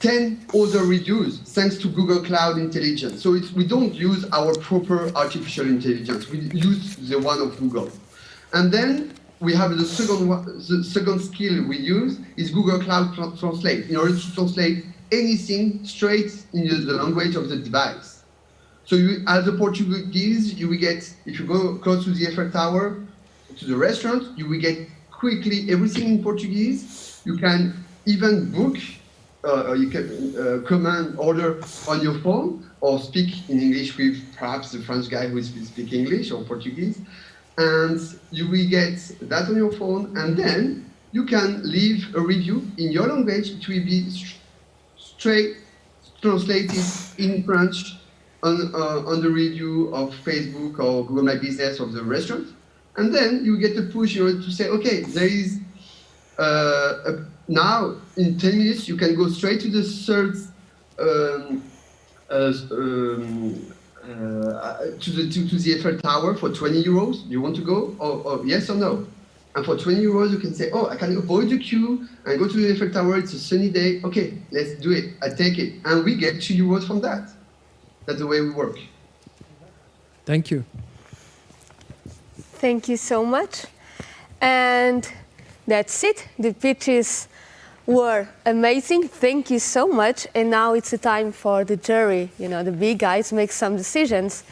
10 other reviews thanks to Google Cloud Intelligence. So we don't use our proper artificial intelligence. We use the one of Google. And then we have the second skill we use is Google Cloud Translate in order to translate anything straight in the language of the device. So you, as a Portuguese, you will get, if you go close to the Eiffel Tower, to the restaurant, you will get quickly everything in Portuguese. You can even book, you can command order on your phone or speak in English with perhaps the French guy who speaks English or Portuguese. And you will get that on your phone, and then you can leave a review in your language. It will be straight translated in French on the review of Facebook or Google My Business of the restaurant. And then you get a push in order to say, okay, there is, now in 10 minutes, you can go straight to the third to the Eiffel Tower for 20 euros. Do you want to go? Or yes or no? And for 20 euros, you can say, oh, I can avoid the queue and go to the Eiffel Tower. It's a sunny day. Okay, let's do it. I take it. And we get 2 euros from that. That's the way we work. Thank you. Thank you so much. And that's it. The pitches were amazing. Thank you so much. And now it's the time for the jury, you know, the big guys make some decisions.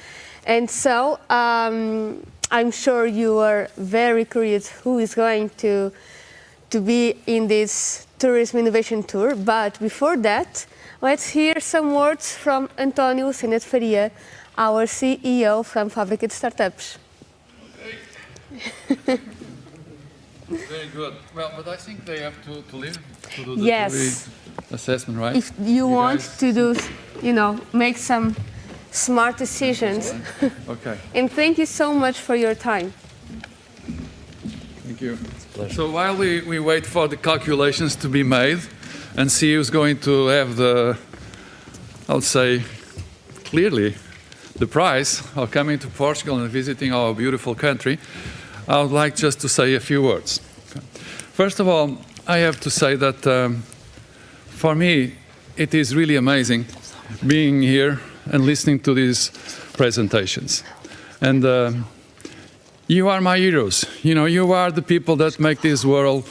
And so I'm sure you are very curious who is going to be in this Tourism Innovation Tour. But before that, let's hear some words from António Sena de Faria, our CEO from Fábrica de Startups. Okay. Very good. Well, but I think they have to leave to do the Yes. jury assessment, right? If you want to do, you know, make some smart decisions. Okay. And thank you so much for your time. Thank you. So while we wait for the calculations to be made and see who's going to have the, I would say, clearly, the prize of coming to Portugal and visiting our beautiful country, I would like just to say a few words. First of all, I have to say that for me, it is really amazing being here and listening to these presentations. And you are my heroes. You know, you are the people that make this world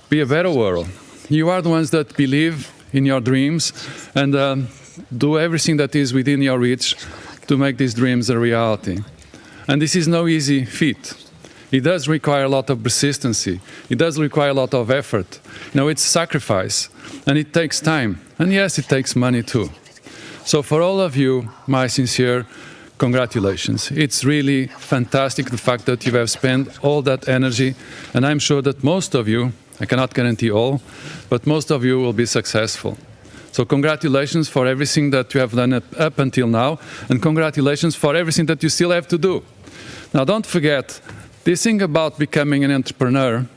be a better world. You are the ones that believe in your dreams and do everything that is within your reach to make these dreams a reality. And this is no easy feat. It does require a lot of persistency. It does require a lot of effort. You know, it's sacrifice, and it takes time. And yes, it takes money too. So for all of you, my sincere congratulations. It's really fantastic, the fact that you have spent all that energy, and I'm sure that most of you, I cannot guarantee all, but most of you will be successful. So congratulations for everything that you have done up until now, and congratulations for everything that you still have to do. Now, don't forget, this thing about becoming an entrepreneur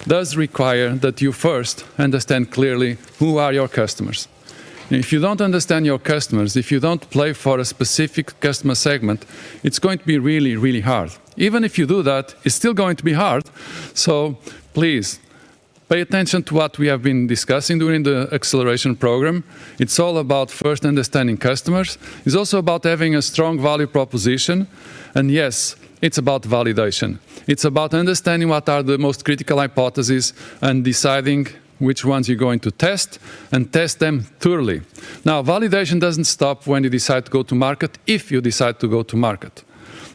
does require that you first understand clearly who are your customers. If you don't understand your customers, if you don't play for a specific customer segment, it's going to be really, really hard. Even if you do that, it's still going to be hard. So please, pay attention to what we have been discussing during the acceleration program. It's all about first understanding customers. It's also about having a strong value proposition. And yes, it's about validation. It's about understanding what are the most critical hypotheses and deciding which ones you're going to test, and test them thoroughly. Now, validation doesn't stop when you decide to go to market, if you decide to go to market.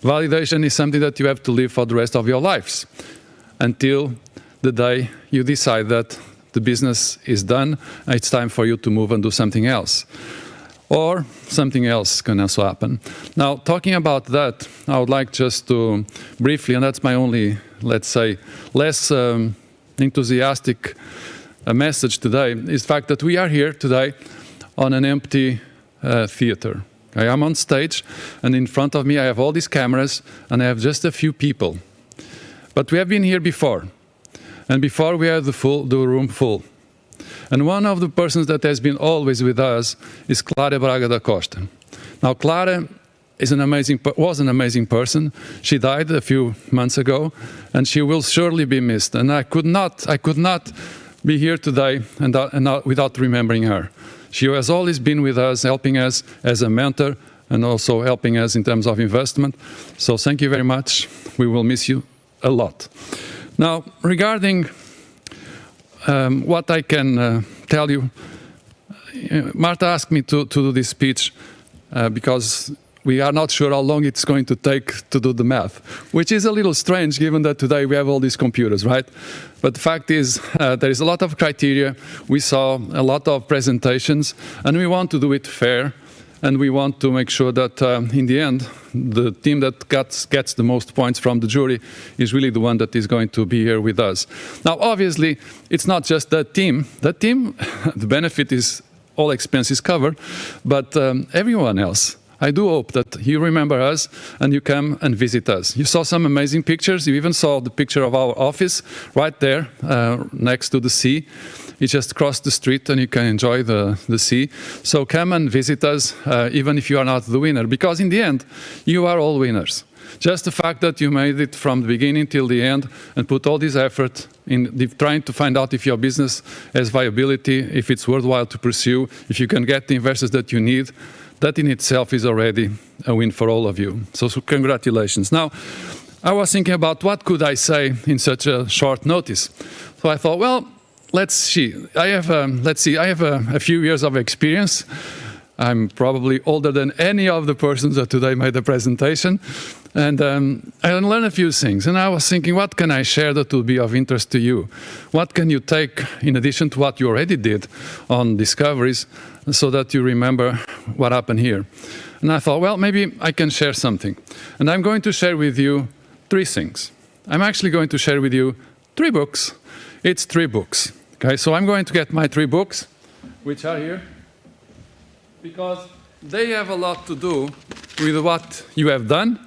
Validation is something that you have to live for the rest of your lives, until the day you decide that the business is done, and it's time for you to move and do something else. Or something else can also happen. Now, talking about that, I would like just to briefly, and that's my only, let's say, less enthusiastic message today, is the fact that we are here today on an empty theater. Okay, I'm on stage, and in front of me I have all these cameras, and I have just a few people. But we have been here before, and before we had the room full. And one of the persons that has been always with us is Clara Braga da Costa. Now, Clara was an amazing person. She died a few months ago, and she will surely be missed. And I could not be here today without remembering her. She has always been with us, helping us as a mentor, and also helping us in terms of investment. So thank you very much. We will miss you a lot. Now, regarding what I can tell you, Marta asked me to do this speech because we are not sure how long it's going to take to do the math, which is a little strange given that today we have all these computers, right? But the fact is, there is a lot of criteria. We saw a lot of presentations, and we want to do it fair, and we want to make sure that in the end, the team that gets the most points from the jury is really the one that is going to be here with us. Now, obviously, it's not just that team. That team, the benefit is all expenses covered, but everyone else. I do hope that you remember us and you come and visit us. You saw some amazing pictures. You even saw the picture of our office right there next to the sea. You just cross the street and you can enjoy the sea. So come and visit us, even if you are not the winner, because in the end, you are all winners. Just the fact that you made it from the beginning till the end and put all this effort in trying to find out if your business has viability, if it's worthwhile to pursue, if you can get the investors that you need, that in itself is already a win for all of you. So congratulations. Now, I was thinking about what could I say in such a short notice. So I thought, well, let's see. I have a few years of experience. I'm probably older than any of the persons that today made the presentation. And I learned a few things. And I was thinking, what can I share that will be of interest to you? What can you take in addition to what you already did on Discoveries so that you remember what happened here? And I thought, well, maybe I can share something. And I'm going to share with you 3 things. I'm actually going to share with you 3 books. It's 3 books. Okay, so I'm going to get my 3 books, which are here, because they have a lot to do with what you have done.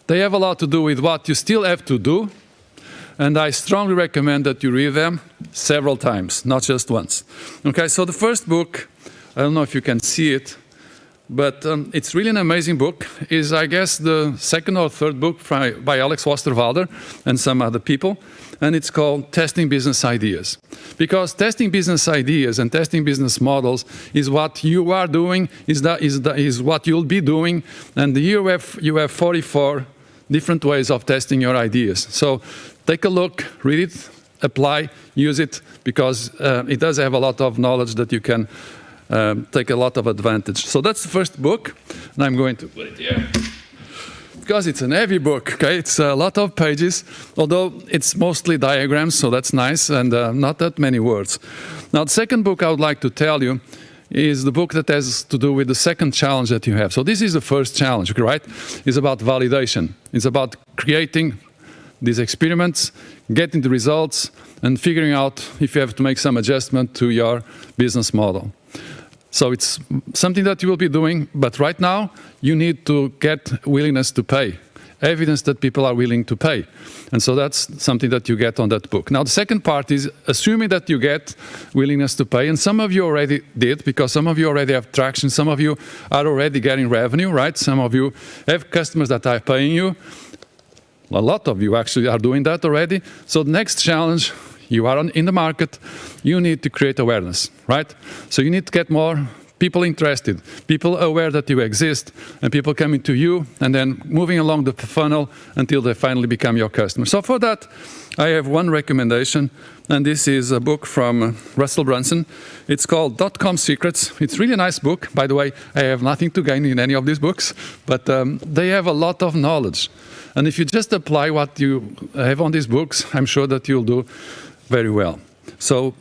They have a lot to do with what you still have to do. And I strongly recommend that you read them several times, not just once. Okay, so the first book, I don't know if you can see it, but it's really an amazing book. Is, I guess, the 2nd or 3rd book by Alex Osterwalder and some other people. And it's called Testing Business Ideas. Because testing business ideas and testing business models is what you are doing, is what you'll be doing. And you have 44 different ways of testing your ideas. So take a look, read it, apply, use it, because it does have a lot of knowledge that you can take a lot of advantage. So that's the first book, and I'm going to put it here. Because it's an heavy book, okay? It's a lot of pages, although it's mostly diagrams, so that's nice, and not that many words. Now, the second book I would like to tell you is the book that has to do with the second challenge that you have. So this is the first challenge, right? It's about validation. It's about creating these experiments, getting the results, and figuring out if you have to make some adjustment to your business model. So it's something that you will be doing, but right now you need to get willingness to pay, evidence that people are willing to pay. And so that's something that you get on that book. Now the second part is assuming that you get willingness to pay, and some of you already did, because some of you already have traction, some of you are already getting revenue, right? Some of you have customers that are paying you. A lot of you actually are doing that already. So the next challenge, you are in the market, you need to create awareness, right? So you need to get more people interested, people aware that you exist, and people coming to you and then moving along the funnel until they finally become your customer. So for that, I have one recommendation, and this is a book from Russell Brunson. It's called .com Secrets. It's really a nice book. By the way, I have nothing to gain in any of these books, but they have a lot of knowledge. And if you just apply what you have on these books, I'm sure that you'll do very well. So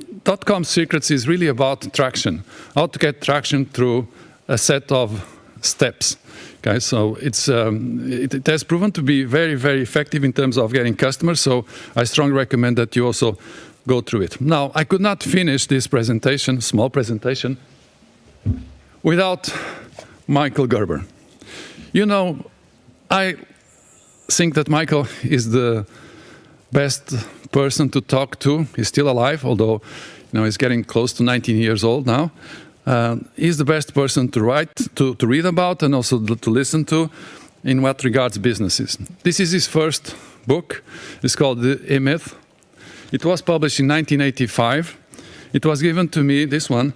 .com Secrets is really about traction, how to get traction through a set of steps. Okay, so it has proven to be very, very effective in terms of getting customers, so I strongly recommend that you also go through it. Now, I could not finish this presentation, small presentation, without Michael Gerber. You know, I think that Michael is the best person to talk to. He's still alive, although he's getting close to 19 years old now. He's the best person to read about and also to listen to in what regards businesses. This is his first book. It's called The E-Myth. It was published in 1985. It was given to me, this one,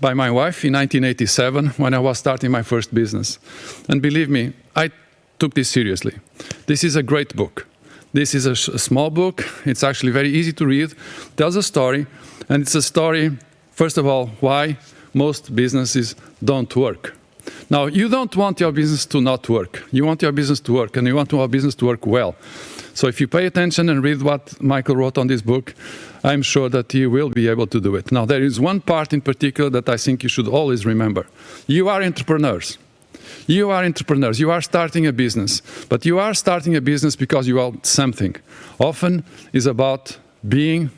by my wife in 1987 when I was starting my first business. And believe me, I took this seriously. This is a great book. This is a small book. It's actually very easy to read. Tells a story, and it's a story, first of all, why most businesses don't work. Now, you don't want your business to not work. You want your business to work, and you want your business to work well. So if you pay attention and read what Michael wrote on this book, I'm sure that you will be able to do it. Now, there is one part in particular that I think you should always remember. You are entrepreneurs. You are entrepreneurs. You are starting a business. But you are starting a business because you want something. Often is about being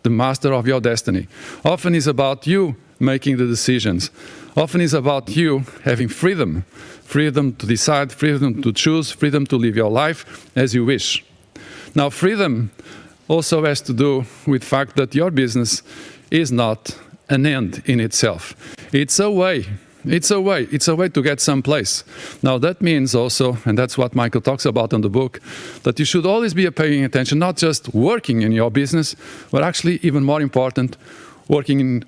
the master of your destiny. Often is about you making the decisions. Often is about you having freedom. Freedom to decide, freedom to choose, freedom to live your life as you wish. Now, freedom also has to do with the fact that your business is not an end in itself. It's a way. It's a way. It's a way to get someplace. Now that means also, and that's what Michael talks about in the book, that you should always be paying attention, not just working in your business, but actually even more important, working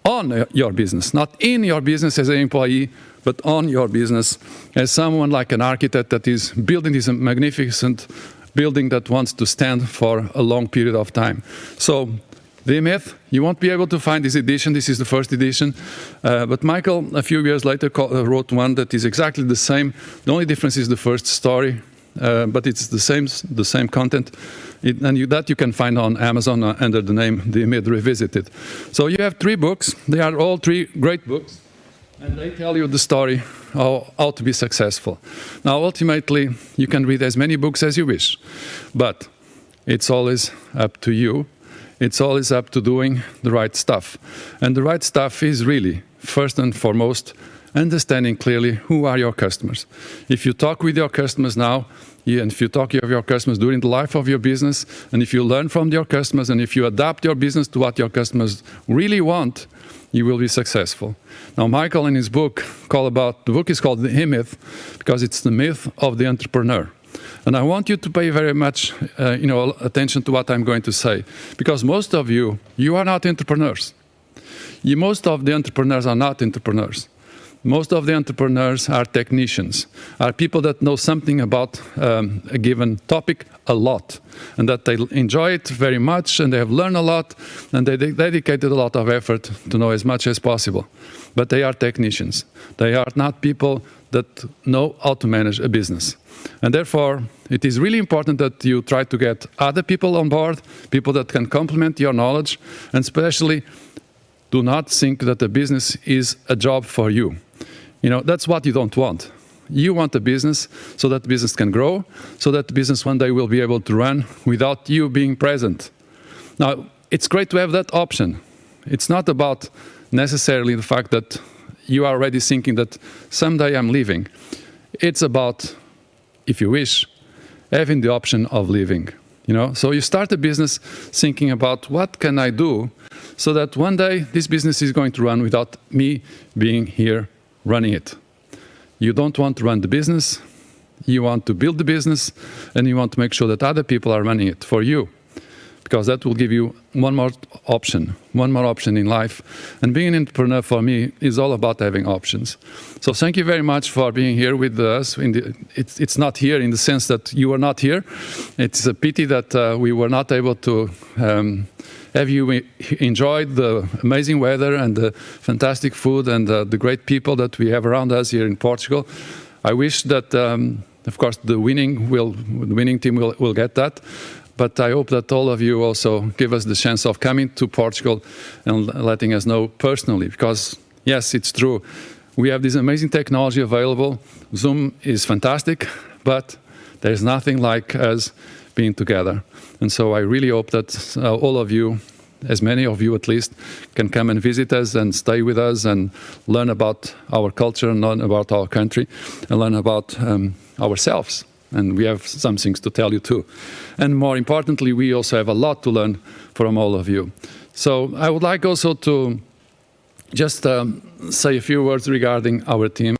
on your business, not in your business as an employee, but on your business as someone like an architect that is building this magnificent building that wants to stand for a long period of time. So the myth, you won't be able to find this edition. This is the first edition. But Michael, a few years later, wrote one that is exactly the same. The only difference is the first story, but it's the same content. That you can find on Amazon under the name The Myth Revisited. So you have 3 books. They are all 3 great books. And they tell you the story how to be successful. Now, ultimately, you can read as many books as you wish. But it's always up to you. It's always up to doing the right stuff. And the right stuff is really, first and foremost, understanding clearly who are your customers. If you talk with your customers now, and if you talk with your customers during the life of your business, and if you learn from your customers, and if you adapt your business to what your customers really want, you will be successful. Now, Michael in his book, the book is called The Myth, because it's the myth of the entrepreneur. And I want you to pay very much attention to what I'm going to say, because most of you are not entrepreneurs. Most of the entrepreneurs are not entrepreneurs. Most of the entrepreneurs are technicians, are people that know something about a given topic a lot, and that they enjoy it very much, and they have learned a lot, and they dedicated a lot of effort to know as much as possible. But they are technicians. They are not people that know how to manage a business. And therefore, it is really important that you try to get other people on board, people that can complement your knowledge, and especially do not think that the business is a job for you. That's what you don't want. You want a business so that the business can grow, so that the business one day will be able to run without you being present. Now, it's great to have that option. It's not about necessarily the fact that you are already thinking that someday I'm leaving. It's about, if you wish, having the option of leaving. So you start a business thinking about what can I do so that one day this business is going to run without me being here running it. You don't want to run the business, you want to build the business, and you want to make sure that other people are running it for you, because that will give you one more option in life. And being an entrepreneur for me is all about having options. So thank you very much for being here with us. It's not here in the sense that you are not here. It's a pity that we were not able to have you enjoyed the amazing weather and the fantastic food and the great people that we have around us here in Portugal. I wish that, of course, the winning team will get that. But I hope that all of you also give us the chance of coming to Portugal and letting us know personally. Because, yes, it's true. We have this amazing technology available. Zoom is fantastic, but there's nothing like us being together. And so I really hope that all of you, as many of you at least, can come and visit us and stay with us and learn about our culture and learn about our country and learn about ourselves. And we have some things to tell you too. And more importantly, we also have a lot to learn from all of you. So I would like also to just say a few words regarding our team.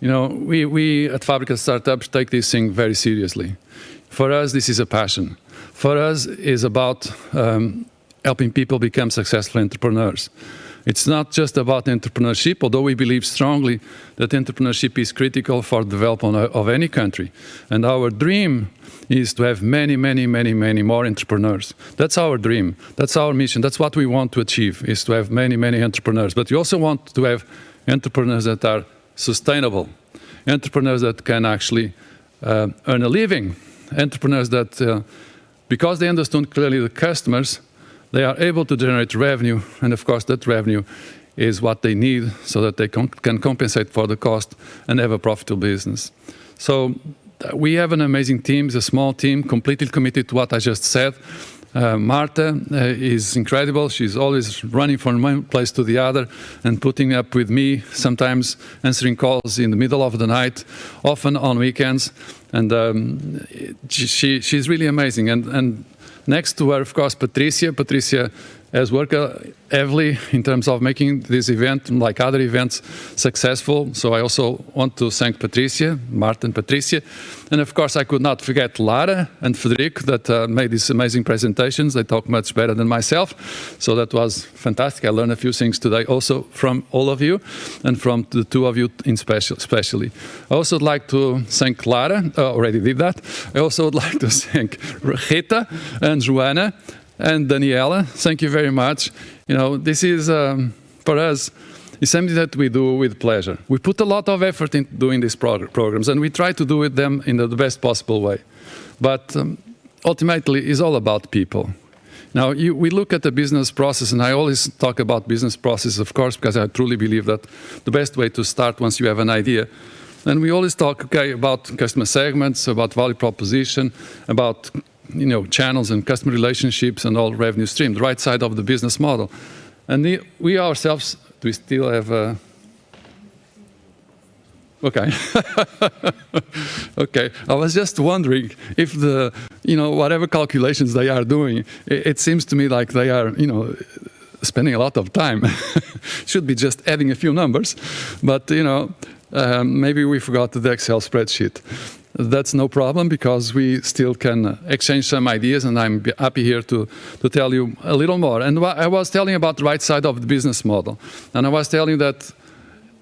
We at Fabrica Startups take this thing very seriously. For us, this is a passion. For us, it's about helping people become successful entrepreneurs. It's not just about entrepreneurship, although we believe strongly that entrepreneurship is critical for the development of any country. And our dream is to have many, many, many, many more entrepreneurs. That's our dream. That's our mission. That's what we want to achieve, is to have many, many entrepreneurs. But we also want to have entrepreneurs that are sustainable, entrepreneurs that can actually earn a living, entrepreneurs that, because they understand clearly the customers, they are able to generate revenue, and of course that revenue is what they need so that they can compensate for the cost and have a profitable business. So we have an amazing team. It's a small team, completely committed to what I just said. Marta is incredible. She's always running from one place to the other and putting up with me, sometimes answering calls in the middle of the night, often on weekends. And she's really amazing. And next to her, of course, Patricia. Patricia has worked heavily in terms of making this event, like other events, successful. So I also want to thank Patricia, Martin, Patricia. And of course, I could not forget Lara and Federico that made these amazing presentations. They talk much better than myself. So that was fantastic. I learned a few things today also from all of you and from the two of you especially. I also would like to thank Lara. Already did that. I also would like to thank Rita and Joanna and Daniela. Thank you very much. You know, this is, for us, it's something that we do with pleasure. We put a lot of effort into doing these programs, and we try to do them in the best possible way. But ultimately, it's all about people. Now, we look at the business process, and I always talk about business process, of course, because I truly believe that the best way to start once you have an idea. And we always talk, okay, about customer segments, about value proposition, about channels and customer relationships and all revenue stream, the right side of the business model. And we ourselves, do we still have a... Okay. Okay. I was just wondering if the, whatever calculations they are doing, it seems to me like they are, spending a lot of time. Should be just adding a few numbers, but, maybe we forgot the Excel spreadsheet. That's no problem because we still can exchange some ideas, and I'm happy here to tell you a little more. And I was telling about the right side of the business model. And I was telling that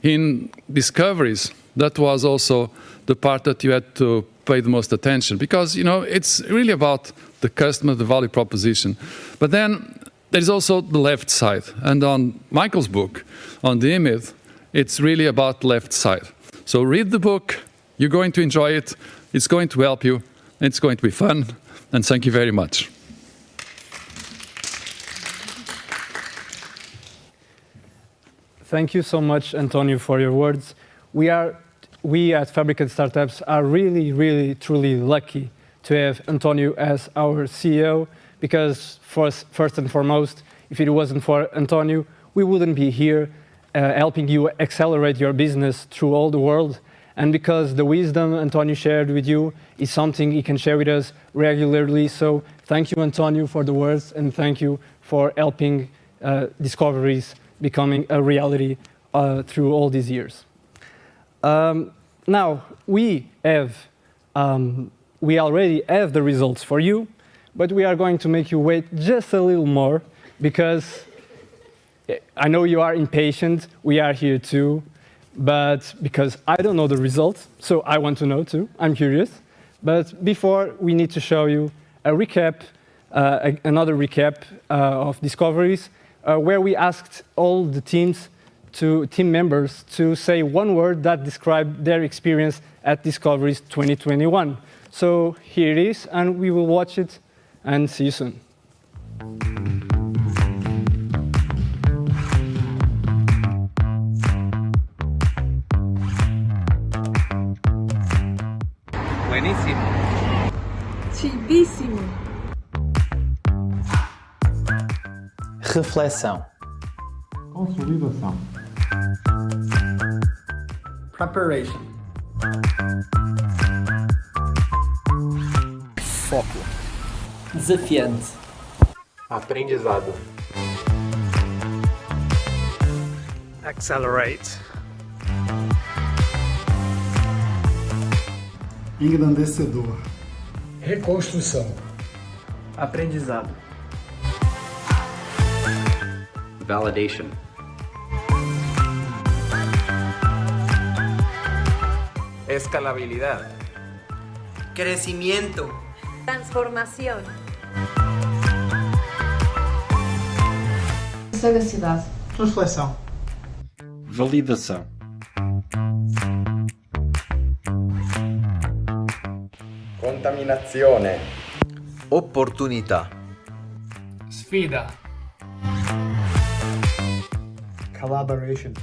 in Discoveries, that was also the part that you had to pay the most attention because, it's really about the customer, the value proposition. But then there's also the left side. And on Michael's book, on the image, it's really about the left side. So read the book. You're going to enjoy it. It's going to help you. It's going to be fun. And thank you very much. Thank you so much, Antonio, for your words. We at Fabricant Startups are really, really, truly lucky to have Antonio as our CEO because first and foremost, if it wasn't for Antonio, we wouldn't be here helping you accelerate your business through all the world. And because the wisdom Antonio shared with you is something he can share with us regularly. So thank you, Antonio, for the words, and thank you for helping Discoveries becoming a reality through all these years. Now, we already have the results for you, but we are going to make you wait just a little more because I know you are impatient. We are here too. But because I don't know the results, so I want to know too. I'm curious. But before, we need to show you a recap, another recap of Discoveries, where we asked all the team members to say one word that described their experience at Discoveries 2021. So here it is, and we will watch it, and see you soon. Buenísimo. Chidíssimo. Reflexão. Consolidação. Preparation. Foco. Desafiante. Aprendizado. Accelerate. Engrandecedor. Reconstrução. Aprendizado. Validation. Escalabilidad. Crecimiento. Transformación. Sagacidade. Reflexão. Validação. Contaminazione. Opportunità. Sfida. Collaboration.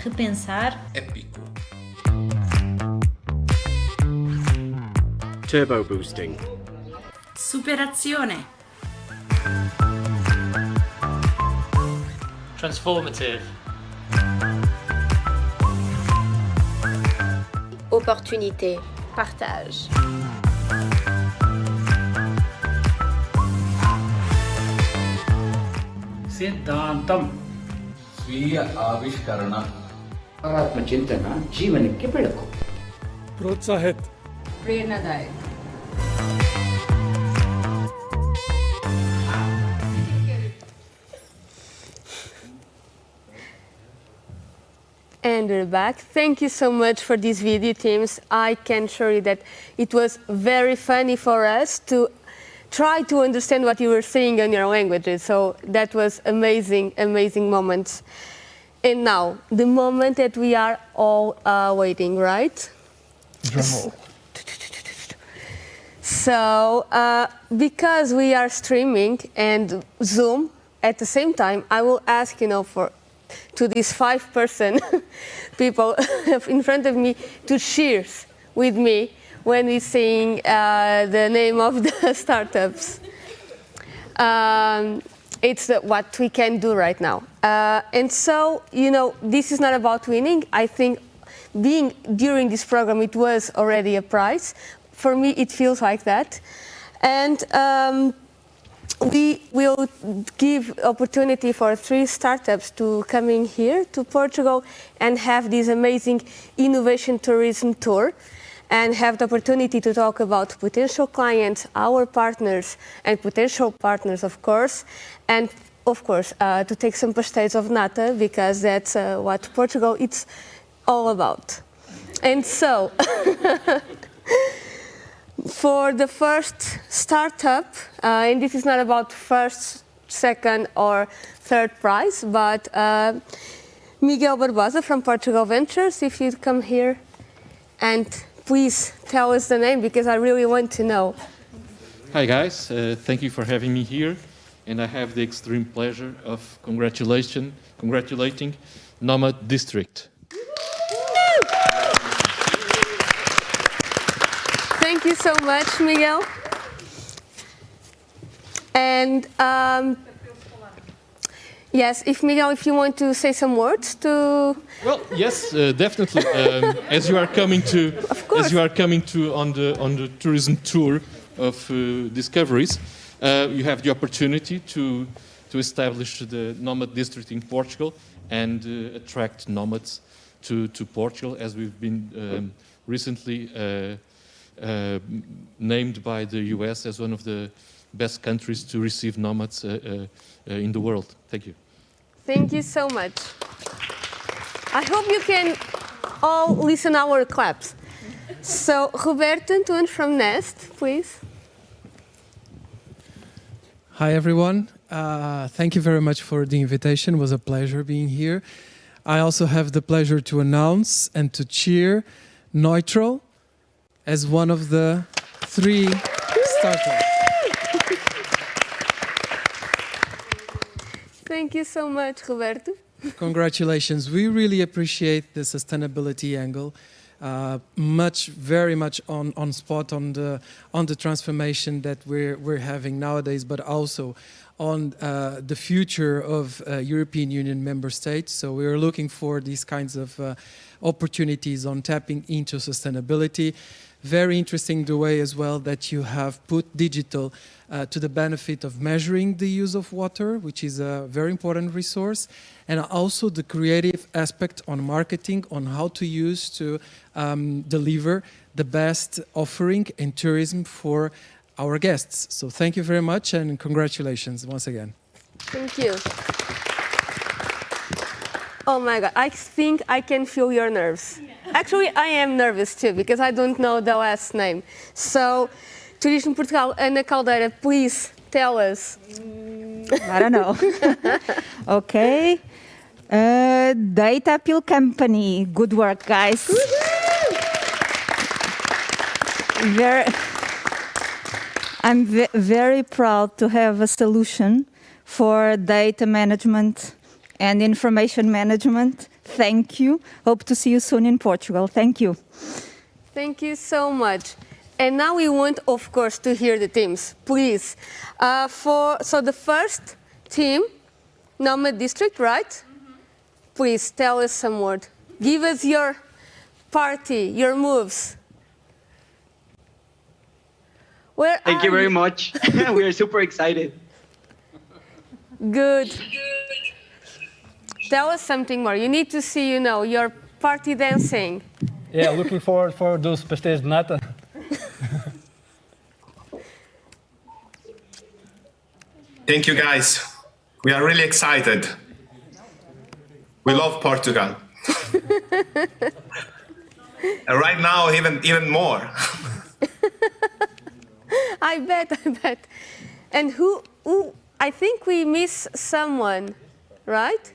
Repensar. Épico. Turbo boosting. Superazione. Transformative. Opportunité. Partage. ಸಿದ್ಧಾಂತಂ ಸ್ವೀಯ ಆವಿಷ್ಕರಣ ಸಕಾರಾತ್ಮಕ ಚಿಂತನ ಜೀವನಕ್ಕೆ ಬೆಳಕು ಪ್ರೋತ್ಸಾಹಿತ प्रेरणादायक And we're back. Thank you so much for these video teams. I can assure you that it was very funny for us to try to understand what you were saying in your languages. So that was amazing, amazing moments. And now, the moment that we are all waiting, right? Drum roll. So, because we are streaming and Zoom at the same time, I will ask, to these 5-person people in front of me to cheers with me when we sing the name of the startups. It's what we can do right now. And so, this is not about winning. I think being during this program, it was already a prize. For me, it feels like that. And we will give opportunity for 3 startups to come in here to Portugal and have this amazing innovation tourism tour and have the opportunity to talk about potential clients, our partners, and potential partners, of course, and of course, to take some pastéis of nata, because that's what Portugal is all about. And so, for the first startup, and this is not about first, second, or third prize, but Miguel Barbosa from Portugal Ventures, if you'd come here, and please tell us the name, because I really want to know. Hi guys, thank you for having me here, and I have the extreme pleasure of congratulating Nomad District. Thank you so much, Miguel. And yes, if Miguel, if you want to say some words to. Well, yes, definitely. As you are coming to on the tourism tour of Discoveries, you have the opportunity to establish the Nomad District in Portugal and attract nomads to Portugal, as we've been recently named by the US as one of the best countries to receive nomads in the world. Thank you. Thank you so much. I hope you can all listen our claps. So, Roberto Antunes from Nest, please. Hi, everyone. Thank you very much for the invitation. It was a pleasure being here. I also have the pleasure to announce and to cheer Neutral as one of the 3 startups. Thank you so much, Roberto. Congratulations. We really appreciate the sustainability angle. Very much on spot on the transformation that we're having nowadays, but also on the future of European Union member states. So we are looking for these kinds of opportunities on tapping into sustainability. Very interesting the way as well that you have put digital to the benefit of measuring the use of water, which is a very important resource, and also the creative aspect on marketing, on how to use to deliver the best offering in tourism for our guests. So thank you very much and congratulations once again. Thank you. Oh my God, I think I can feel your nerves. Actually, I am nervous too, because I don't know the last name. So, Turismo Portugal, Ana Caldeira, please tell us. I don't know. Okay. Data Pill Company. Good work, guys. I'm very proud to have a solution for data management and information management. Thank you. Hope to see you soon in Portugal. Thank you. Thank you so much. And now we want, of course, to hear the teams. Please. So the first team, Nomad District, right? Mm-hmm. Please tell us some word. Give us your party, your moves. Thank you very much. We are super excited. Good. Tell us something more. You need to see, your party dancing. Yeah, looking forward for those pastéis de nata. Thank you, guys. We are really excited. We love Portugal. And right now, even more. I bet. And who? I think we miss someone, right?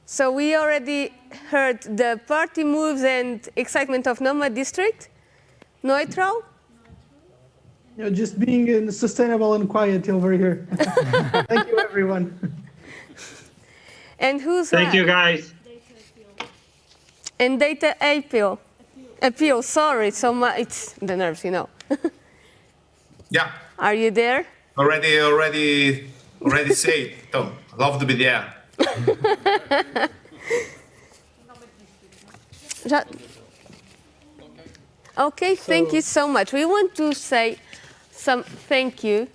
So we already heard the party moves and excitement of Noma District. Neutral? Just being sustainable and quiet over here. Thank you, everyone. And who's Thank you, left? guys. And data appeal. Sorry, it's the nerves, Yeah. Are you there? Already said. So, love to be there. Okay, thank you so much. We want to say some thank you.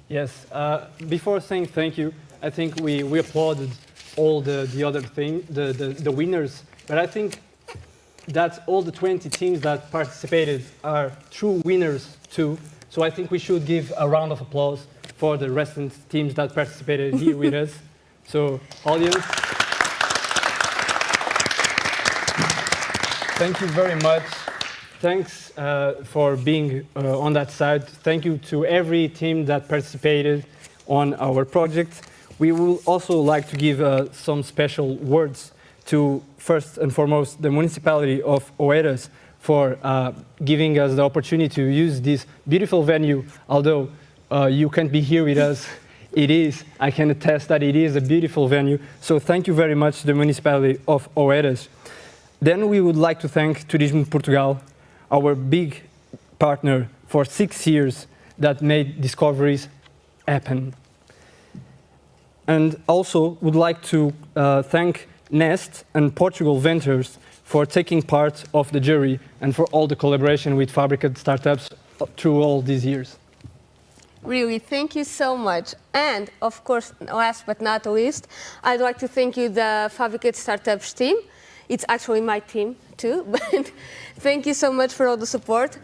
Yes, before saying thank you, I think we applauded all the other the winners, but I think that all the 20 teams that participated are true winners too. So I think we should give a round of applause for the recent teams that participated here with us. So, audience, thank you very much. Thanks for being on that side. Thank you to every team that participated on our project. We will also like to give some special words to, first and foremost, the municipality of Oeiras for giving us the opportunity to use this beautiful venue. Although you can't be here with us, I can attest that it is a beautiful venue. So thank you very much to the municipality of Oeiras. Then we would like to thank Turismo Portugal, our big partner for 6 years that made Discoveries happen. And also would like to thank Nest and Portugal Ventures for taking part of the jury and for all the collaboration with Fabricate startups through all these years. Really, thank you so much. And of course, last but not least, I'd like to thank you, the Fabricate Startups team. It's actually my team too, but thank you so much for all the support.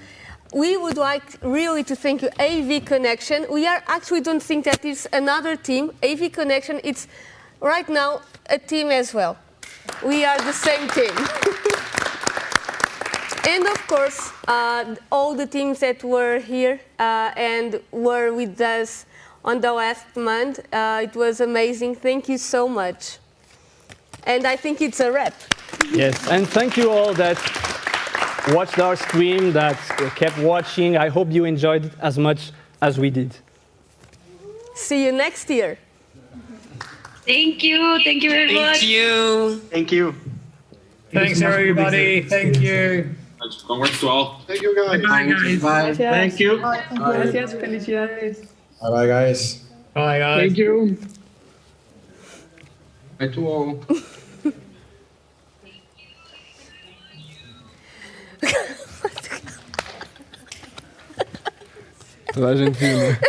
We would like really to thank you, AV Connection. We actually don't think that it's another team. AV Connection, it's right now a team as well. We are the same team. And of course, all the teams that were here and were with us on the last month, it was amazing. Thank you so much. And I think it's a wrap. Yes, and thank you all that watched our stream, that kept watching. I hope you enjoyed it as much as we did. See you next year. Thank you. Thank you very much. Thank you. Thanks, everybody. Thank you. Congrats to all. Thank you, guys. Bye, guys. Bye. Thank you. Gracias, felicidades. Bye, guys. Bye, guys. Thank you. Bye to all. Toda a gente viu, né?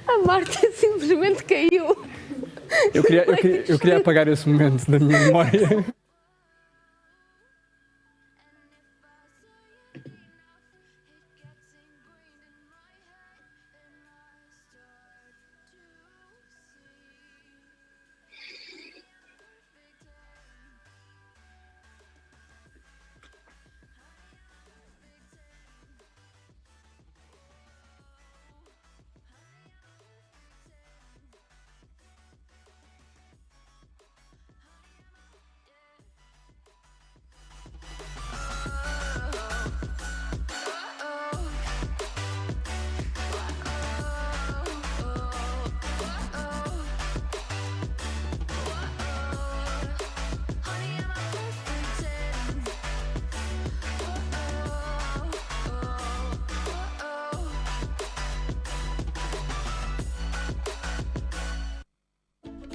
A Marta simplesmente caiu. Eu queria apagar esse momento da minha memória.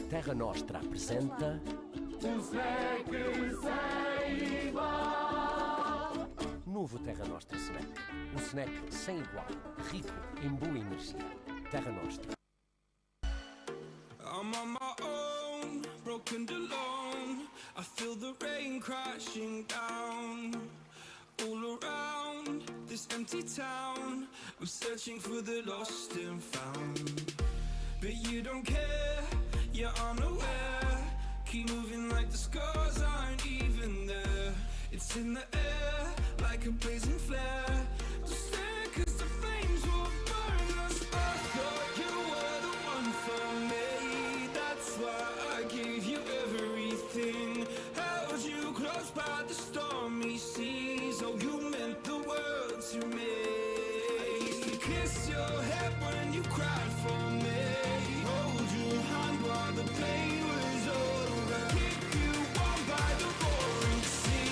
Terra Nostra apresenta... novo Terra Nostra Snack. Um snack sem igual, rico em boa energia. Terra Nostra. I'm on my own, broken alone. I feel the rain crashing down all around this empty town. I'm searching for the lost and found, but you don't care, you're unaware. Keep moving like the scars aren't even there. It's in the air like a blazing flare. Just stare 'cause the flames will burn us. I thought you were the one for me. That's why I gave you everything. Held you close by the stormy seas. Oh, you meant the world to me. I used to kiss your head when you cried for me. Hold your hand while the pain was over. Keep you warm by the roaring sea.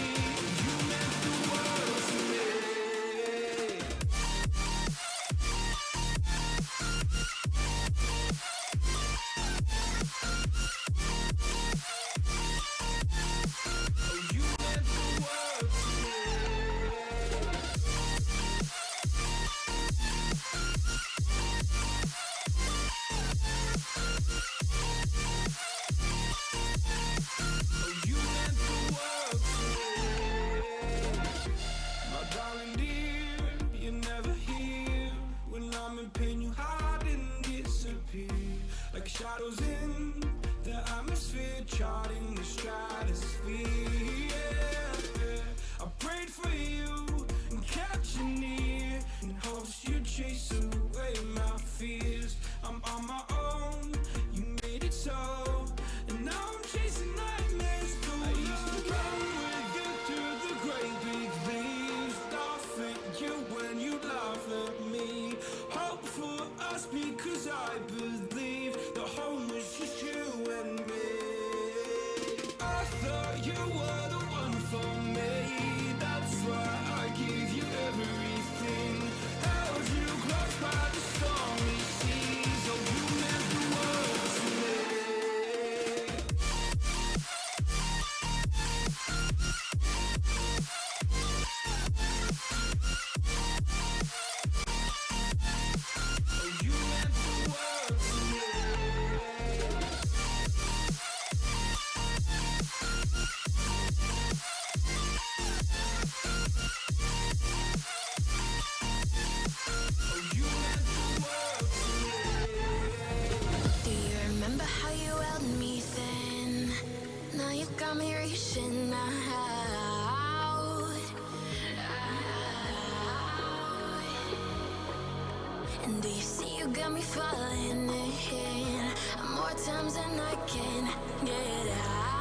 You meant the world to me. My darling dear, you're never here. When I'm in pain, you hide and disappear. Like shadows in the atmosphere, charting the stratosphere. Yeah. I prayed for you and kept you near, in hopes you'd chase away my fears. I'm on my own, you made it so, and now I'm chasing nightmares too. I used to run with you through the great big leaves, laugh at you when you laugh at me. Hope for us because I believe the home was just you and me. I thought you were the one for me. That's why I gave you everything. Held you close by the stormy seas. Oh, you meant the world to me. Do you remember how you held me then? Now you got me reaching out. And do you see you got me falling in more times than I can get out?